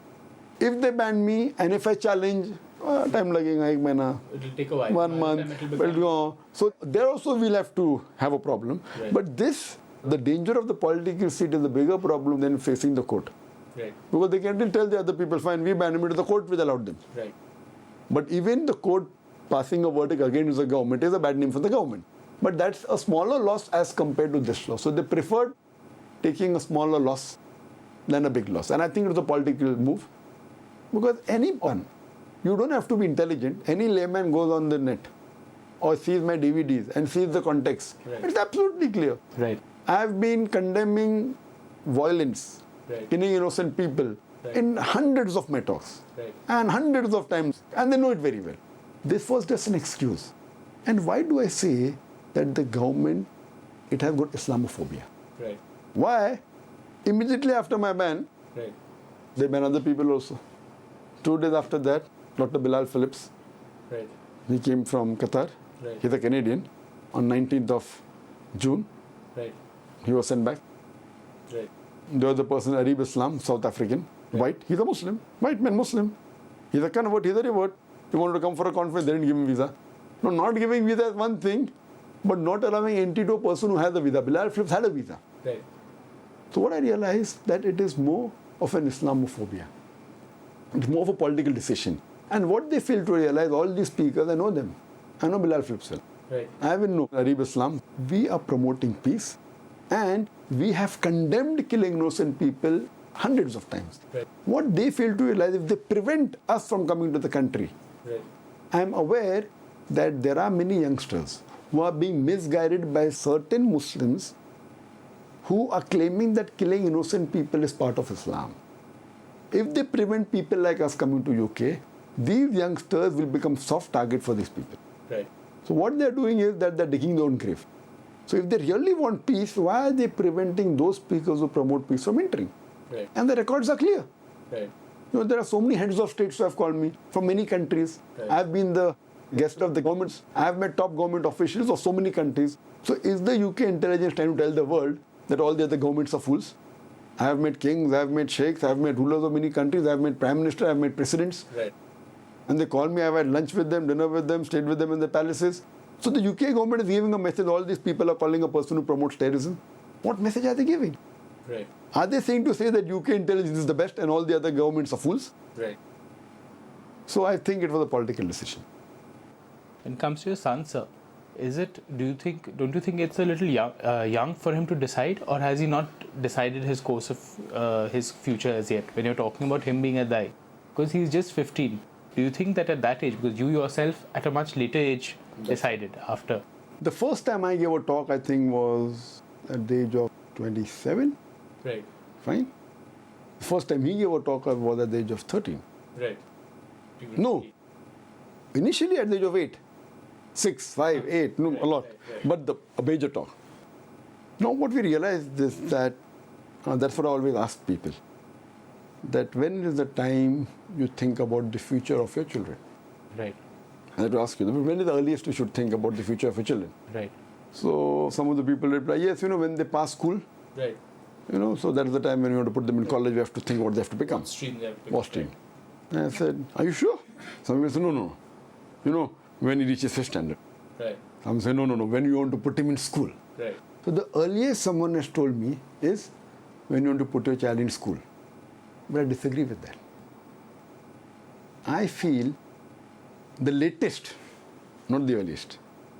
C: If they ban me and if I challenge, time lagega ek mahina,
B: It'll take a while.
C: 1 month, will go. So there also we'll have to have a problem.
B: Right.
C: But this, the danger of the political seat is a bigger problem than facing the court.
B: Right.
C: Because they can tell the other people, fine, we ban him, but the court will allow them.
B: Right.
C: But even the court passing a verdict against the government is a bad name for the government. But that's a smaller loss as compared to this loss. So they preferred taking a smaller loss than a big loss. And I think it was a political move. Because anyone, you don't have to be intelligent, any layman goes on the net or sees my DVDs and sees the context.
B: Right.
C: It's absolutely clear.
B: Right.
C: I've been condemning violence, killing innocent people in hundreds of my talks and hundreds of times, and they know it very well. This was just an excuse. And why do I say that the government, it has got Islamophobia?
B: Right.
C: Why? Immediately after my ban, they ban other people also. 2 days after that, Dr. Bilal Phillips, he came from Qatar. He's a Canadian. On 19th of June, he was sent back. There was a person, Arib Islam, South African, white. He's a Muslim, white man Muslim. He's a convert, he's a revert. He wanted to come for a conference, they didn't give him visa. No, not giving visa is one thing, but not allowing entry to a person who has a visa. Bilal Phillips had a visa. So what I realized that it is more of an Islamophobia. It's more of a political decision. And what they fail to realize, all these speakers, I know them. I know Bilal Phillips well. I even know Arib Islam. We are promoting peace and we have condemned killing innocent people hundreds of times. What they fail to realize, if they prevent us from coming to the country, I am aware that there are many youngsters who are being misguided by certain Muslims who are claiming that killing innocent people is part of Islam. If they prevent people like us coming to UK, these youngsters will become soft target for these people. So what they're doing is that they're digging their own grave. So if they really want peace, why are they preventing those speakers who promote peace from entering? And the records are clear. You know, there are so many heads of states who have called me from many countries. I've been the guest of the governments. I've met top government officials of so many countries. So is the UK intelligence trying to tell the world that all the other governments are fools? I have met kings, I have met sheikhs, I have met rulers of many countries, I have met prime minister, I have met presidents. And they call me, I've had lunch with them, dinner with them, stayed with them in the palaces. So the UK government is giving a message, all these people are calling a person who promotes terrorism. What message are they giving? Are they saying to say that UK intelligence is the best and all the other governments are fools? So I think it was a political decision.
B: When it comes to your son, sir, don't you think it's a little young for him to decide, or has he not decided his course of his future as yet? When you're talking about him being a dai, because he's just 15, do you think that at that age, because you yourself at a much later age decided after?
C: The first time I gave a talk, I think, was at the age of 27. Fine. The first time he gave a talk was at the age of 13. No. Initially at the age of 8. 6, 5, 8, no, a lot. But a major talk. Now what we realized is that, that's what I always ask people, that when is the time you think about the future of your children? I have to ask you, when is the earliest you should think about the future of your children? So some of the people reply, yes, when they pass school. So that's the time when you want to put them in college, we have to think what they have to become. What stream? And I said, are you sure? Some people say, no. When he reaches 5th standard. Some say, no, when you want to put him in school. So the earliest someone has told me is when you want to put your child in school. But I disagree with that. I feel the latest, not the earliest,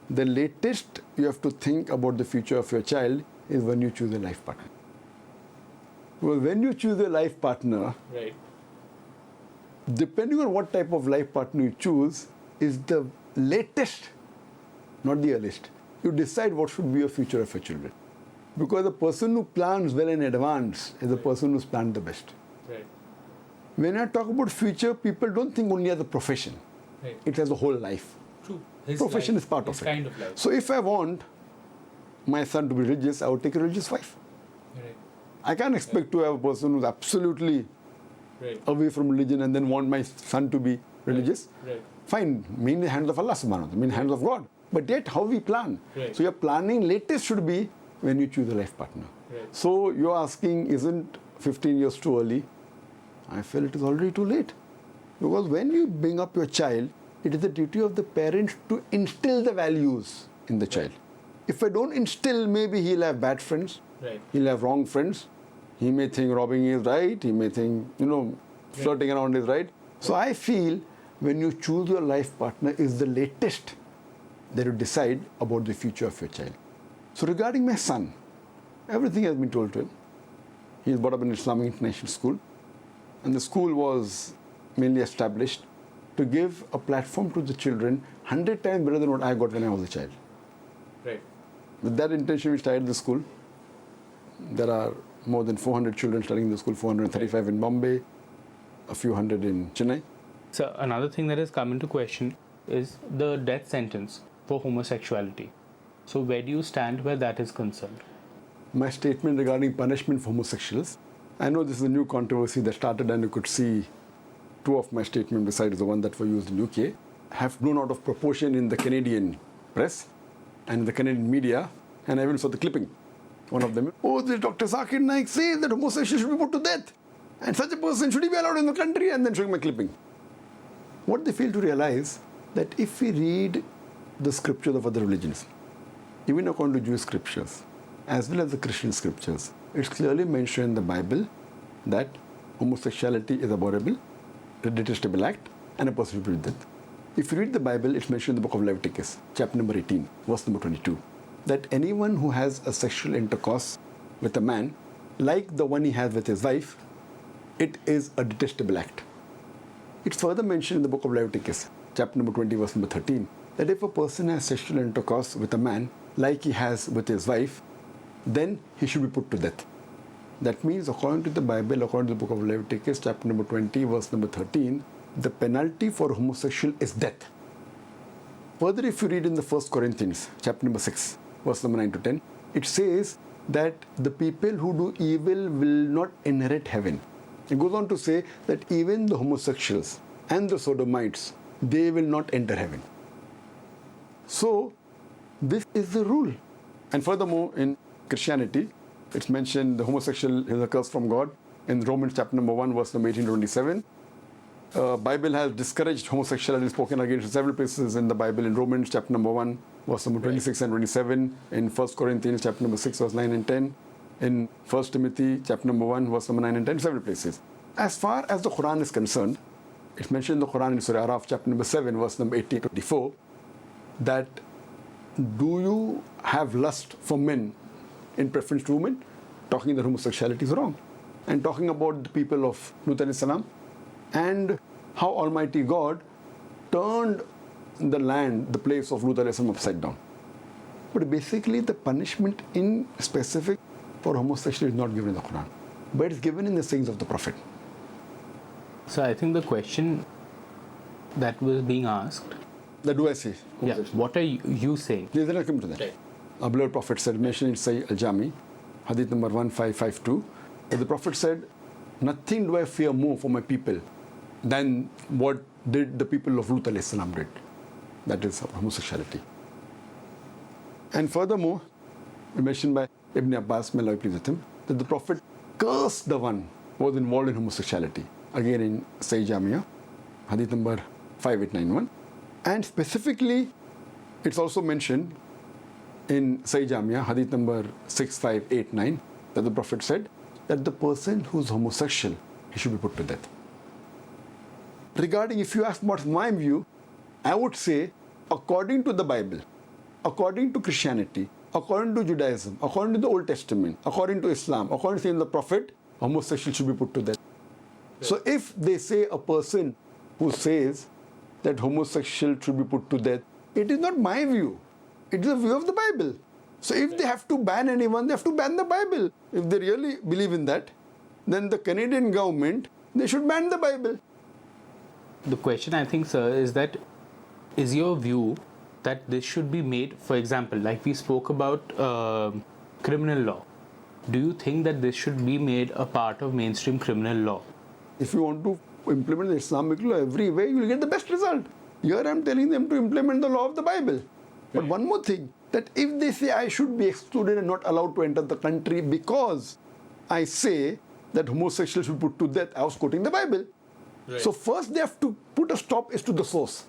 C: the latest you have to think about the future of your child is when you choose a life partner. Well, when you choose a life partner, depending on what type of life partner you choose, is the latest, not the earliest. You decide what should be your future of your children. Because the person who plans well in advance is the person who's planned the best. When I talk about future, people don't think only as a profession. It has a whole life. Profession is part of it.
B: Kind of life.
C: So if I want my son to be religious, I would take a religious wife. I can't expect to have a person who's absolutely away from religion and then want my son to be religious. Fine, mean in the hands of Allah subhanahu wa ta'ala, mean in the hands of God. But yet how we plan. So your planning latest should be when you choose a life partner. So you're asking, isn't 15 years too early? I feel it is already too late. Because when you bring up your child, it is the duty of the parents to instill the values in the child. If I don't instill, maybe he'll have bad friends, he'll have wrong friends, he may think robbing is right, he may think, flirting around is right. So I feel when you choose your life partner is the latest that you decide about the future of your child. So regarding my son, everything has been told to him. He is brought up in an Islamic international school, and the school was mainly established to give a platform to the children 100 times better than what I got when I was a child.
B: Right.
C: With that intention, we started the school. There are more than 400 children studying in the school, 435 in Bombay, a few hundred in Chennai.
B: So another thing that has come into question is the death sentence for homosexuality. So where do you stand where that is concerned?
C: My statement regarding punishment for homosexuals, I know this is a new controversy that started, and you could see two of my statements besides the one that were used in UK have blown out of proportion in the Canadian press and the Canadian media, and I even saw the clipping. One of them, oh, the Dr. Zakir Naik says that homosexuals should be put to death, and such a person should he be allowed in the country, and then showing my clipping. What they fail to realize that if we read the scriptures of other religions, even according to Jewish scriptures, as well as the Christian scriptures, it's clearly mentioned in the Bible that homosexuality is abhorrible, a detestable act, and a person should be put to death. If you read the Bible, it's mentioned in the book of Leviticus, chapter number 18, verse number 22, that anyone who has a sexual intercourse with a man, like the one he has with his wife, it is a detestable act. It's further mentioned in the book of Leviticus, chapter number 20, verse number 13, that if a person has sexual intercourse with a man, like he has with his wife, then he should be put to death. That means, according to the Bible, according to the book of Leviticus, chapter number 20, verse number 13, the penalty for homosexual is death. Further, if you read in the 1 Corinthians, chapter number 6, verse number 9 to 10, it says that the people who do evil will not inherit heaven. It goes on to say that even the homosexuals and the sodomites, they will not enter heaven. So, this is the rule. And furthermore, in Christianity, it's mentioned the homosexual is a curse from God. In Romans chapter number 1, verse number 18 to 27. Bible has discouraged homosexuality, spoken against in several places in the Bible. In Romans chapter number 1, verse number 26 and 27. In 1 Corinthians chapter number 6, verse 9 and 10. In 1 Timothy chapter number 1, verse number 9 and 10, several places. As far as the Quran is concerned, it's mentioned in the Quran in Surah Araf chapter number 7, verse number 18 to 24, that do you have lust for men in preference to women? Talking that homosexuality is wrong. And talking about the people of Lut alayhi salam and how Almighty God turned the land, the place of Lut alayhi salam, upside down. But basically the punishment in specific for homosexuality is not given in the Quran, but it's given in the sayings of the Prophet.
B: So I think the question that was being asked,
C: That do I say?
B: yeah, what are you saying?
C: Yes, then I'll come to that.
B: Right.
C: Our beloved Prophet said, mentioned in Sahih Al-Jami, Hadith number 1552, that the Prophet said, nothing do I fear more for my people than what did the people of Lut alayhi salam did. That is homosexuality. And furthermore, mentioned by Ibn Abbas, may Allah be pleased with him, that the Prophet cursed the one who was involved in homosexuality. Again in Sahih Jamia, Hadith number 5891. And specifically, it's also mentioned in Sahih Jamia, Hadith number 6589, that the Prophet said that the person who's homosexual, he should be put to death. Regarding, if you ask what's my view, I would say, according to the Bible, according to Christianity, according to Judaism, according to the Old Testament, according to Islam, according to the Prophet, homosexual should be put to death. So if they say a person who says that homosexual should be put to death, it is not my view. It is the view of the Bible. So if they have to ban anyone, they have to ban the Bible. If they really believe in that, then the Canadian government, they should ban the Bible.
B: The question, I think, sir, is that is your view that this should be made, for example, like we spoke about criminal law. Do you think that this should be made a part of mainstream criminal law?
C: If you want to implement the Islamic law every way, you will get the best result. Here I am telling them to implement the law of the Bible. But one more thing, that if they say I should be excluded and not allowed to enter the country because I say that homosexuals should be put to death, I was quoting the Bible. Right. So first they have to put a stop is to the source.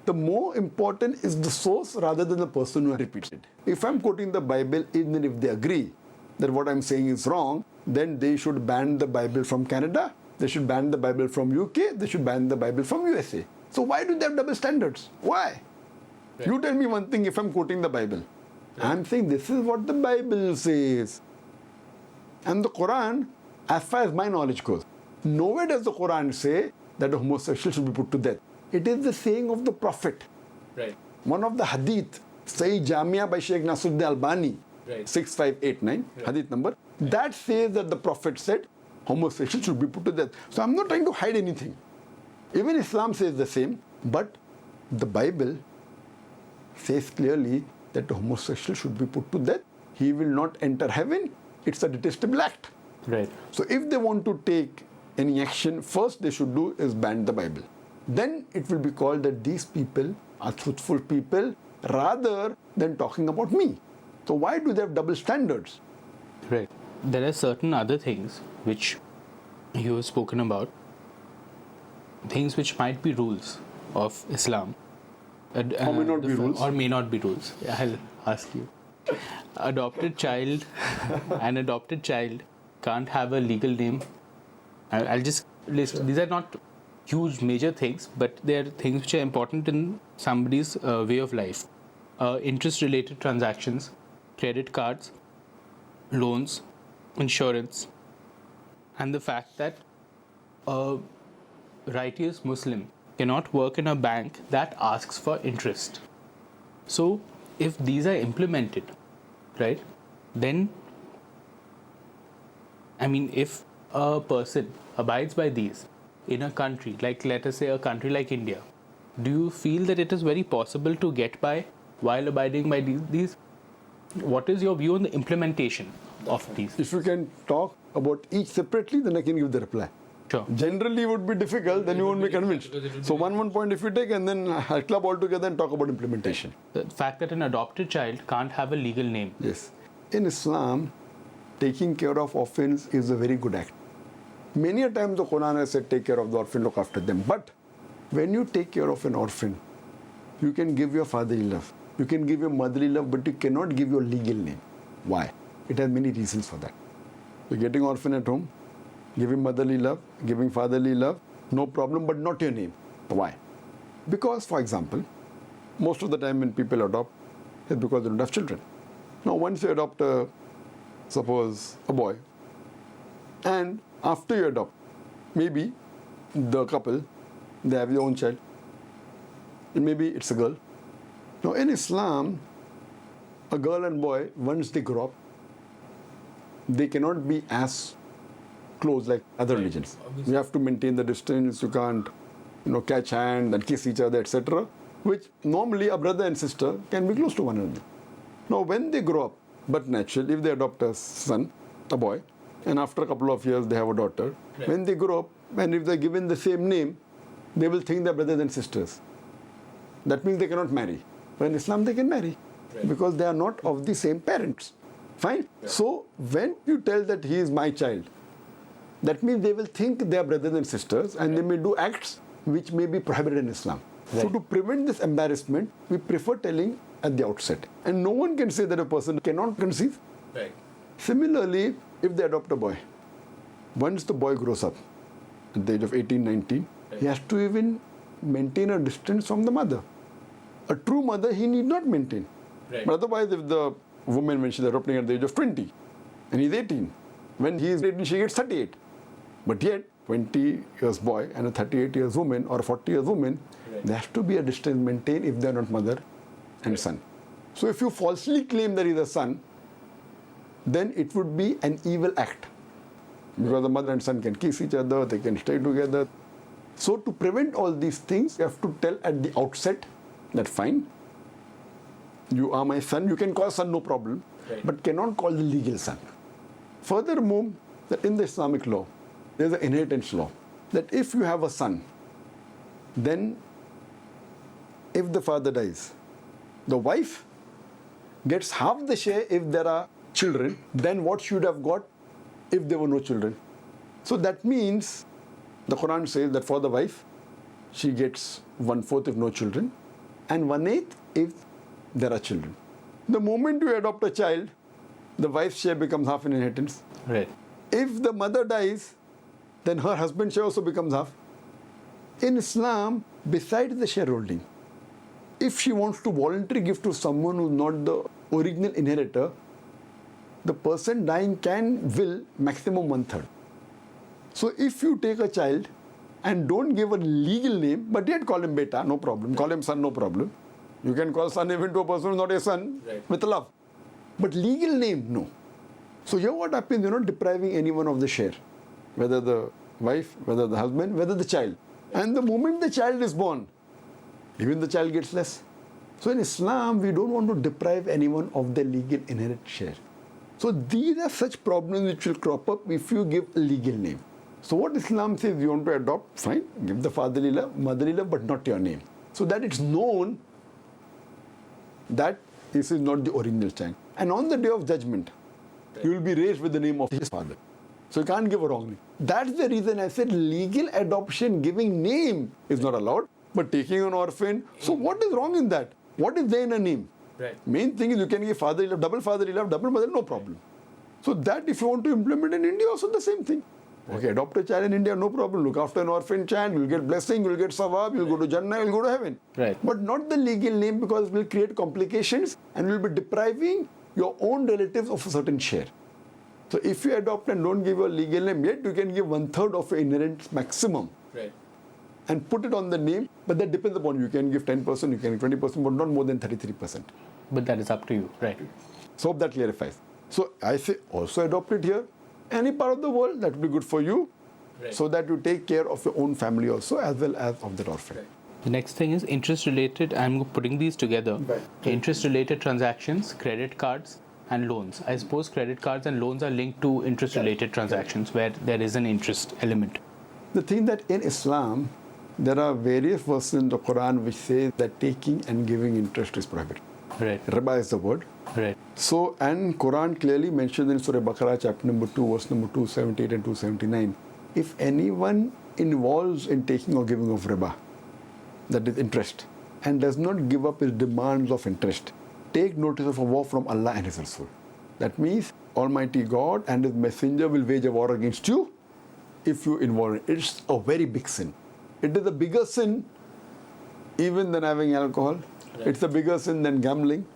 C: The more important is the source rather than the person who repeats it. If I'm quoting the Bible, even if they agree that what I'm saying is wrong, then they should ban the Bible from Canada, they should ban the Bible from UK, they should ban the Bible from USA. So why do they have double standards? Why?
B: Right.
C: You tell me one thing if I'm quoting the Bible. I'm saying this is what the Bible says. And the Quran, as far as my knowledge goes, nowhere does the Quran say that a homosexual should be put to death. It is the saying of the Prophet.
B: Right.
C: One of the hadith, Sahih Jamia by Sheikh Nasruddin Albani,
B: Right.
C: 6589,
B: Right.
C: hadith number, that says that the Prophet said homosexual should be put to death. So I'm not trying to hide anything. Even Islam says the same, but the Bible says clearly that the homosexual should be put to death. He will not enter heaven. It's a detestable act.
B: Right.
C: So if they want to take any action, first they should do is ban the Bible. Then it will be called that these people are truthful people rather than talking about me. So why do they have double standards?
B: Right. There are certain other things which you have spoken about, things which might be rules of Islam.
C: Or may not be rules.
B: Or may not be rules. I'll ask you. Adopted child, an adopted child can't have a legal name. I'll just list. These are not huge major things, but they are things which are important in somebody's way of life. Interest-related transactions, credit cards, loans, insurance, and the fact that a righteous Muslim cannot work in a bank that asks for interest. So, if these are implemented, right, then, I mean, if a person abides by these in a country, like let us say a country like India, do you feel that it is very possible to get by while abiding by these? What is your view on the implementation of these?
C: If you can talk about each separately, then I can give the reply.
B: Sure.
C: Generally, it would be difficult, then you won't be convinced. So one point if you take, and then I'll club all together and talk about implementation.
B: The fact that an adopted child can't have a legal name.
C: Yes. In Islam, taking care of orphans is a very good act. Many a times the Quran has said, take care of the orphan, look after them. But when you take care of an orphan, you can give your fatherly love, you can give your motherly love, but you cannot give your legal name. Why? It has many reasons for that. You're getting orphan at home, giving motherly love, giving fatherly love, no problem, but not your name. Why? Because, for example, most of the time when people adopt, it's because they don't have children. Now, once you adopt suppose a boy, and after you adopt, maybe the couple, they have their own child, and maybe it's a girl. Now, in Islam, a girl and boy, once they grow up, they cannot be as close like other religions. You have to maintain the distance. You can't, catch hand and kiss each other, etc. Which normally a brother and sister can be close to one another. Now, when they grow up, but naturally, if they adopt a son, a boy, and after a couple of years they have a daughter,
B: Right.
C: when they grow up, and if they're given the same name, they will think they're brothers and sisters. That means they cannot marry. But in Islam, they can marry
B: Right.
C: because they are not of the same parents. Fine? So, when you tell that he is my child, that means they will think they are brothers and sisters, and they may do acts which may be prohibited in Islam. So,
B: Right.
C: to prevent this embarrassment, we prefer telling at the outset. And no one can say that a person cannot conceive.
B: Right.
C: Similarly, if they adopt a boy, once the boy grows up at the age of 18, 19, he has to even maintain a distance from the mother. A true mother, he need not maintain.
B: Right.
C: But otherwise, if the woman, when she's adopting at the age of 20, and he's 18, when he is 18, she gets 38. But yet, 20 years boy and a 38 years woman or a 40 years woman,
B: Right.
C: there has to be a distance maintained if they are not mother and son. So if you falsely claim that he is a son, then it would be an evil act. Because the mother and son can kiss each other, they can stay together. So to prevent all these things, you have to tell at the outset that fine, you are my son, you can call son no problem,
B: Right.
C: but cannot call the legal son. Furthermore, that in the Islamic law, there is an inheritance law, that if you have a son, then if the father dies, the wife gets half the share if there are children than what she would have got if there were no children. So that means the Quran says that for the wife, she gets 1/4 if no children and 1/8 if there are children. The moment you adopt a child, the wife's share becomes half in inheritance.
B: Right.
C: If the mother dies, then her husband's share also becomes half. In Islam, besides the shareholding, if she wants to voluntarily give to someone who's not the original inheritor, the person dying can will maximum 1/3. So if you take a child and don't give a legal name, but yet call him beta, no problem. Call him son, no problem. You can call son even to a person who's not a son, with love. But legal name, no. So here what happens, you're not depriving anyone of the share. Whether the wife, whether the husband, whether the child. And the moment the child is born, even the child gets less. So in Islam, we don't want to deprive anyone of their legal inherent share. So these are such problems which will crop up if you give a legal name. So what Islam says, you want to adopt, fine, give the fatherly love, motherly love, but not your name. So that it's known that this is not the original child. And on the day of judgment, you will be raised with the name of his father. So you can't give a wrong name. That's the reason I said legal adoption, giving name is not allowed, but taking an orphan. So what is wrong in that? What is there in a name?
B: Right.
C: Main thing is you can give fatherly love, double mother, no problem. So that if you want to implement in India, also the same thing. Okay, adopt a child in India, no problem. Look after an orphan child, you'll get blessing, you'll get sawab, you'll go to Jannah, you'll go to heaven.
B: Right.
C: But not the legal name, because it will create complications and will be depriving your own relatives of a certain share. So if you adopt and don't give your legal name, yet you can give 1/3 of your inherent maximum.
B: Right.
C: And put it on the name, but that depends upon you. You can give 10%, you can give 20%, but not more than 33%.
B: But that is up to you, right?
C: So hope that clarifies. So I say also adopt it here. Any part of the world, that would be good for you, so that you take care of your own family also, as well as of that orphan.
B: The next thing is interest related. I'm putting these together.
C: Right.
B: Interest related transactions, credit cards, and loans. I suppose credit cards and loans are linked to interest related transactions where there is an interest element.
C: The thing that in Islam, there are various verses in the Quran which say that taking and giving interest is prohibited.
B: Right.
C: Riba is the word.
B: Right.
C: So, and Quran clearly mentions in Surah Baqarah chapter number 2, verse number 278 and 279, if anyone involves in taking or giving of riba, that is interest, and does not give up his demands of interest, take notice of a war from Allah and His Rasul. That means Almighty God and His Messenger will wage a war against you if you involve it. It's a very big sin. It is a bigger sin even than having alcohol. Right. It's a bigger sin than gambling.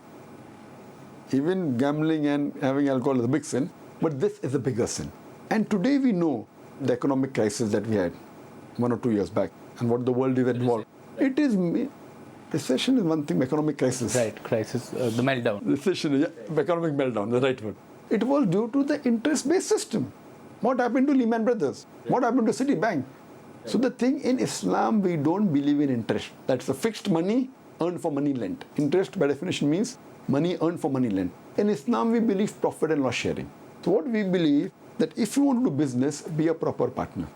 C: Even gambling and having alcohol is a big sin, but this is a bigger sin. And today we know the economic crisis that we had 1 or 2 years back and what the world is involved. It is, recession is one thing, economic crisis.
B: Right, crisis, the meltdown.
C: Recession, economic meltdown, the right word. It was due to the interest-based system. What happened to Lehman Brothers? What happened to Citibank? So the thing in Islam, we don't believe in interest. That's a fixed money earned for money lent. Interest by definition means money earned for money lent. In Islam, we believe profit and loss sharing. So what we believe, that if you want to do business, be a proper partner.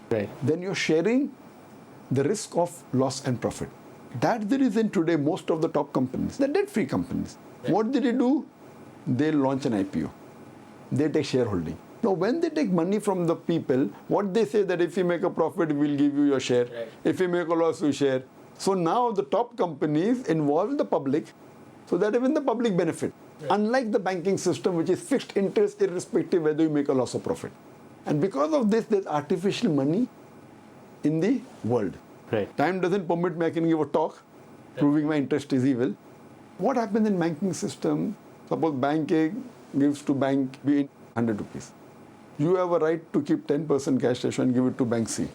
B: Right.
C: Then you're sharing the risk of loss and profit. That's the reason today most of the top companies, they're debt-free companies. Right. What did they do? They launch an IPO. They take shareholding. Now, when they take money from the people, what they say that if you make a profit, we'll give you your share. Right. If you make a loss, you share. So now the top companies involve the public so that even the public benefit. Right. Unlike the banking system, which is fixed interest irrespective whether you make a loss or profit. And because of this, there's artificial money in the world.
B: Right.
C: Time doesn't permit me, I can give a talk proving my interest is evil. What happens in banking system? Suppose bank A gives to bank B 100 rupees. You have a right to keep 10% cash ratio and give it to bank C.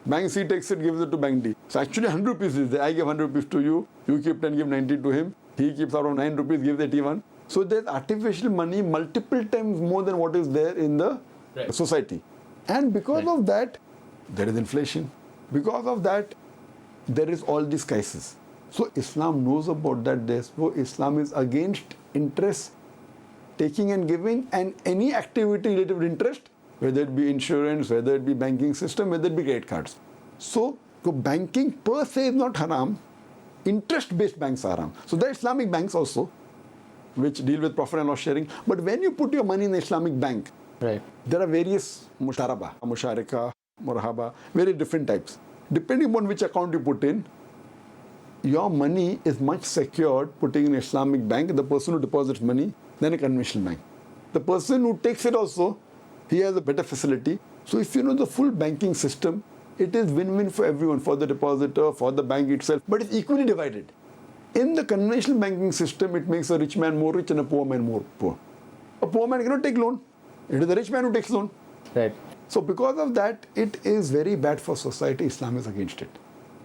C: Bank C takes it, gives it to bank D. So actually 100 rupees is there. I give 100 rupees to you, you keep 10, give 90 to him. He keeps around 9 rupees, gives 81. So there's artificial money multiple times more than what is there in the society. And because of that, there is inflation. Because of that, there is all these crises. So Islam knows about that. Therefore, Islam is against interest, taking and giving, and any activity related to interest, whether it be insurance, whether it be banking system, whether it be credit cards. So banking per se is not haram. Interest-based banks are haram. So there are Islamic banks also, which deal with profit and loss sharing. But when you put your money in an Islamic bank,
B: right,
C: there are various musharaba, musharika, murahaba, very different types. Depending upon which account you put in, your money is much secured putting in an Islamic bank, the person who deposits money, than a conventional bank. The person who takes it also, he has a better facility. So if you know the full banking system, it is win-win for everyone, for the depositor, for the bank itself, but it's equally divided. In the conventional banking system, it makes a rich man more rich and a poor man more poor. A poor man cannot take loan. It is the rich man who takes loan.
B: Right.
C: So because of that, it is very bad for society. Islam is against it.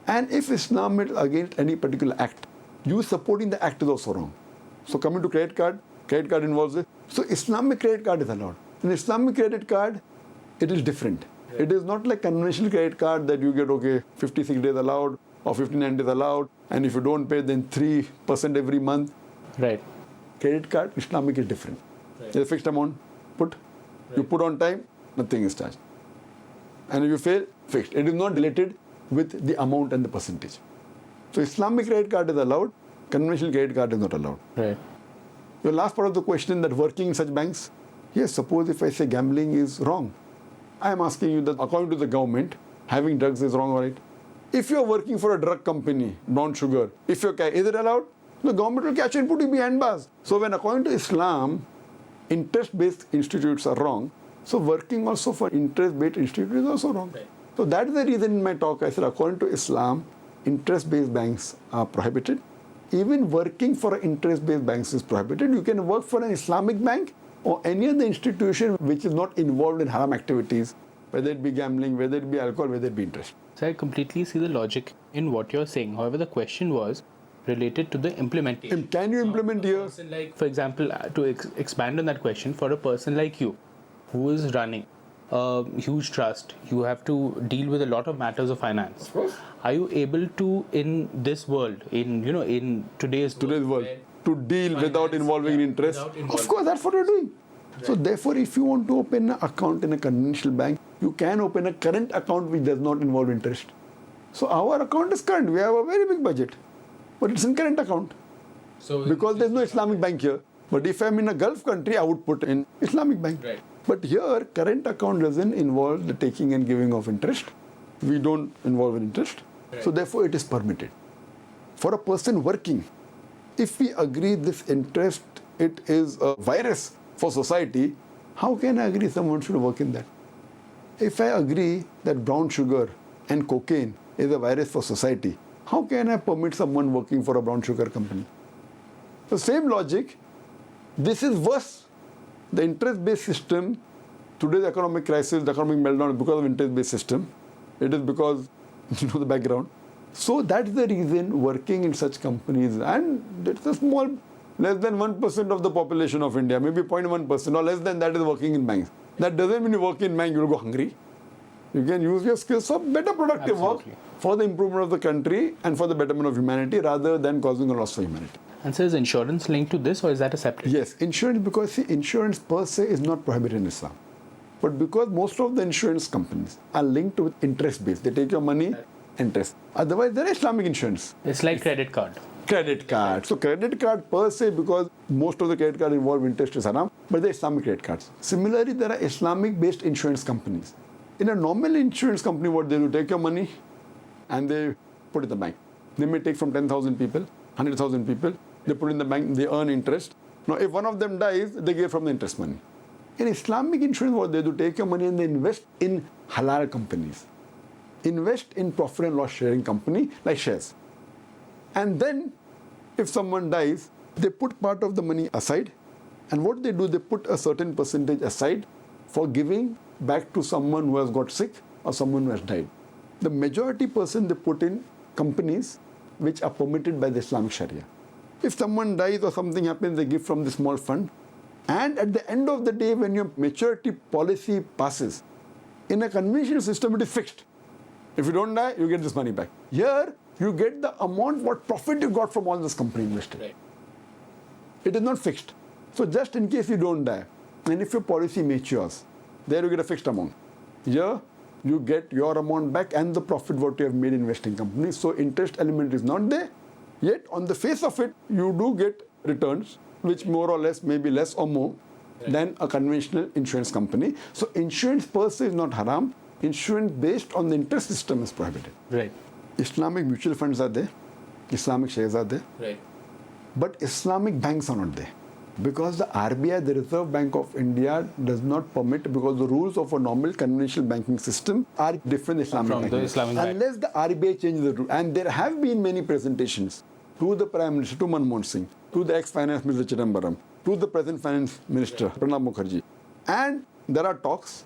C: And if Islam is against any particular act, you supporting the act is also wrong. So coming to credit card involves it. So Islamic credit card is allowed. In Islamic credit card, it is different. Right. It is not like conventional credit card that you get, 56 days allowed or 59 days allowed, and if you don't pay, then 3% every month.
B: Right.
C: Credit card, Islamic is different.
B: Right.
C: There's a fixed amount, put. Right. You put on time, nothing is charged. And if you fail, fixed. It is not related with the amount and the percentage. So Islamic credit card is allowed, conventional credit card is not allowed.
B: Right.
C: Your last part of the question, that working in such banks, yes, suppose if I say gambling is wrong, I am asking you that according to the government, having drugs is wrong or right? If you are working for a drug company, brown sugar, is it allowed? The government will catch you and put you behind bars. So when according to Islam, interest-based institutes are wrong, so working also for interest-based institutes is also wrong. Right. So that is the reason in my talk I said according to Islam, interest-based banks are prohibited. Even working for interest-based banks is prohibited. You can work for an Islamic bank or any other institution which is not involved in haram activities, whether it be gambling, whether it be alcohol, whether it be interest.
B: So I completely see the logic in what you're saying. However, the question was related to the implementation.
C: Can you implement here?
B: Like, for example, to expand on that question, for a person like you, who is running a huge trust, you have to deal with a lot of matters of finance.
C: Of course.
B: Are you able to, in this world, in today's
C: world, to deal without involving interest? Of course, that's what you're doing. Right. So therefore, if you want to open an account in a conventional bank, you can open a current account which does not involve interest. So our account is current. We have a very big budget, but it's in current account. So because there's no Islamic bank here. But if I'm in a Gulf country, I would put in Islamic bank.
B: Right.
C: But here, current account doesn't involve the taking and giving of interest. We don't involve in interest. Right. So therefore, it is permitted. For a person working, if we agree this interest, it is a virus for society, how can I agree someone should work in that? If I agree that brown sugar and cocaine is a virus for society, how can I permit someone working for a brown sugar company? The same logic, this is worse. The interest-based system, today's economic crisis, the economic meltdown is because of interest-based system. It is because, the background. So that's the reason working in such companies, and it's a small, less than 1% of the population of India, maybe 0.1% or less than that is working in banks. That doesn't mean you work in bank, you'll go hungry. You can use your skills for better productive work for the improvement of the country and for the betterment of humanity rather than causing a loss for humanity.
B: And so is insurance linked to this, or is that a separate?
C: Yes, insurance, because see, insurance per se is not prohibited in Islam. But because most of the insurance companies are linked with interest based, they take your money, interest. Otherwise, there is Islamic insurance.
B: It's like credit card.
C: Credit card. So credit card per se, because most of the credit card involve interest is haram, but there are Islamic credit cards. Similarly, there are Islamic based insurance companies. In a normal insurance company, what they do, take your money and they put it in the bank. They may take from 10,000 people, 100,000 people, they put in the bank, they earn interest. Now, if one of them dies, they get from the interest money. In Islamic insurance, what they do, take your money and they invest in halal companies. Invest in profit and loss sharing company like shares. And then, if someone dies, they put part of the money aside. And what they do, they put a certain percentage aside for giving back to someone who has got sick or someone who has died. The majority person they put in companies which are permitted by the Islamic Sharia. If someone dies or something happens, they give from the small fund. And at the end of the day, when your maturity policy passes, in a conventional system, it is fixed. If you don't die, you get this money back. Here, you get the amount, what profit you got from all this company invested. Right. It is not fixed. So just in case you don't die, and if your policy matures, there you get a fixed amount. Here, you get your amount back and the profit what you have made investing companies. So interest element is not there. Yet on the face of it, you do get returns, which more or less, maybe less or more than a conventional insurance company. So insurance per se is not haram. Insurance based on the interest system is prohibited.
B: Right.
C: Islamic mutual funds are there. Islamic shares are there.
B: Right.
C: But Islamic banks are not there. Because the RBI, the Reserve Bank of India, does not permit, because the rules of a normal conventional banking system are different Islamic
B: from
C: banking.
B: the Islamic
C: Unless the RBI changes the rule. And there have been many presentations to the Prime Minister, to Manmohan Singh, to the ex-Finance Minister Chidambaram, to the present Finance Minister Pranab Mukherjee. And there are talks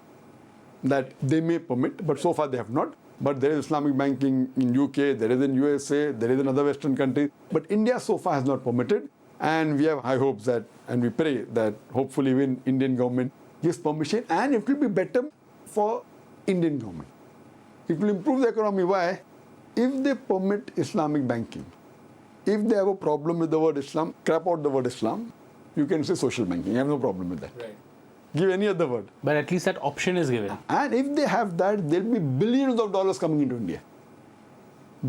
C: that they may permit, but so far they have not. But there is Islamic banking in UK, there is in USA, there is in other Western countries. But India so far has not permitted. And we have high hopes that, and we pray that hopefully when Indian government gives permission, and it will be better for Indian government. It will improve the economy. Why? If they permit Islamic banking, if they have a problem with the word Islam, scrap out the word Islam, you can say social banking. I have no problem with that.
B: Right.
C: Give any other word.
B: But at least that option is given.
C: And if they have that, there will be billions of dollars coming into India.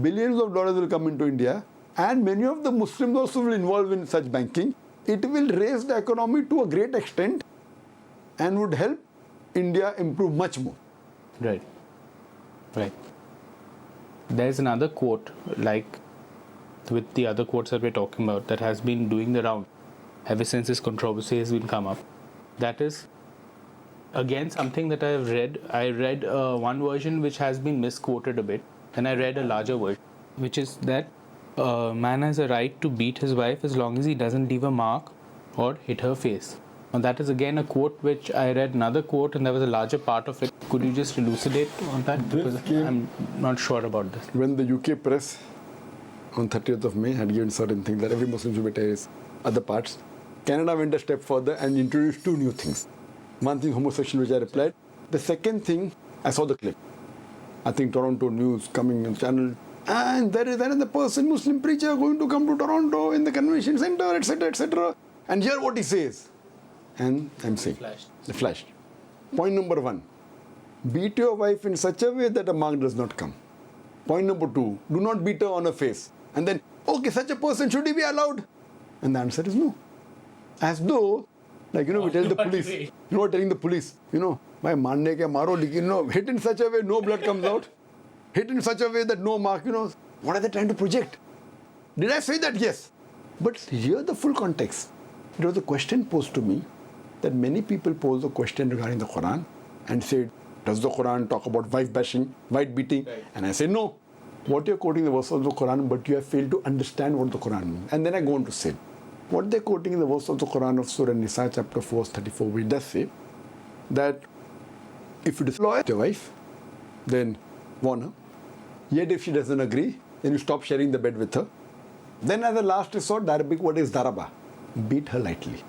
C: Billions of dollars will come into India, and many of the Muslims also will involve in such banking. It will raise the economy to a great extent and would help India improve much more.
B: Right. Right. There's another quote, like with the other quotes that we're talking about, that has been doing the round ever since this controversy has been come up. That is, again, something that I've read. I read one version which has been misquoted a bit, and I read a larger version, which is that a man has a right to beat his wife as long as he doesn't leave a mark or hit her face. Now that is again a quote which I read another quote, and there was a larger part of it. Could you just elucidate on that? Because I'm not sure about this.
C: When the UK press on 30th of May had given certain things that every Muslim should be terrorist, other parts, Canada went a step further and introduced two new things. One thing, homosexual, which I replied. The second thing, I saw the clip. I think Toronto News coming on channel. And there is another person, Muslim preacher, going to come to Toronto in the convention center, etc., etc. And hear what he says. And I'm saying, they flashed. Point number one, beat your wife in such a way that a mark does not come. Point number two, do not beat her on her face. And then, okay, such a person, should he be allowed? And the answer is no. As though, like, we tell the police, telling the police, by marne ke maro, hit in such a way no blood comes out. Hit in such a way that no mark, what are they trying to project? Did I say that? Yes. But hear the full context. It was a question posed to me that many people pose a question regarding the Quran and said, does the Quran talk about wife bashing, wife beating? Right. And I say, no. What you're quoting the verse of the Quran, but you have failed to understand what the Quran means. And then I go on to say, what they're quoting in the verse of the Quran of Surah Nisa, chapter 4, 34, which does say that if you displease your wife, then warn her. Yet if she doesn't agree, then you stop sharing the bed with her. Then as a last resort, the Arabic word is daraba. Beat her lightly.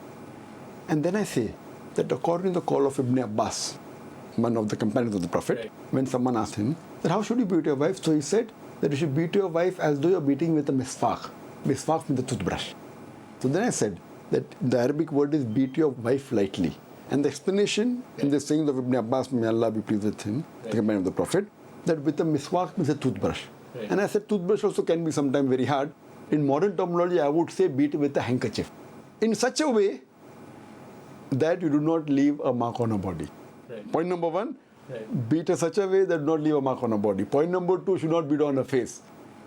C: And then I say that according to the call of Ibn Abbas, one of the companions of the Prophet, right, when someone asked him that how should you beat your wife? So he said that you should beat your wife as though you're beating with a misfaq. Misfaq means the toothbrush. So then I said that the Arabic word is beat your wife lightly. And the explanation in the saying of Ibn Abbas, may Allah be pleased with him, right, the companion of the Prophet, that with a miswak means a toothbrush. Right. And I said toothbrush also can be sometimes very hard. In modern terminology, I would say beat with a handkerchief. In such a way that you do not leave a mark on a body. Right. Point number one, right, beat in such a way that do not leave a mark on a body. Point number two, should not beat on a face.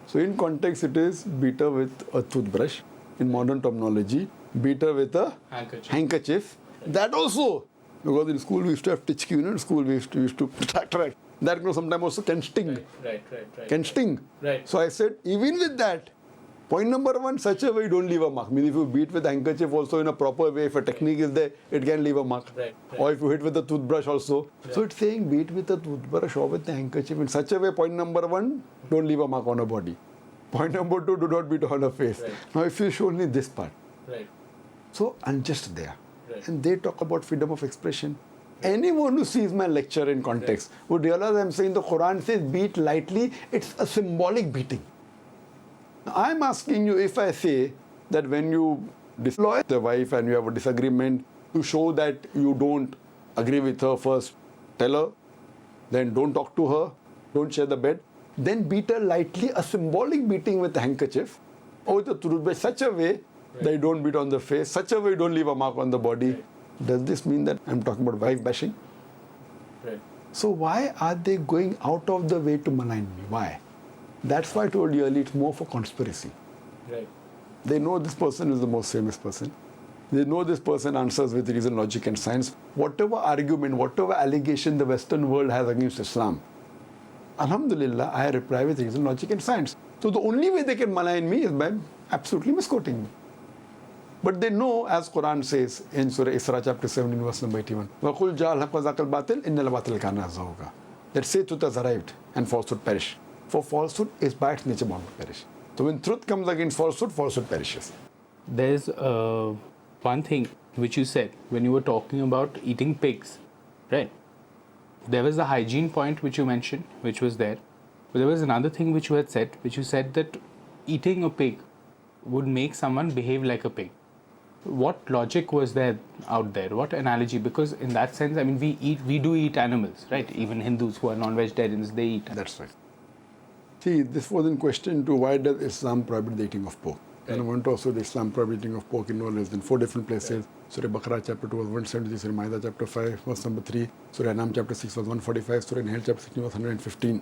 C: So in context, it is beat her with a toothbrush. In modern terminology, beat her with a handkerchief. Right. That also, because in school we used to have tichki, in school we used to track. That sometimes also can sting.
B: Right.
C: Can sting.
B: Right.
C: So I said, even with that, point number one, such a way you don't leave a mark. Means if you beat with a handkerchief also in a proper way, if a technique is there, it can leave a mark.
B: Right.
C: Or if you hit with a toothbrush also. Right. So it's saying beat with a toothbrush or with a handkerchief in such a way, point number one, don't leave a mark on a body. Point number two, do not beat on a face.
B: Right.
C: Now if you show only this part.
B: Right.
C: So I'm just there.
B: Right.
C: And they talk about freedom of expression. Anyone who sees my lecture in context would realize I'm saying the Quran says beat lightly, it's a symbolic beating. Now, I'm asking you, if I say that when you displease the wife and you have a disagreement, to show that you don't agree with her first, tell her, then don't talk to her, don't share the bed, then beat her lightly, a symbolic beating with a handkerchief or with a toothbrush, such a way that you don't beat on the face, such a way you don't leave a mark on the body. Right. Does this mean that I'm talking about wife bashing?
B: Right.
C: So why are they going out of the way to malign me? Why? That's why I told you earlier, it's more for conspiracy.
B: Right.
C: They know this person is the most famous person. They know this person answers with reason, logic and science. Whatever argument, whatever allegation the Western world has against Islam, Alhamdulillah, I reply with reason, logic and science. So the only way they can malign me is by absolutely misquoting me. But they know, as Quran says in Surah Isra chapter 17 verse number 81, وَقُلْ جَاءَ الْحَقُّ وَزَاقَ الْبَاطِلِ إِنَّ الْبَاطِلَ كَانَ زَهُوقًا, that say truth has arrived and falsehood perish. For falsehood is by its nature bound to perish. So when truth comes against falsehood, falsehood perishes.
B: There's one thing which you said when you were talking about eating pigs, right? There was the hygiene point which you mentioned, which was there. But there was another thing which you had said, which you said that eating a pig would make someone behave like a pig. What logic was there out there? What analogy? Because in that sense, I mean, we do eat animals, right? Even Hindus who are non-vegetarians, they eat.
C: That's right. See, this was in question to why does Islam prohibit the eating of pork? And I want to also the Islam prohibit eating of pork in no less than 4 different places. Surah Baqarah chapter 2 verse 173, Surah Ma'idah chapter 5 verse number 3, Surah Anam chapter 6 verse 145, Surah Naik chapter 16 verse 115.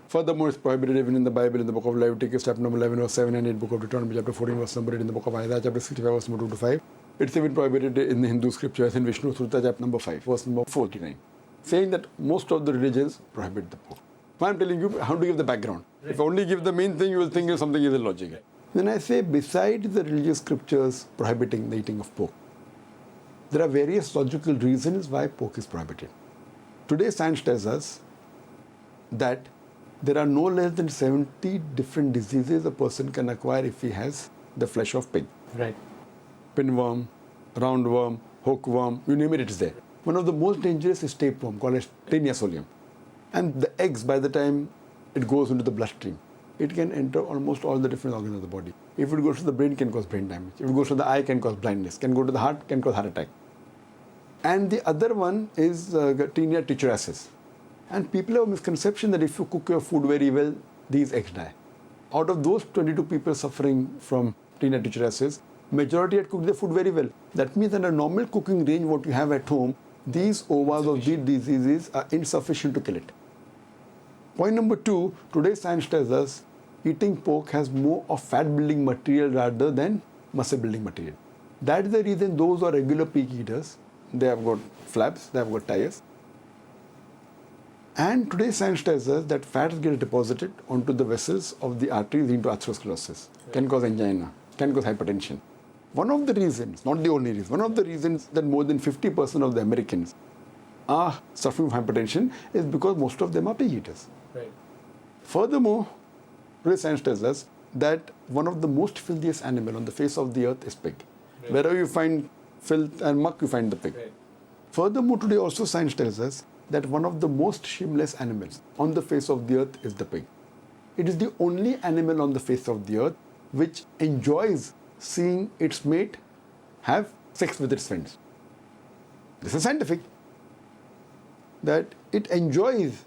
C: Furthermore, it's prohibited even in the Bible, in the book of Leviticus chapter number 11 verse 7 and 8, book of Deuteronomy chapter 14 verse number 8, in the book of Ma'idah chapter 65 verse number 2 to 5. It's even prohibited in the Hindu scriptures in Vishnu Sutta chapter number 5 verse number 49, saying that most of the religions prohibit the pork. So I'm telling you how to give the background. If I only give the main thing, you will think something is illogical. Then I say, besides the religious scriptures prohibiting the eating of pork, there are various logical reasons why pork is prohibited. Today, science tells us that there are no less than 70 different diseases a person can acquire if he has the flesh of pig.
B: Right.
C: Pinworm, roundworm, hookworm, you name it, it's there. One of the most dangerous is tapeworm, called as Taenia solium. And the eggs, by the time it goes into the bloodstream, it can enter almost all the different organs of the body. If it goes to the brain, it can cause brain damage. If it goes to the eye, it can cause blindness. Can go to the heart, can cause heart attack. And the other one is Taenia trichurasis. And people have a misconception that if you cook your food very well, these eggs die. Out of those 22 people suffering from Taenia trichurasis, majority had cooked their food very well. That means that a normal cooking range, what you have at home, these ovas of these diseases are insufficient to kill it. Point number 2, today's science tells us eating pork has more of fat-building material rather than muscle-building material. That is the reason those who are regular pig eaters, they have got flaps, they have got tires. And today's science tells us that fats get deposited onto the vessels of the arteries into atherosclerosis, can cause angina, can cause hypertension. One of the reasons, not the only reason, one of the reasons that more than 50% of the Americans are suffering from hypertension is because most of them are pig eaters.
B: Right.
C: Furthermore, today's science tells us that one of the most filthiest animal on the face of the earth is pig. Right. Wherever you find filth and muck, you find the pig. Right. Furthermore, today also science tells us that one of the most shameless animals on the face of the earth is the pig. It is the only animal on the face of the earth which enjoys seeing its mate have sex with its friends. This is scientific. That it enjoys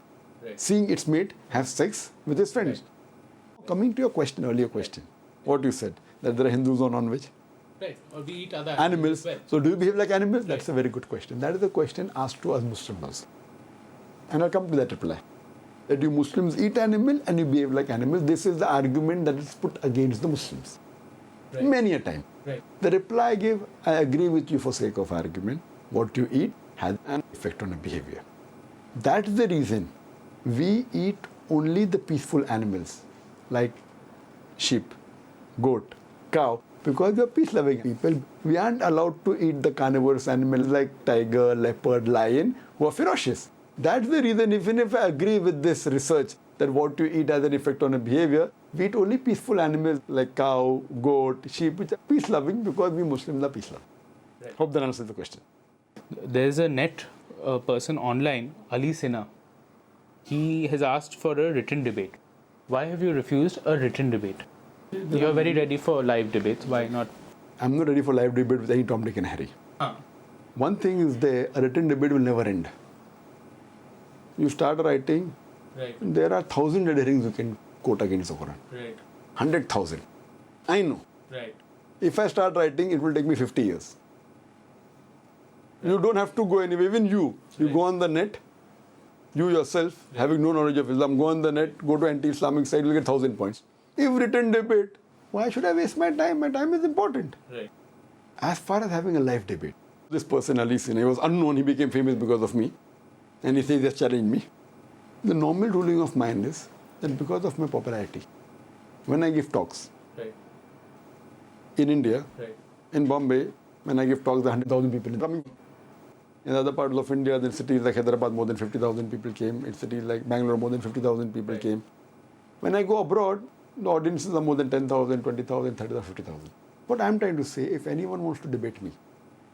C: seeing its mate have sex with his friends. Right. Coming to your question, earlier question, what you said, that there are Hindus on non-veg.
B: Right, or we eat other
C: animals. Well. So do you behave like animals?
B: Right.
C: That's a very good question. That is a question asked to us Muslims. And I'll come to that reply. That you Muslims eat animal and you behave like animals. This is the argument that is put against the Muslims. Right. Many a time.
B: Right.
C: The reply I gave, I agree with you for sake of argument. What you eat has an effect on your behavior. That's the reason we eat only the peaceful animals like sheep, goat, cow, because we are peace-loving people. We aren't allowed to eat the carnivorous animals like tiger, leopard, lion, who are ferocious. That's the reason, even if I agree with this research that what you eat has an effect on your behavior, we eat only peaceful animals like cow, goat, sheep, which are peace-loving because we Muslims are peace-loving. Right. Hope that answers the question.
B: There's a net person online, Ali Sinha. He has asked for a written debate. Why have you refused a written debate? You're very ready for live debates. Why not?
C: I'm not ready for live debate with any Tom, Dick and Harry. One thing is there, a written debate will never end. You start writing, right. There are 1,000 red herrings you can quote against the Quran.
B: Right.
C: 100,000. I know.
B: Right.
C: If I start writing, it will take me 50 years. Right. You don't have to go anywhere. Even you go on the net, you yourself, having no knowledge of Islam, go on the net, go to anti-Islamic site, you'll get 1,000 points. If written debate, why should I waste my time? My time is important.
B: Right.
C: As far as having a live debate, this person, Ali Sinha, he was unknown, he became famous because of me. And he says he has challenged me. The normal ruling of mine is that because of my popularity, when I give talks
B: Right.
C: in India,
B: Right.
C: in Bombay, when I give talks, there are 100,000 people coming. In other parts of India, in cities like Hyderabad, more than 50,000 people came. In cities like Bangalore, more than 50,000 people came. When I go abroad, the audiences are more than 10,000, 20,000, 30,000, 50,000. What I'm trying to say, if anyone wants to debate me,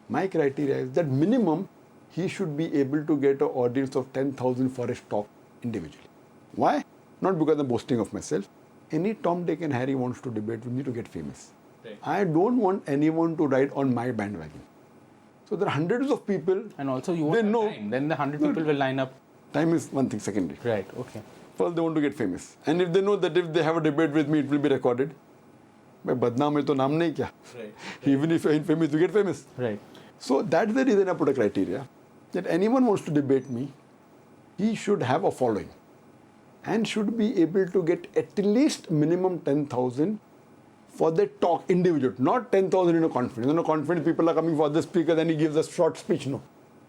C: my criteria is that minimum he should be able to get an audience of 10,000 for his talk individually. Why? Not because I'm boasting of myself. Any Tom, Dick and Harry wants to debate with me to get famous.
B: Right.
C: I don't want anyone to ride on my bandwagon. So there are hundreds of people.
B: And also you won't
C: They
B: have
C: know.
B: time. Then the 100 people will line up.
C: Time is one thing, secondary.
B: Right. Okay.
C: First, they want to get famous. And if they know that if they have a debate with me, it will be recorded. But badnaam hai to naam nahi kya.
B: Right.
C: Even if you're infamous, you get famous.
B: Right.
C: So that's the reason I put a criteria that anyone wants to debate me, he should have a following and should be able to get at least minimum 10,000 for the talk individual, not 10,000 in a conference. In a conference, people are coming for the speaker, then he gives a short speech. No.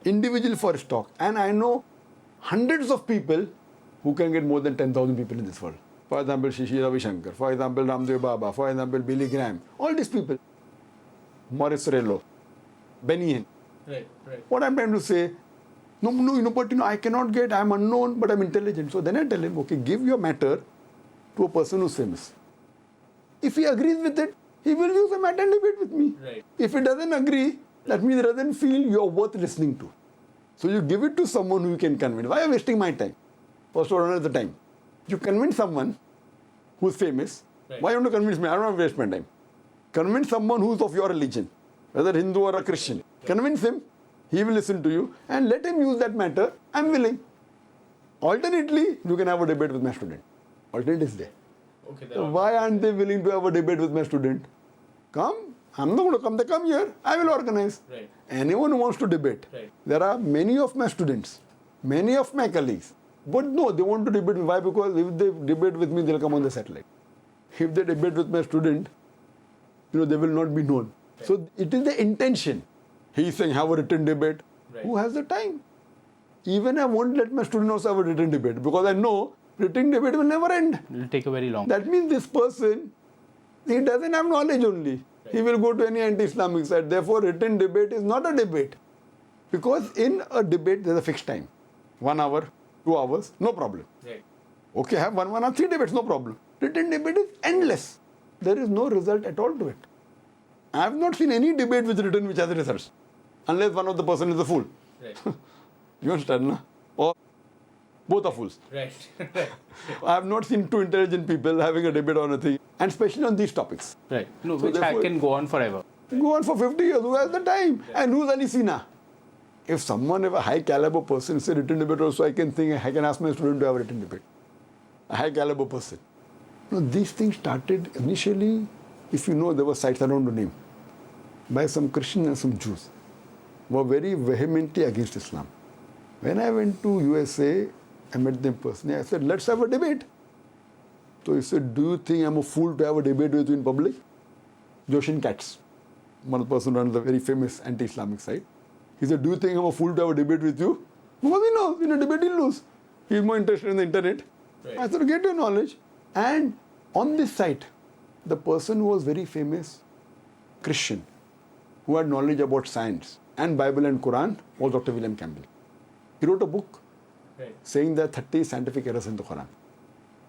C: Individual for his talk. And I know hundreds of people who can get more than 10,000 people in this world. For example, Shishi Ravi Shankar, for example, Ramdev Baba, for example, Billy Graham, all these people. Maurice Rello, Benny Hinn.
B: Right. Right.
C: What I'm trying to say, but I cannot get, I'm unknown, but I'm intelligent. So then I tell him, okay, give your matter to a person who's famous. If he agrees with it, he will use the matter and debate with me.
B: Right.
C: If he doesn't agree, that means he doesn't feel you're worth listening to. So you give it to someone who you can convince. Why are you wasting my time? First or another time. You convince someone who's famous.
B: Right.
C: Why don't you convince me? I don't want to waste my time. Convince someone who's of your religion, whether Hindu or a Christian. Convince him, he will listen to you, and let him use that matter. I'm willing. Alternately, you can have a debate with my student. Alternate is there.
B: Okay.
C: So why aren't they willing to have a debate with my student? Come. I'm not going to come. They come here. I will organize.
B: Right.
C: Anyone who wants to debate.
B: Right.
C: There are many of my students, many of my colleagues. But no, they want to debate with me. Why? Because if they debate with me, they'll come on the satellite. If they debate with my student, they will not be known. Right. So it is the intention. He's saying have a written debate.
B: Right.
C: Who has the time? Even I won't let my student also have a written debate because I know written debate will never end.
B: It will take a very long.
C: That means this person, he doesn't have knowledge only. Right. He will go to any anti-Islamic side. Therefore, written debate is not a debate. Because in a debate, there's a fixed time. 1 hour, 2 hours, no problem.
B: Right.
C: Okay, have 1 hour, 3 debates, no problem. Written debate is endless. There is no result at all to it. I have not seen any debate with written which has results. Unless one of the person is a fool.
B: Right.
C: You understand, no? Or both are fools.
B: Right. Right.
C: I have not seen two intelligent people having a debate on a thing, and especially on these topics.
B: Right. No,
C: So
B: which
C: therefore-
B: can go on forever.
C: Go on for 50 years. Who has the time? And who's Ali Sina? If someone, if a high caliber person say written debate also, I can think, I can ask my student to have a written debate. A high caliber person. These things started initially, if you know, there were sites, I don't know the name, by some Christians and some Jews, were very vehemently against Islam. When I went to USA, I met them personally. I said, let's have a debate. So he said, do you think I'm a fool to have a debate with you in public? Joshin Katz, one person runs a very famous anti-Islamic site. He said, do you think I'm a fool to have a debate with you? Because he knows, in a debate he'll lose. He's more interested in the internet.
B: Right.
C: I said, get your knowledge. And on this site, the person who was very famous, Christian, who had knowledge about science and Bible and Quran, was Dr. William Campbell. He wrote a book saying there are 30 scientific errors in the Quran.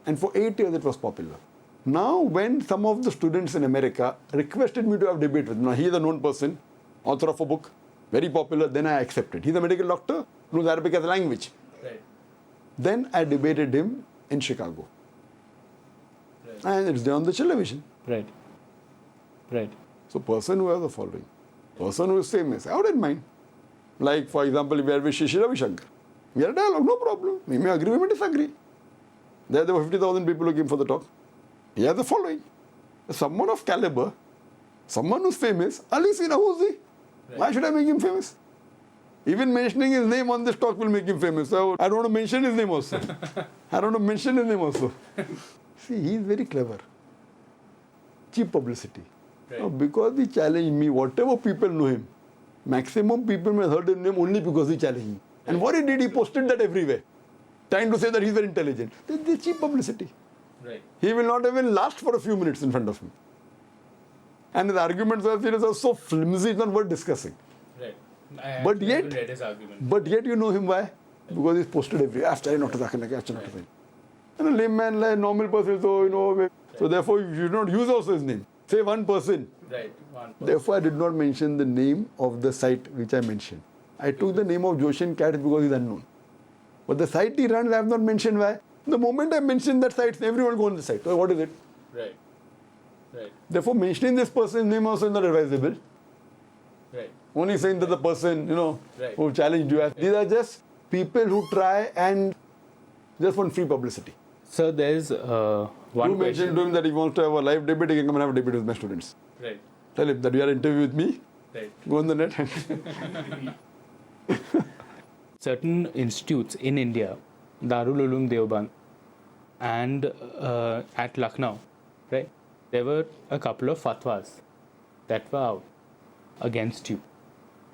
C: And for 8 years it was popular. Now when some of the students in America requested me to have debate with him, now he is a known person, author of a book, very popular, then I accepted. He's a medical doctor, knows Arabic as a language.
B: Right.
C: Then I debated him in Chicago.
B: Right.
C: And it's there on the television.
B: Right. Right.
C: So person who has a following, person who is famous, I wouldn't mind. Like for example, if we are with Shishi Ravi Shankar, we had a dialogue, no problem. We may agree, we may disagree. There were 50,000 people who came for the talk. He has a following. Someone of caliber, someone who's famous, Ali Sina, who's he?
B: Right.
C: Why should I make him famous? Even mentioning his name on this talk will make him famous. So I don't want to mention his name also. I don't want to mention his name also. See, he is very clever. Cheap publicity.
B: Right.
C: Now, because he challenged me, whatever people know him, maximum people may have heard his name only because he challenged me. And what he did, he posted that everywhere, trying to say that he's very intelligent. This is cheap publicity.
B: Right.
C: He will not even last for a few minutes in front of me. And his arguments are so flimsy, it's not worth discussing.
B: Right.
C: But yet,
B: read his argument.
C: but yet you know him why? Because he's posted everywhere. After not to Zakir. And a layman, like normal person, so so therefore you should not use also his name. Say one person.
B: Right. One person.
C: Therefore I did not mention the name of the site which I mentioned. I took the name of Joshin Cats because he's unknown. But the site he runs, I have not mentioned why. The moment I mention that site, everyone go on the site. So what is it?
B: Right. Right.
C: Therefore mentioning this person's name also is not advisable.
B: Right.
C: Only saying that the person,
B: Right.
C: who challenged you. These are just people who try and just want free publicity.
B: So there's one
C: You mentioned
B: question.
C: to him that he wants to have a live debate, he can come and have a debate with my students.
B: Right.
C: Tell him that you are interviewing with me.
B: Right.
C: Go on the net.
B: Certain institutes in India, Darul Uloom Deoband, and at Lucknow, right, there were a couple of fatwas that were out against you,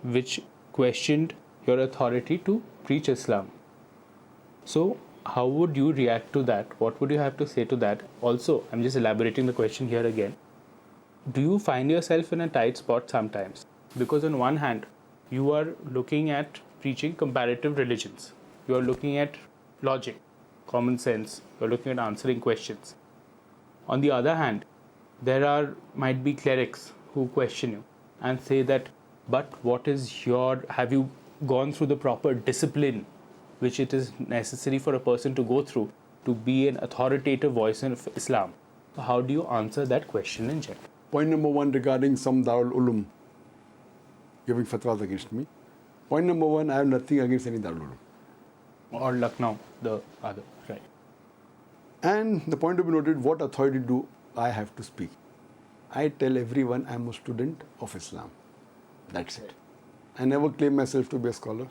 B: which questioned your authority to preach Islam. So, how would you react to that? What would you have to say to that? Also, I'm just elaborating the question here again. Do you find yourself in a tight spot sometimes? Because on one hand, you are looking at preaching comparative religions. You are looking at logic, common sense. You are looking at answering questions. On the other hand, there might be clerics who question you and say that, but have you gone through the proper discipline which it is necessary for a person to go through to be an authoritative voice of Islam? So how do you answer that question in general?
C: Point number one regarding some Darul Ulum giving fatwas against me. Point number one, I have nothing against any Darul Ulum.
B: Or Lucknow, the other, right?
C: And the point to be noted, what authority do I have to speak? I tell everyone I am a student of Islam. That's it. I never claim myself to be a scholar.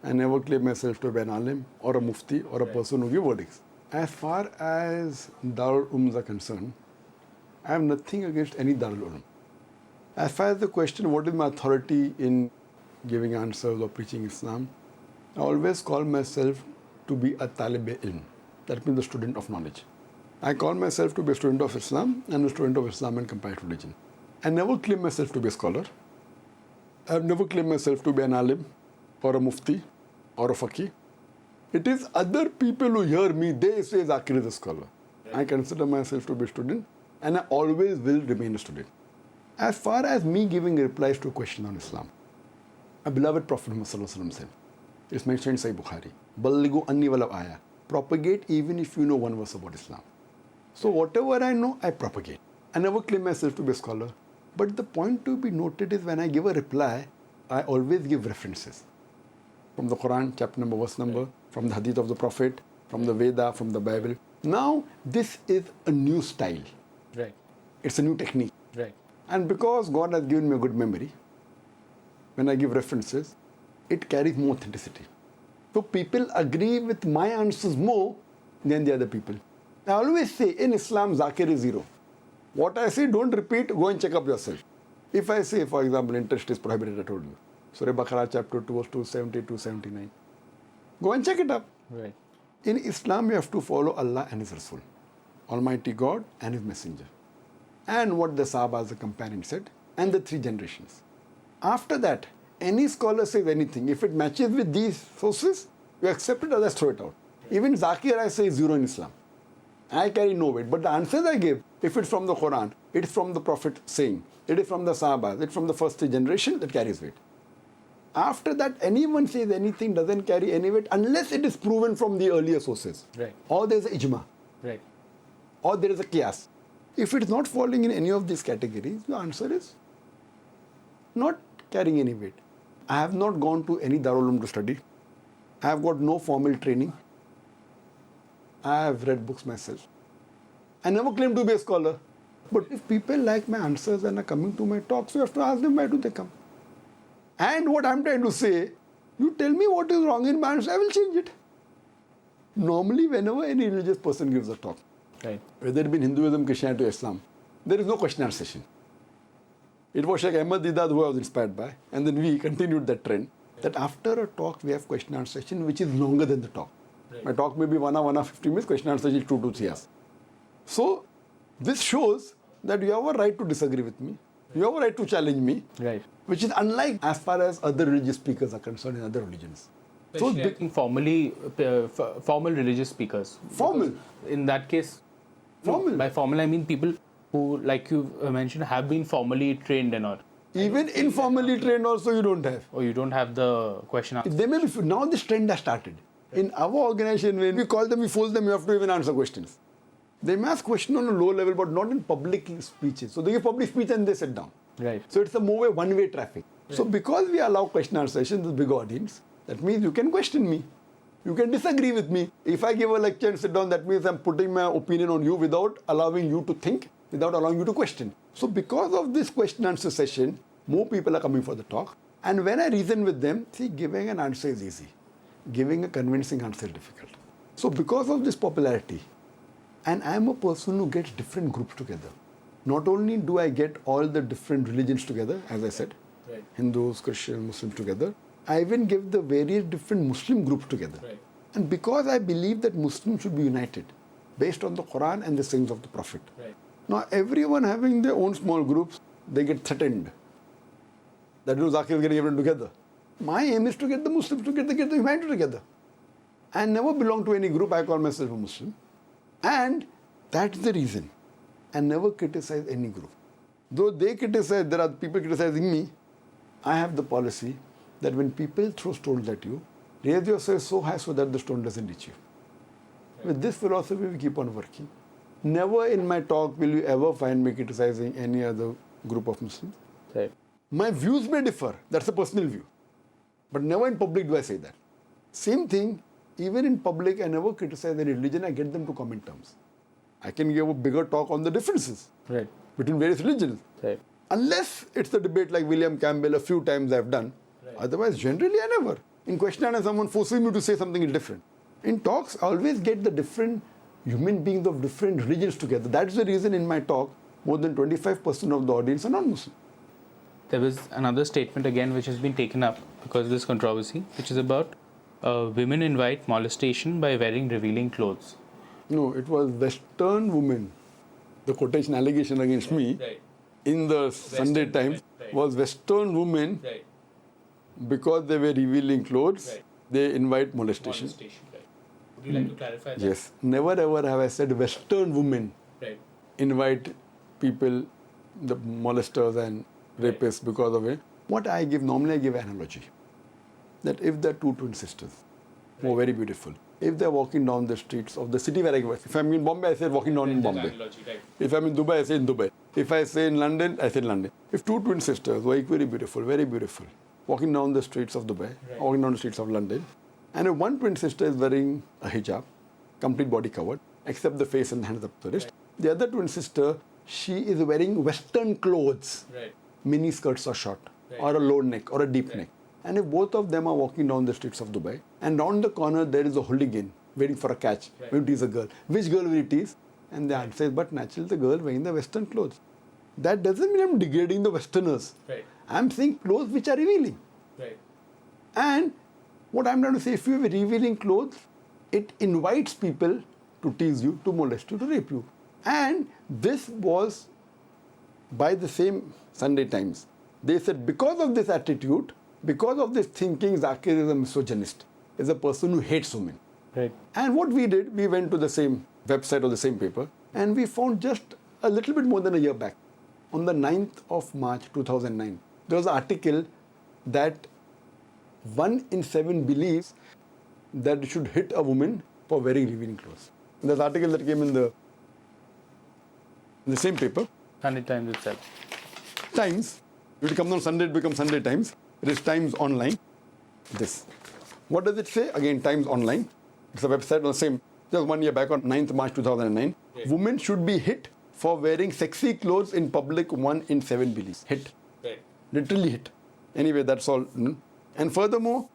C: I never claim myself to be an alim or a mufti or a person who gives verdicts. As far as Darul Ulums are concerned, I have nothing against any Darul Ulum. As far as the question, what is my authority in giving answers or preaching Islam, I always call myself to be a talib-e-ilm. That means a student of knowledge. I call myself to be a student of Islam and a student of Islam and comparative religion. I never claim myself to be a scholar. I have never claimed myself to be an alim or a mufti or a faqih. It is other people who hear me, they say Zakir is a scholar. I consider myself to be a student and I always will remain a student. As far as me giving replies to a question on Islam, a beloved Prophet Muhammad said, it's mentioned in Sahih Bukhari, Ballighu anni walaw aya. Propagate even if you know one verse about Islam. So whatever I know, I propagate. I never claim myself to be a scholar. But the point to be noted is when I give a reply, I always give references. From the Quran, chapter number, verse number, from the hadith of the Prophet, from the Veda, from the Bible. Now, this is a new style.
B: Right.
C: It's a new technique.
B: Right.
C: And because God has given me a good memory, when I give references, it carries more authenticity. So people agree with my answers more than the other people. I always say, in Islam, Zakir is zero. What I say, don't repeat, go and check up yourself. If I say, for example, interest is prohibited, I told you. Surah Baqarah, chapter 2, verse 270, 279. Go and check it up.
B: Right.
C: In Islam, you have to follow Allah and His Rasul, Almighty God and His Messenger. And what the Sahabas, the companion said, and the 3 generations. After that, any scholar says anything, if it matches with these sources, you accept it or just throw it out. Even Zakir, I say, is zero in Islam. I carry no weight. But the answers I give, if it's from the Quran, it is from the Prophet saying, it is from the Sahaba, it's from the first 3 generation, that carries weight. After that, anyone says anything doesn't carry any weight unless it is proven from the earlier sources.
B: Right.
C: Or there is a ijma.
B: Right.
C: Or there is a qiyas. If it is not falling in any of these categories, the answer is not carrying any weight. I have not gone to any Darul Uloom to study. I have got no formal training. I have read books myself. I never claim to be a scholar. But if people like my answers and are coming to my talks, you have to ask them why do they come. And what I'm trying to say, you tell me what is wrong in my answer, I will change it. Normally, whenever any religious person gives a talk,
B: Right.
C: whether it be in Hinduism, Christianity, or Islam, there is no question and answer session. It was Sheikh Ahmad Didat who I was inspired by, and then we continued that trend, that after a talk, we have question and answer session, which is longer than the talk.
B: Right.
C: My talk may be 1 hour, 1 hour, 50 minutes, question and answer is 2 to 3 hours. So this shows that you have a right to disagree with me. You have a right to challenge me.
B: Right.
C: Which is unlike as far as other religious speakers are concerned in other religions.
B: Especially, I think formal religious speakers.
C: Formal.
B: Because in that case,
C: Formal.
B: by formal I mean people who, like you mentioned, have been formally trained and all.
C: Even informally trained also you don't have.
B: Or you don't have the question answer.
C: They may be, now this trend has started. In our organization, when we call them, we force them, you have to even answer questions. They may ask questions on a low level, but not in public speeches. So they give public speech and they sit down.
B: Right.
C: So it's a one-way traffic. Right. So because we allow question answer sessions, this big audience, that means you can question me. You can disagree with me. If I give a lecture and sit down, that means I'm putting my opinion on you without allowing you to think, without allowing you to question. So because of this question answer session, more people are coming for the talk. And when I reason with them, see, giving an answer is easy. Giving a convincing answer is difficult. So because of this popularity, and I am a person who gets different groups together. Not only do I get all the different religions together, as I said,
B: right.
C: Hindus, Christians, Muslims together, I even give the various different Muslim groups together.
B: Right.
C: And because I believe that Muslims should be united, based on the Quran and the sayings of the Prophet.
B: Right.
C: Now, everyone having their own small groups, they get threatened. That Zakir is getting everyone together. My aim is to get the Muslims together, get the humanity together. I never belong to any group, I call myself a Muslim. And that's the reason. I never criticize any group. Though they criticize, there are people criticizing me, I have the policy that when people throw stones at you, raise yourself so high so that the stone doesn't reach you. With this philosophy, we keep on working. Never in my talk will you ever find me criticizing any other group of Muslims.
B: Right.
C: My views may differ, that's a personal view. But never in public do I say that. Same thing, even in public, I never criticize any religion, I get them to come in terms. I can give a bigger talk on the differences
B: Right.
C: between various religions.
B: Right.
C: Unless it's the debate like William Campbell, a few times I've done.
B: Right.
C: Otherwise, generally I never. In question and answer, someone forces me to say something different. In talks, I always get the different human beings of different religions together. That's the reason in my talk, more than 25% of the audience are non-Muslim.
B: There was another statement again which has been taken up because of this controversy, which is about women invite molestation by wearing revealing clothes.
C: No, it was Western women. The quotation allegation against me in the Sunday Times was Western women because they were revealing clothes, they invite molestation.
B: Would you like to clarify that?
C: Yes. Never ever have I said Western women invite people, the molesters and rapists because of it. What I give, normally I give an analogy. That if there are two twin sisters, who are very beautiful, if they're walking down the streets of the city where I work, if I'm in Bombay, I say walking down in Bombay. If I'm in Dubai, I say in Dubai. If I say in London, I say in London. If two twin sisters who are equally beautiful, very beautiful, walking down the streets of Dubai, walking down the streets of London, and if one twin sister is wearing a hijab, complete body covered, except the face and hands up to the wrist, the other twin sister, she is wearing Western clothes, mini skirts or short, or a low neck or a deep neck. And if both of them are walking down the streets of Dubai, and round the corner there is a hooligan waiting for a catch, going to tease a girl, which girl will he tease? And the answer is, but naturally the girl wearing the Western clothes. That doesn't mean I'm degrading the Westerners. I'm saying clothes which are revealing. And what I'm trying to say, if you have revealing clothes, it invites people to tease you, to molest you, to rape you. And this was by the same Sunday Times. They said because of this attitude, because of this thinking, Zakir is a misogynist, is a person who hates women. And what we did, we went to the same website or the same paper, and we found just a little bit more than a year back, on the 9th of March 2009, there was an article that 1 in 7 believes that it should hit a woman for wearing revealing clothes. And there's an article that came in the same paper.
B: Sunday Times itself.
C: Times. If it comes on Sunday, it becomes Sunday Times. It is Times Online. This. What does it say? Again, Times Online. It's a website on the same, just 1 year back on 9th March 2009. Women should be hit for wearing sexy clothes in public, 1 in 7 believes. Hit. Literally hit. Anyway, that's all. And furthermore,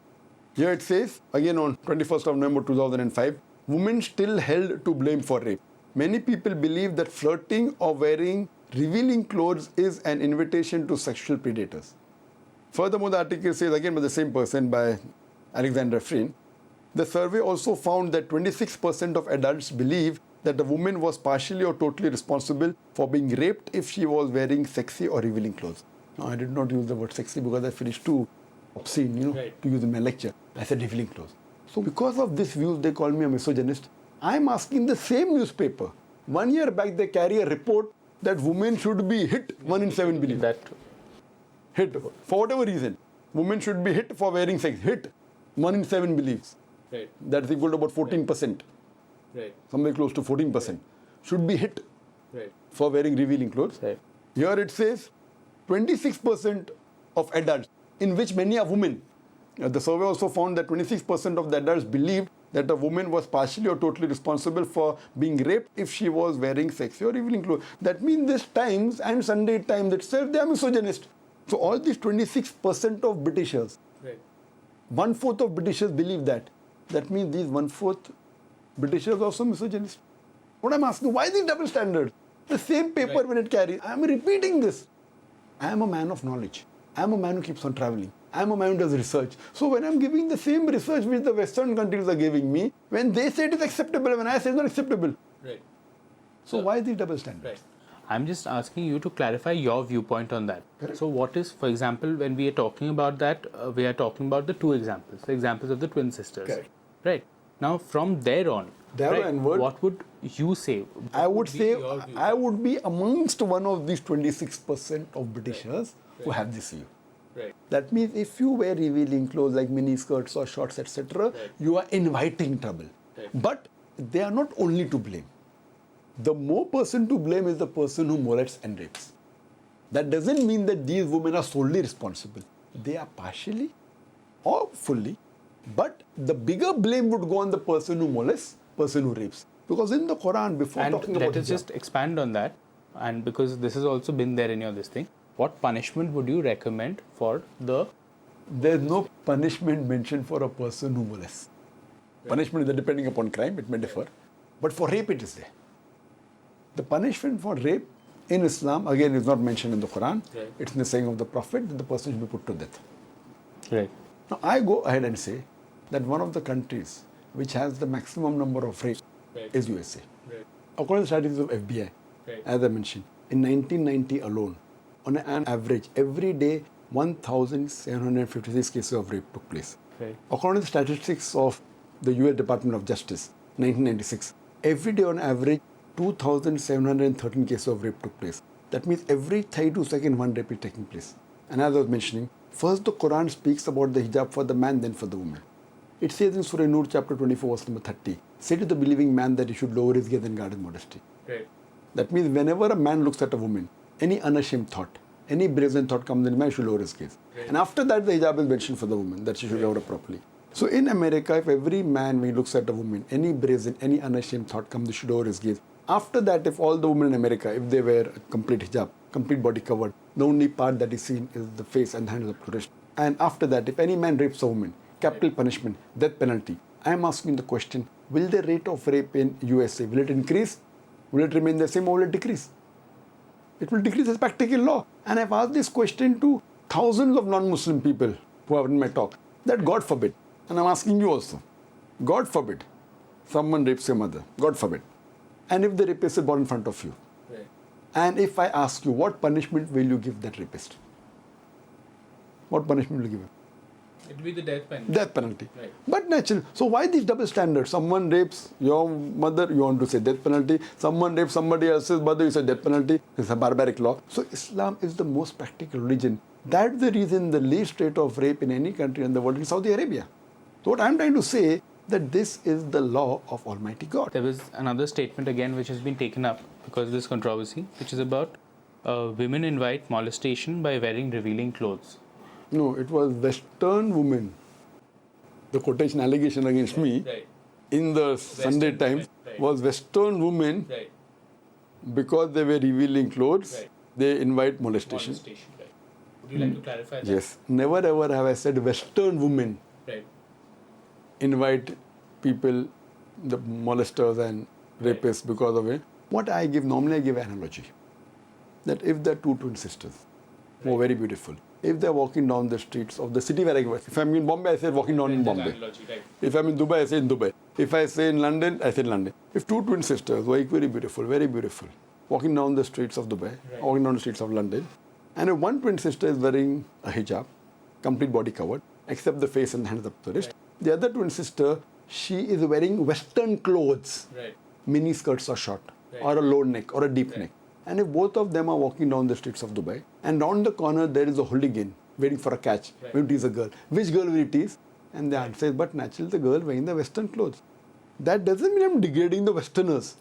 C: here it says, again on 21st of November 2005, women still held to blame for rape. Many people believe that flirting or wearing revealing clothes is an invitation to sexual predators. Furthermore, the article says, again by the same person, by Alexander Freen, the survey also found that 26% of adults believe that a woman was partially or totally responsible for being raped if she was wearing sexy or revealing clothes. Now, I did not use the word sexy because I finished too obscene, to use in my lecture. I said revealing clothes. So because of this views, they call me a misogynist. I'm asking the same newspaper. 1 year back, they carry a report that women should be hit. 1 in 7 believe.
B: That
C: Hit. For whatever reason. Women should be hit for wearing sex. Hit. 1 in 7 believes.
B: right,
C: That's equal to about 14%.
B: right,
C: Somewhere close to 14%. Should be hit
B: right,
C: for wearing revealing clothes.
B: right,
C: Here it says 26% of adults, in which many are women. The survey also found that 26% of the adults believed that a woman was partially or totally responsible for being raped if she was wearing sexy or revealing clothes. That means this Times and Sunday Times itself, they are misogynist. So all these 26% of Britishers,
B: right.
C: 1/4 of Britishers believe that. That means these 1/4 Britishers are also misogynist. What I'm asking, why these double standards? The same paper when it carries. I'm repeating this. I am a man of knowledge. I'm a man who keeps on traveling. I'm a man who does research. So when I'm giving the same research which the Western countries are giving me, when they say it is acceptable, when I say it's not acceptable.
B: Right.
C: So why these double standards?
B: Right. I'm just asking you to clarify your viewpoint on that.
C: Correct.
B: So what is, for example, when we are talking about that, we are talking about the two examples, the examples of the twin sisters.
C: Correct.
B: Right. Now, from there on,
C: onward,
B: what would you say?
C: I
B: What
C: would
B: be
C: say
B: your view?
C: I would be amongst one of these 26% of Britishers who have this view.
B: Right.
C: That means if you wear revealing clothes like mini skirts or shorts, etc., you are inviting trouble.
B: Right.
C: But they are not only to blame. The more person to blame is the person who molests and rapes. That doesn't mean that these women are solely responsible. They are partially or fully. But the bigger blame would go on the person who molests, person who rapes. Because in the Quran, before
B: And
C: talking
B: let
C: about
B: us just expand on that. And because this has also been there in your this thing, what punishment would you recommend for the...
C: there's no punishment mentioned for a person who molests. Punishment is depending upon crime, it may differ. But for rape, it is there. The punishment for rape in Islam, again, is not mentioned in the Quran.
B: Right.
C: It's in the saying of the Prophet that the person should be put to death.
B: Right.
C: Now, I go ahead and say that one of the countries which has the maximum number of rapes is USA.
B: Right.
C: According to statistics of FBI, as I mentioned, in 1990 alone, on an average, every day, 1,756 cases of rape took place.
B: Right.
C: According to the statistics of the US Department of Justice, 1996, every day on average, 2,713 cases of rape took place. That means every 32 seconds, one rape is taking place. And as I was mentioning, first the Quran speaks about the hijab for the man, then for the woman. It says in Surah Nur, chapter 24, verse number 30, say to the believing man that he should lower his gaze and guard his modesty.
B: Right.
C: That means whenever a man looks at a woman, any unashamed thought, any brazen thought comes in the man, should lower his gaze.
B: Right.
C: And after that, the hijab is mentioned for the woman, that she should cover up properly. So in America, if every man, when he looks at a woman, any brazen, any unashamed thought comes, he should lower his gaze. After that, if all the women in America, if they wear a complete hijab, complete body covered, the only part that is seen is the face and the hands up to wrist. And after that, if any man rapes a woman, capital punishment, death penalty. I am asking the question, will the rate of rape in USA, will it increase? Will it remain the same or will it decrease? It will decrease as practical law. And I've asked this question to thousands of non-Muslim people who have in my talk, that God forbid, and I'm asking you also, God forbid, someone rapes your mother, God forbid. And if the rapist is born in front of you,
B: Right.
C: and if I ask you, what punishment will you give that rapist? What punishment will you give him?
B: It will be the death penalty.
C: Death penalty.
B: Right.
C: But natural. So why these double standards? Someone rapes your mother, you want to say death penalty. Someone rapes somebody else's mother, you say death penalty. It's a barbaric law. So Islam is the most practical religion. That's the reason the least rate of rape in any country in the world is Saudi Arabia. So what I'm trying to say, that this is the law of Almighty God.
B: There was another statement again which has been taken up because of this controversy, which is about women invite molestation by wearing revealing clothes.
C: No, it was Western women. The quotation allegation against me
B: Right.
C: in the Sunday
B: women,
C: Times
B: right.
C: was Western women,
B: Right.
C: because they were revealing clothes,
B: Right.
C: they invite molestation.
B: Molestation. Right. Would you like to clarify that?
C: Yes. Never ever have I said Western women
B: Right.
C: invite people, the molesters and rapists because of it. What I give, normally I give an analogy. That if there are two twin sisters who are very beautiful, if they're walking down the streets of the city where I go. If I'm in Bombay, I say walking down in Bombay.
B: Right.
C: If I'm in Dubai, I say in Dubai. If I say in London, I say in London. If two twin sisters were equally beautiful, very beautiful, walking down the streets of Dubai, walking down the streets of London, and if one twin sister is wearing a hijab, complete body covered, except the face and the hands up to the wrist, the other twin sister, she is wearing Western clothes, mini skirts or short, or a low neck or a deep neck. And if both of them are walking down the streets of Dubai, and round the corner there is a hooligan waiting for a catch, maybe it is a girl. Which girl will it is? And the answer is, but naturally the girl wearing the Western clothes. That doesn't mean I'm degrading the Westerners.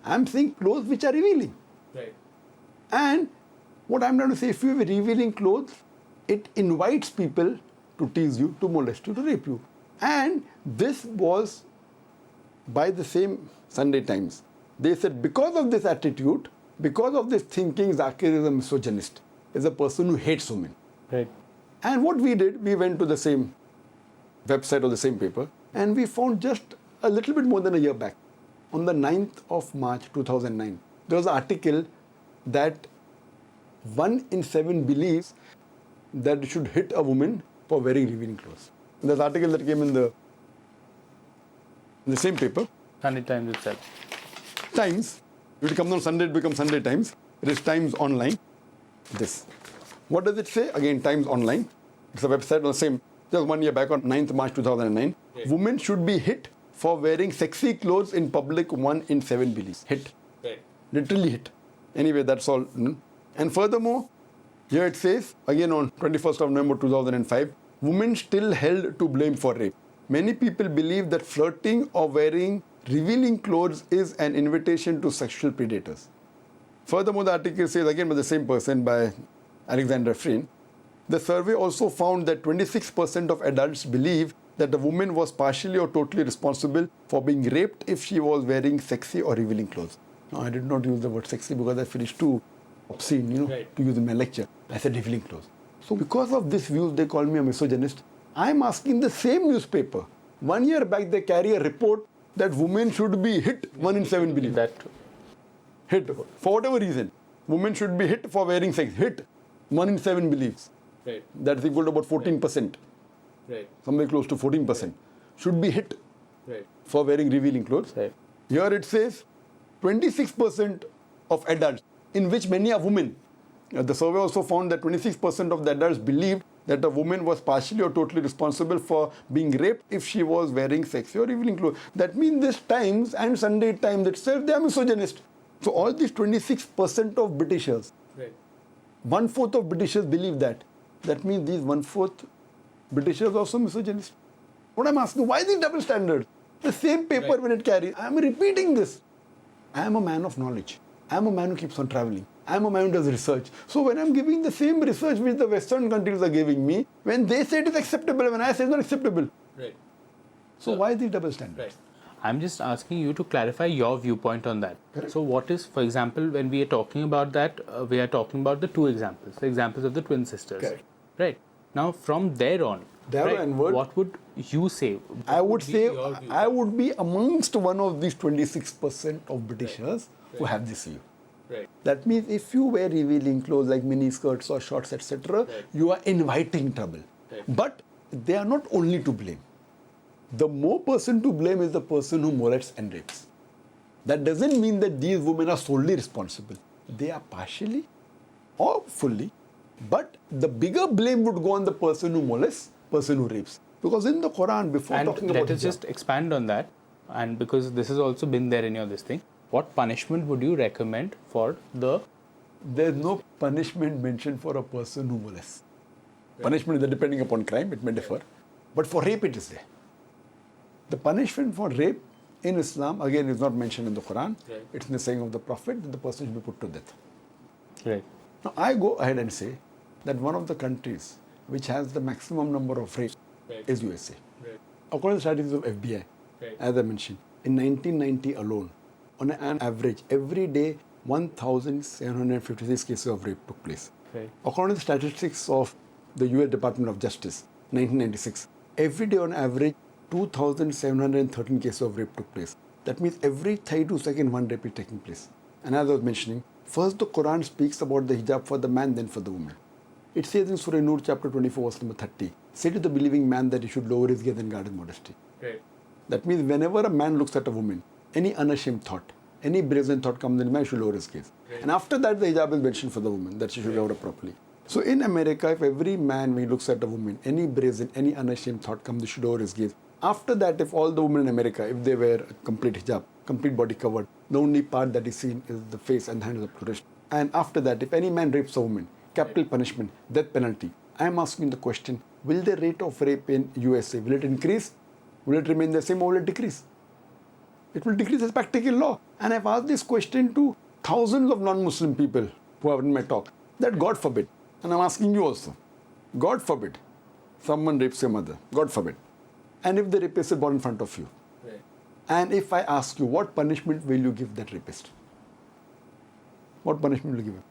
C: I'm saying clothes which are revealing. And what I'm trying to say, if you have revealing clothes, it invites people to tease you, to molest you, to rape you. And this was by the same Sunday Times. They said because of this attitude, because of this thinking, Zakir is a misogynist, is a person who hates women. And what we did, we went to the same website or the same paper, and we found just a little bit more than a year back, on the 9th of March 2009, there was an article that 1 in 7 believes that you should hit a woman for wearing revealing clothes. And there's an article that came in the same paper.
B: Sunday Times itself.
C: Times. If it comes on Sunday, it becomes Sunday Times. It is Times Online. This. What does it say? Again, Times Online. It's a website on the same, just 1 year back on 9th March 2009. Women should be hit for wearing sexy clothes in public, 1 in 7 believes. Hit. Literally hit. Anyway, that's all. And furthermore, here it says, again on 21st of November 2005, women still held to blame for rape. Many people believe that flirting or wearing revealing clothes is an invitation to sexual predators. Furthermore, the article says, again by the same person, by Alexander Freen, the survey also found that 26% of adults believe that the woman was partially or totally responsible for being raped if she was wearing sexy or revealing clothes. Now, I did not use the word sexy because I finished too obscene, to use in my lecture. I said revealing clothes. So because of this views, they call me a misogynist. I'm asking the same newspaper. 1 year back, they carry a report that women should be hit, 1 in 7 believe.
B: That
C: hit, for whatever reason. Women should be hit for wearing sex. Hit, 1 in 7 believes. That's equal to about 14%. Somewhere close to 14%. Should be hit for wearing revealing clothes. Here it says 26% of adults, in which many are women. The survey also found that 26% of the adults believed that a woman was partially or totally responsible for being raped if she was wearing sexy or revealing clothes. That means this Times and Sunday Times itself, they are misogynist. So all these 26% of Britishers, 1/4 of Britishers believe that. That means these 1/4 Britishers are also misogynist. What I'm asking, why these double standards? The same paper when it carries. I'm repeating this. I am a man of knowledge. I am a man who keeps on traveling. I am a man who does research. So when I'm giving the same research which the Western countries are giving me, when they say it is acceptable, when I say it's not acceptable. So why these double standards?
B: I'm just asking you to clarify your viewpoint on that.
C: Correct.
B: So what is, for example, when we are talking about that, we are talking about the two examples, the examples of the twin sisters.
C: Correct.
B: Right. Now, from there on, what would you say?
C: I would say I would be amongst one of these 26% of Britishers who have this view. That means if you wear revealing clothes like mini skirts or shorts, etc., you are inviting trouble. But they are not only to blame. The more person to blame is the person who molests and rapes. That doesn't mean that these women are solely responsible. They are partially or fully. But the bigger blame would go on the person who molests, person who rapes. Because in the Quran, before talking about
B: let us just expand on that. And because this has also been there in your this thing, what punishment would you recommend for the...
C: There's no punishment mentioned for a person who molests. Punishment is depending upon crime, it may differ. But for rape, it is there. The punishment for rape in Islam, again, is not mentioned in the Quran. It's in the saying of the Prophet that the person should be put to death.
B: Right.
C: Now, I go ahead and say that one of the countries which has the maximum number of rapes is USA. According to the statistics of FBI, as I mentioned, in 1990 alone, on an average, every day, 1,756 cases of rape took place. According to the statistics of the US Department of Justice, 1996, every day on average, 2,713 cases of rape took place. That means every 32 seconds, one rape is taking place. And as I was mentioning, first the Quran speaks about the hijab for the man, then for the woman. It says in Surah Nur chapter 24 verse number 30, say to the believing man that he should lower his gaze and guard his modesty.
B: Right.
C: That means whenever a man looks at a woman, any unashamed thought, any brazen thought comes in the man, should lower his gaze.
B: Right.
C: And after that, the hijab is mentioned for the woman, that she should wear it properly. So in America, if every man, when he looks at a woman, any brazen, any unashamed thought comes, they should lower his gaze. After that, if all the women in America, if they wear a complete hijab, complete body covered, the only part that is seen is the face and hands up to wrist. And after that, if any man rapes a woman, capital punishment, death penalty. I am asking the question, will the rate of rape in USA, will it increase? Will it remain the same or will it decrease? It will decrease as practical law. And I've asked this question to thousands of non-Muslim people who have in my talk, that God forbid, and I'm asking you also, God forbid, someone rapes your mother, God forbid. And if the rapist is born in front of you,
B: Right.
C: and if I ask you, what punishment will you give that rapist? What punishment will you give him?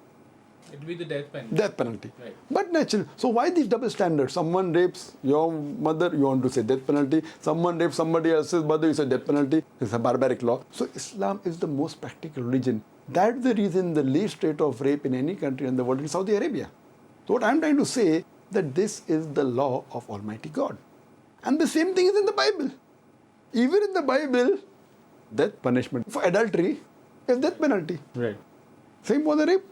B: It will be the death penalty.
C: Death penalty.
B: Right.
C: But natural. So why these double standards? Someone rapes your mother, you want to say death penalty. Someone rapes somebody else's mother, you say death penalty. It's a barbaric law. So Islam is the most practical religion. That's the reason the least rate of rape in any country in the world is Saudi Arabia. So what I'm trying to say, that this is the law of Almighty God. And the same thing is in the Bible. Even in the Bible, death punishment for adultery is death penalty.
B: Right.
C: Same for the rape.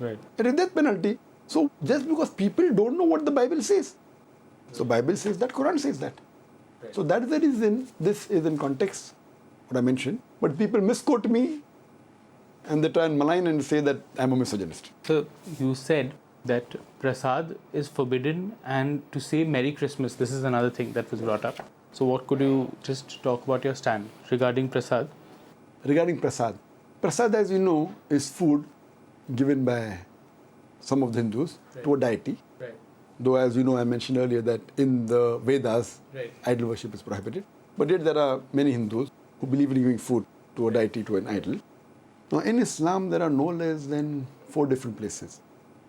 B: Right.
C: It is death penalty. So just because people don't know what the Bible says. So Bible says that, Quran says that.
B: Right.
C: So that is the reason this is in context, what I mentioned. But people misquote me and they try and malign and say that I'm a misogynist.
B: So you said that prasad is forbidden, and to say Merry Christmas, this is another thing that was brought up. So what could you just talk about your stand regarding prasad?
C: Regarding prasad. Prasad, as you know, is food given by some of the Hindus to a deity.
B: Right.
C: Though, as you know, I mentioned earlier that in the Vedas,
B: Right.
C: idol worship is prohibited. But yet there are many Hindus who believe in giving food to a deity, to an idol. Now, in Islam, there are no less than 4 different places.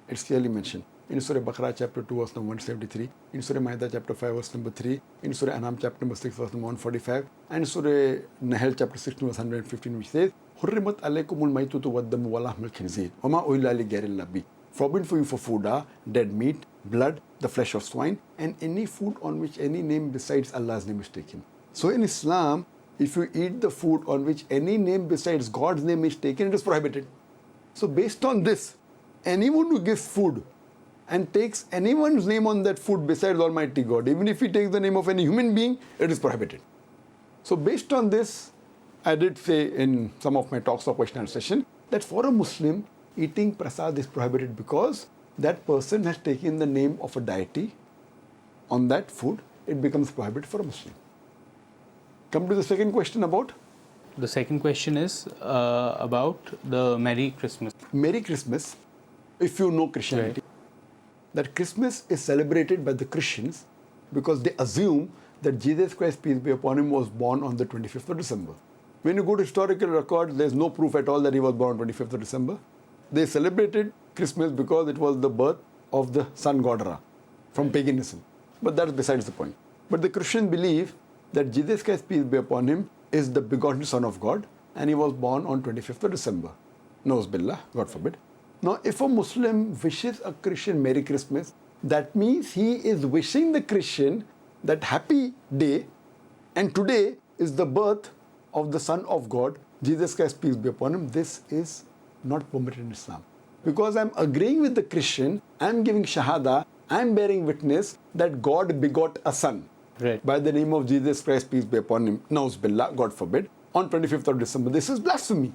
C: It's clearly mentioned. In Surah Baqarah chapter 2 verse number 173, in Surah Ma'idah chapter 5 verse number 3, in Surah An'am chapter number 6 verse number 145, and Surah Nahl chapter 16 verse 115, which says, حُرِّمَتْ عَلَيْكُمُ الْمَيْتُةُ وَالدَّمُ وَلَحْمُ الْخِنْزِيرِ وَمَا أُهِلَّ لِغَيْرِ اللَّهِ بِهِ. Forbidden for you for food are dead meat, blood, the flesh of swine, and any food on which any name besides Allah's name is taken. So in Islam, if you eat the food on which any name besides God's name is taken, it is prohibited. So based on this, anyone who gives food and takes anyone's name on that food besides Almighty God, even if he takes the name of any human being, it is prohibited. So based on this, I did say in some of my talks or question and session that for a Muslim, eating prasad is prohibited because that person has taken the name of a deity on that food. It becomes prohibited for a Muslim. Come to the second question about
B: The second question is about the Merry Christmas.
C: Merry Christmas. If you know Christianity, that Christmas is celebrated by the Christians because they assume that Jesus Christ, peace be upon him, was born on the 25th of December. When you go to historical records, there's no proof at all that he was born on 25th of December. They celebrated Christmas because it was the birth of the sun god Ra from paganism. But that's besides the point. But the Christians believe that Jesus Christ, peace be upon him, is the begotten Son of God and he was born on 25th of December. Nose billah, God forbid. Now, if a Muslim wishes a Christian Merry Christmas, that means he is wishing the Christian that happy day, and today is the birth of the Son of God, Jesus Christ, peace be upon him. This is not permitted in Islam. Because I'm agreeing with the Christian, I'm giving Shahada, I'm bearing witness that God begot a son.
B: Right.
C: By the name of Jesus Christ, peace be upon him, Nauz billah, God forbid, on 25th of December. This is blasphemy.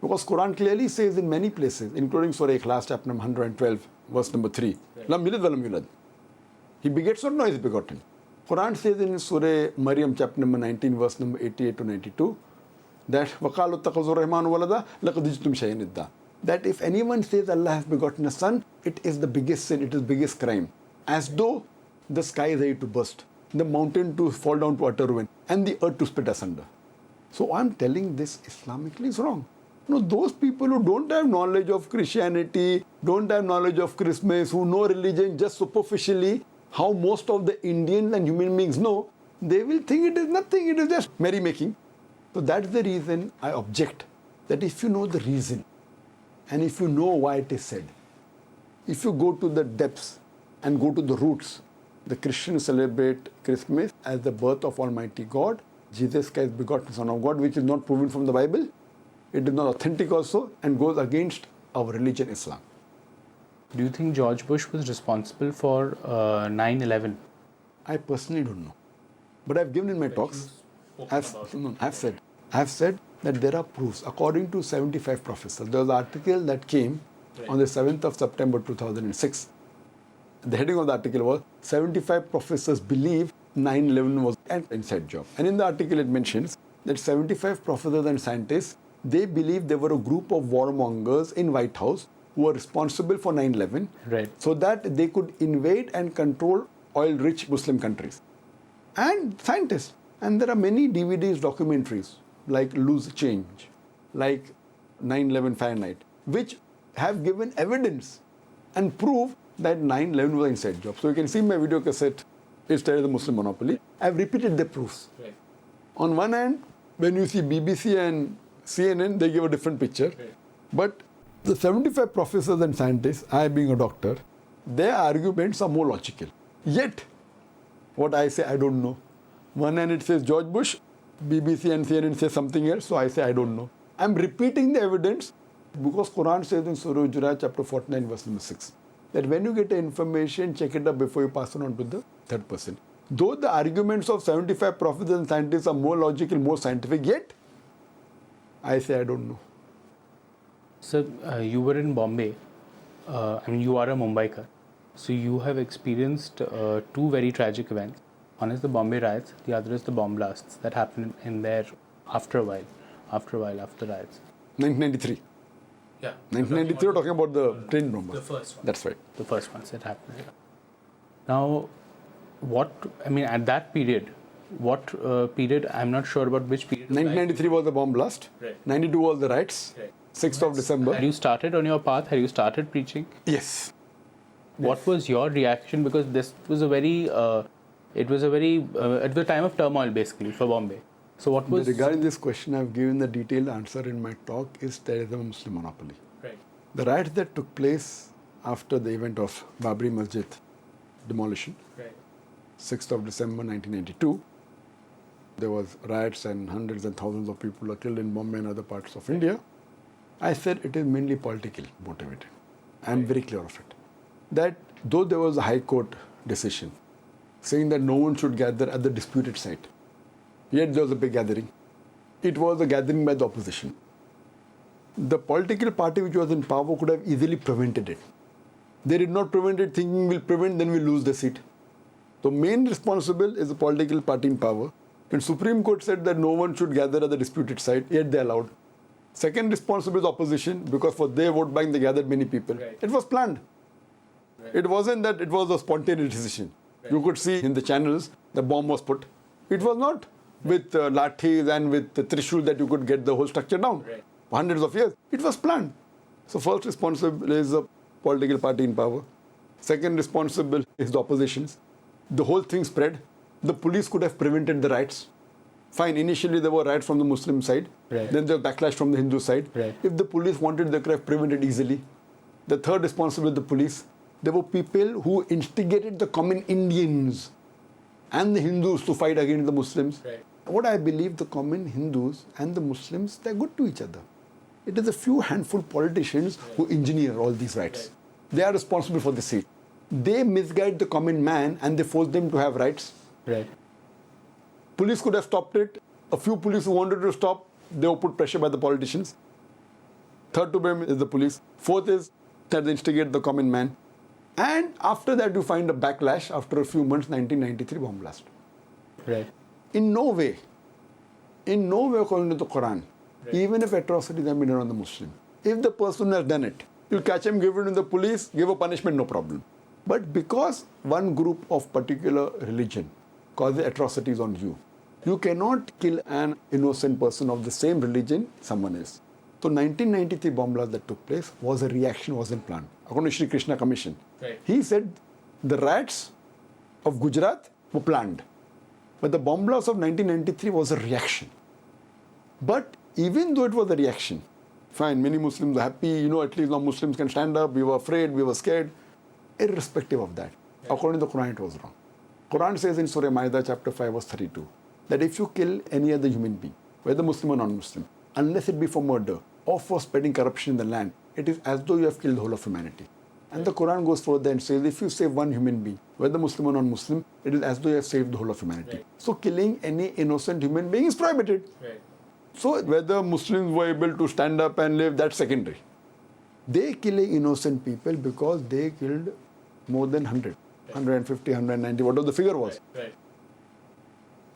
C: Because Quran clearly says in many places, including Surah Ikhlas, chapter number 112, verse number 3, Lam yulid wa lam yulad. He begets or no, he is begotten. Quran says in Surah Maryam, chapter number 19, verse number 88 to 92, that وَقَالُوا اتَّخَذُوا الرَّحْمَنُ وَلَدًا لَقَدْ جِئْتُمْ شَيْئًا إِدًّا. That if anyone says Allah has begotten a son, it is the biggest sin, it is the biggest crime. As though the sky is ready to burst, the mountain to fall down to utter ruin, and the earth to split asunder. So I'm telling this Islamically is wrong. No, those people who don't have knowledge of Christianity, don't have knowledge of Christmas, who know religion just superficially, how most of the Indians and human beings know, they will think it is nothing, it is just merrymaking. So that's the reason I object, that if you know the reason, and if you know why it is said, if you go to the depths, and go to the roots. The Christians celebrate Christmas as the birth of Almighty God. Jesus Christ, begotten Son of God, which is not proven from the Bible. It is not authentic also and goes against our religion, Islam.
B: Do you think George Bush was responsible for 9/11?
C: I personally don't know. But I've given in my talks, I've said that there are proofs. According to 75 professors, there was an article that came on the 7th of September 2006. The heading of the article was 75 professors believe 9/11 was an inside job. And in the article it mentions that 75 professors and scientists, they believe there were a group of warmongers in White House who were responsible for 9/11,
B: Right.
C: so that they could invade and control oil-rich Muslim countries. And scientists. And there are many DVDs, documentaries, like Loose Change, like 9/11 Fahrenheit, which have given evidence and proof that 9/11 was an inside job. So you can see my video cassette, It's the Muslim Monopoly. I've repeated the proofs.
B: Right.
C: On one hand, when you see BBC and CNN, they give a different picture.
B: Right.
C: But the 75 professors and scientists, I being a doctor, their arguments are more logical. Yet, what I say, I don't know. One hand it says George Bush, BBC and CNN say something else, so I say I don't know. I'm repeating the evidence because Quran says in Surah Hujurat chapter 49 verse number 6 that when you get information, check it up before you pass it on to the third person. Though the arguments of 75 prophets and scientists are more logical, more scientific, yet I say I don't know.
B: So you were in Bombay. You are a Mumbaiker. So you have experienced two very tragic events. One is the Bombay riots. The other is the bomb blasts that happened in there after the riots.
C: 1993.
B: Yeah.
C: 1993, we're talking about the train bomb.
B: The first one.
C: That's right.
B: The first ones that happened. Now, at that period, what period, I'm not sure about which period.
C: 1993 was the bomb blast.
B: Right.
C: 92 was the riots.
B: Right.
C: 6th of December.
B: Had you started on your path? Had you started preaching?
C: Yes.
B: What was your reaction? Because this was at the time of turmoil basically for Bombay. So what was...
C: Regarding this question, I've given the detailed answer in my talk, is there is a Muslim monopoly.
B: Right.
C: The riots that took place after the event of Babri Masjid demolition,
B: Right.
C: 6th of December 1992, there was riots and hundreds and thousands of people were killed in Bombay and other parts of India. I said it is mainly politically motivated. I am very clear of it. That though there was a High Court decision saying that no one should gather at the disputed site, yet there was a big gathering. It was a gathering by the opposition. The political party which was in power could have easily prevented it. They did not prevent it thinking we'll prevent, then we'll lose the seat. So main responsible is the political party in power. When Supreme Court said that no one should gather at the disputed site, yet they allowed. Second responsible is opposition, because for their vote bank they gathered many people.
B: Right.
C: It was planned. Right. It wasn't that it was a spontaneous decision. Right. You could see in the channels the bomb was put. It was not with lathis and with the trishul that you could get the whole structure down.
B: Right.
C: For hundreds of years. It was planned. So first responsible is the political party in power. Second responsible is the oppositions. The whole thing spread. The police could have prevented the riots. Fine, initially there were riots from the Muslim side.
B: Right.
C: Then there was backlash from the Hindu side.
B: Right.
C: If the police wanted, they could have prevented easily. The third responsible is the police. There were people who instigated the common Indians and the Hindus to fight against the Muslims.
B: Right.
C: What I believe, the common Hindus and the Muslims, they're good to each other. It is a few handful politicians who engineer all these riots.
B: Right.
C: They are responsible for the seat. They misguide the common man and they force them to have rights.
B: Right.
C: Police could have stopped it. A few police who wanted to stop, they were put pressure by the politicians. Third to blame is the police. Fourth is that they instigate the common man. And after that you find a backlash after a few months, 1993 bomb blast.
B: Right.
C: In no way according to the Quran, even if atrocities have been done on the Muslim, if the person has done it, you'll catch him, give it to the police, give a punishment, no problem. But because one group of particular religion causes atrocities on you, you cannot kill an innocent person of the same religion, someone else. So 1993 bomb blast that took place was a reaction, wasn't planned. According to Sri Krishna Commission,
B: Right.
C: he said the riots of Gujarat were planned. But the bomb blast of 1993 was a reaction. But even though it was a reaction, fine, many Muslims are happy, at least now Muslims can stand up, we were afraid, we were scared. Irrespective of that, According to the Quran, it was wrong. Quran says in Surah Maida chapter 5 verse 32 that if you kill any other human being, whether Muslim or non-Muslim, unless it be for murder or for spreading corruption in the land, it is as though you have killed the whole of humanity. And the Quran goes further and says if you save one human being, whether Muslim or non-Muslim, it is as though you have saved the whole of humanity.
D: Right.
C: So killing any innocent human being is prohibited.
D: Right.
C: So whether Muslims were able to stand up and live, that's secondary. They killing innocent people because they killed more than 100, 150, 190, whatever the figure was.
D: Right.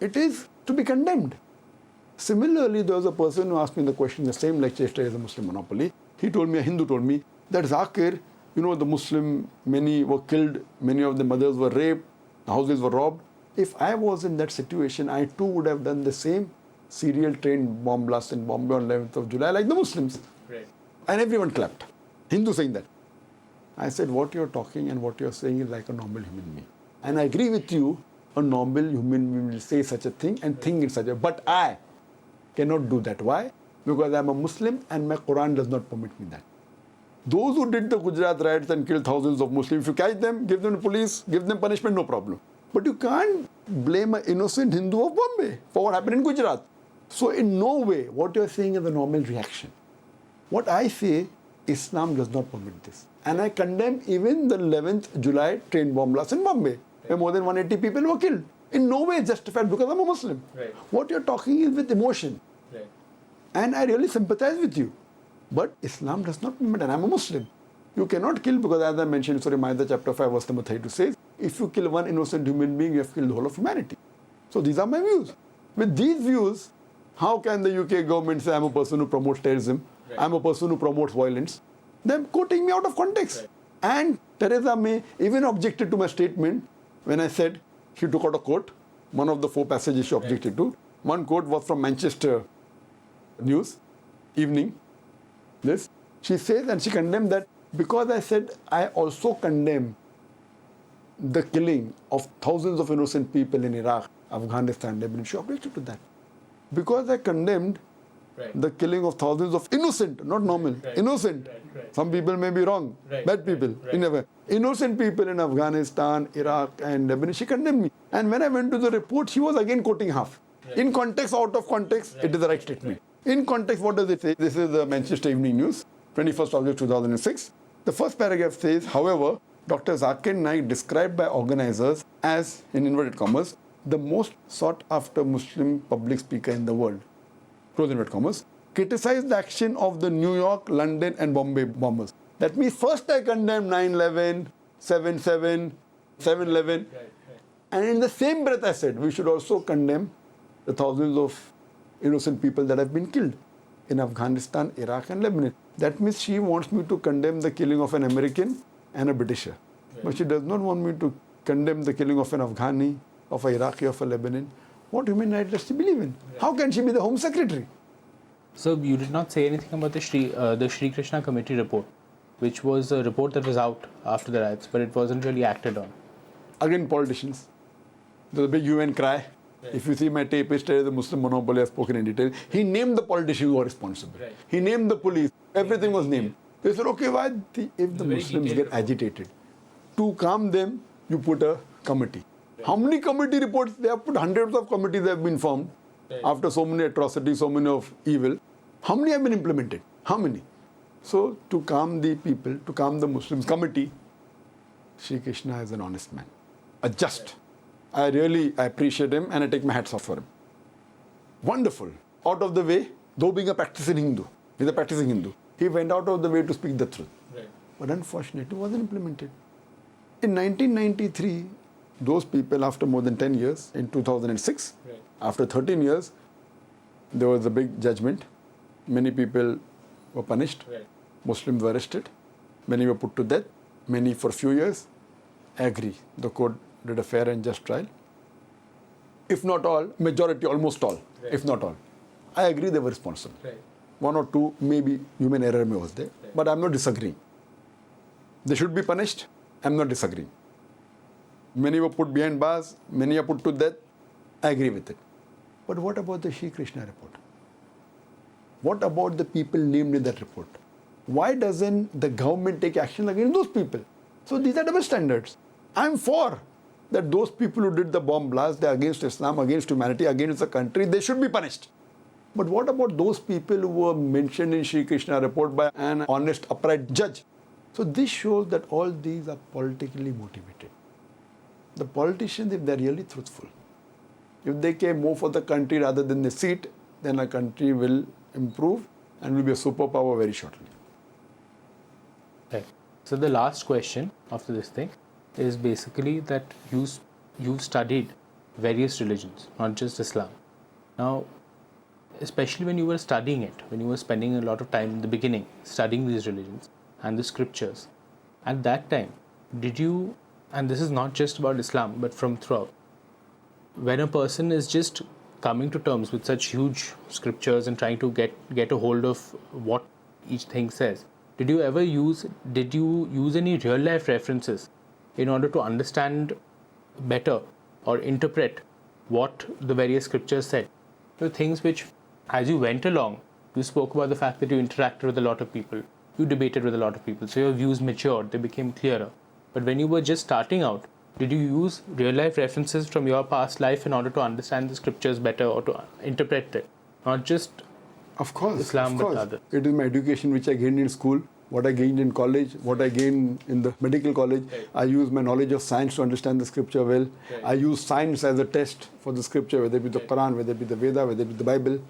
C: It is to be condemned. Similarly, there was a person who asked me the question in the same lecture yesterday as a Muslim monopoly. He told me, a Hindu told me, that Zakir, the Muslim, many were killed, many of the mothers were raped, the houses were robbed. If I was in that situation, I too would have done the same serial train bomb blast in Bombay on 11th of July like the Muslims.
D: Right.
C: And everyone clapped. Hindu saying that. I said, what you're talking and what you're saying is like a normal human being. And I agree with you, a normal human being will say such a thing and think in such a way. But I cannot do that. Why? Because I'm a Muslim and my Quran does not permit me that. Those who did the Gujarat riots and killed thousands of Muslims, if you catch them, give them to police, give them punishment, no problem. But you can't blame an innocent Hindu of Bombay for what happened in Gujarat. So in no way, what you're saying is a normal reaction. What I say, Islam does not permit this. And I condemn even the 11th July train bomb blast in Bombay, where more than 180 people were killed. In no way justified because I'm a Muslim.
D: Right.
C: What you're talking is with emotion.
D: Right.
C: And I really sympathize with you. But Islam does not permit, and I'm a Muslim. You cannot kill because, as I mentioned, Surah Maida chapter 5 verse number 32 says, if you kill one innocent human being, you have killed the whole of humanity. So these are my views. With these views, how can the UK government say I'm a person who promotes terrorism,
D: Right.
C: I'm a person who promotes violence? They're quoting me out of context.
D: Right.
C: And Theresa May even objected to my statement when I said she took out a quote, one of the 4 passages she objected to. One quote was from Manchester News, Evening. This. She says, and she condemned that because I said I also condemn the killing of thousands of innocent people in Iraq, Afghanistan, Lebanon. She objected to that. Because I condemned
D: Right.
C: the killing of thousands of innocent, not normal,
D: Right.
C: innocent.
D: Right.
C: Some people may be wrong,
D: Right.
C: bad people.
D: Right.
C: Innocent people in Afghanistan, Iraq and Lebanon. She condemned me. And when I went to the report, she was again quoting half.
D: Right.
C: In context, out of context, it is the right statement. In context, what does it say? This is the Manchester Evening News, 21st August 2006. The first paragraph says, however, Dr. Zakir Naik, described by organizers as, in inverted commas, the most sought after Muslim public speaker in the world, close inverted commas, criticized the action of the New York, London and Bombay bombers. That means first I condemned 9/11, 7/7, 7/11,
D: Right.
C: and in the same breath I said we should also condemn the thousands of innocent people that have been killed in Afghanistan, Iraq and Lebanon. That means she wants me to condemn the killing of an American and a Britisher. But she does not want me to condemn the killing of an Afghani, of a Iraqi, of a Lebanon. What human rights does she believe in? How can she be the Home Secretary?
B: So you did not say anything about the Shri Krishna Committee report, which was a report that was out after the riots, but it wasn't really acted on.
C: Again, politicians. There's a big UN cry. If you see my tape yesterday, the Muslim monopoly has spoken in detail. He named the politicians who are responsible.
D: Right.
C: He named the police. Everything was named. They said, okay, why if the
D: very
C: Muslims
D: detailed
C: get
D: report.
C: agitated, to calm them, you put a committee. How many committee reports? They have put hundreds of committees have been formed
D: Right.
C: after so many atrocities, so many of evil. How many have been implemented? How many? So to calm the people, to calm the Muslims committee, Shri Krishna is an honest man, a just. I appreciate him and I take my hats off for him. Wonderful. Out of the way, though being a practicing Hindu, he's a practicing Hindu, he went out of the way to speak the truth.
D: Right.
C: But unfortunately, it wasn't implemented. In 1993, those people, after more than 10 years, in 2006,
D: Right.
C: after 13 years, there was a big judgment. Many people were punished.
D: Right.
C: Muslims were arrested. Many were put to death. Many for a few years. I agree. The court did a fair and just trial. If not all, majority, almost all,
D: Right.
C: if not all. I agree they were responsible.
D: Right.
C: One or two, maybe human error was there.
D: Right.
C: But I'm not disagreeing. They should be punished. I'm not disagreeing. Many were put behind bars. Many are put to death. I agree with it. But what about the Shri Krishna report? What about the people named in that report? Why doesn't the government take action against those people? So these are double standards. I'm for that those people who did the bomb blast, they're against Islam, against humanity, against the country, they should be punished. But what about those people who were mentioned in Sri Krishna report by an honest, upright judge? So this shows that all these are politically motivated. The politicians, if they're really truthful, if they care more for the country rather than the seat, then our country will improve and will be a superpower very shortly.
B: Right. So the last question after this thing is basically that you've studied various religions, not just Islam. Now, especially when you were studying it, when you were spending a lot of time in the beginning studying these religions and the scriptures, at that time, did you, and this is not just about Islam, but from throughout, when a person is just coming to terms with such huge scriptures and trying to get a hold of what each thing says, did you use any real life references in order to understand better or interpret what the various scriptures said? The things which, as you went along, you spoke about the fact that you interacted with a lot of people, you debated with a lot of people, so your views matured, they became clearer. But when you were just starting out, did you use real life references from your past life in order to understand the scriptures better or to interpret it? Not just Islam, but others.
C: It is my education which I gained in school, what I gained in college, what I gained in the medical college.
B: Right.
C: I use my knowledge of science to understand the scripture well.
B: Right.
C: I use science as a test for the scripture, whether it be the Quran, whether it be the Veda, whether it be the Bible.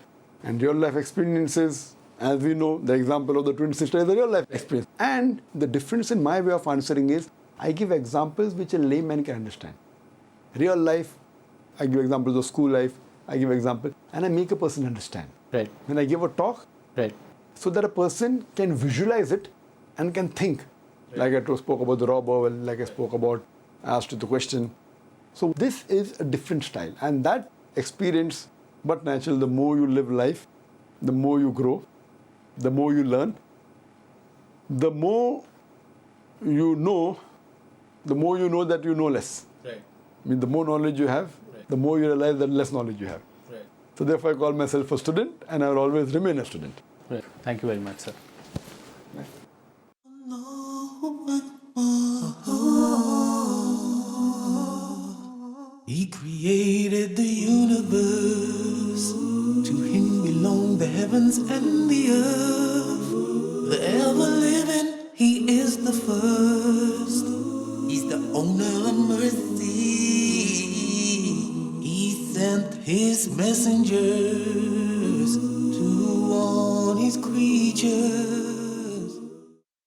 C: And real life experiences, as we know, the example of the twin sister is a real life experience. And the difference in my way of answering is, I give examples which a layman can understand. Real life, I give examples of school life, I give examples, and I make a person understand.
B: Right.
C: When I give a talk,
B: Right.
C: so that a person can visualize it and can think. Right. Like I spoke about the robber, like I spoke about, asked the question. So this is a different style, and that experience, but natural, the more you live life, the more you grow, the more you learn, the more you know that you know less.
B: Right.
C: I mean, the more knowledge you have, the more you realize that less knowledge you have.
B: Right.
C: So therefore I call myself a student, and I will always remain a student.
B: Right. Thank you very much, sir.
A: He created the universe. To him belong the heavens and the earth. The ever-living, he is the first. He's the owner of mercy. He sent his messengers to warn his creatures.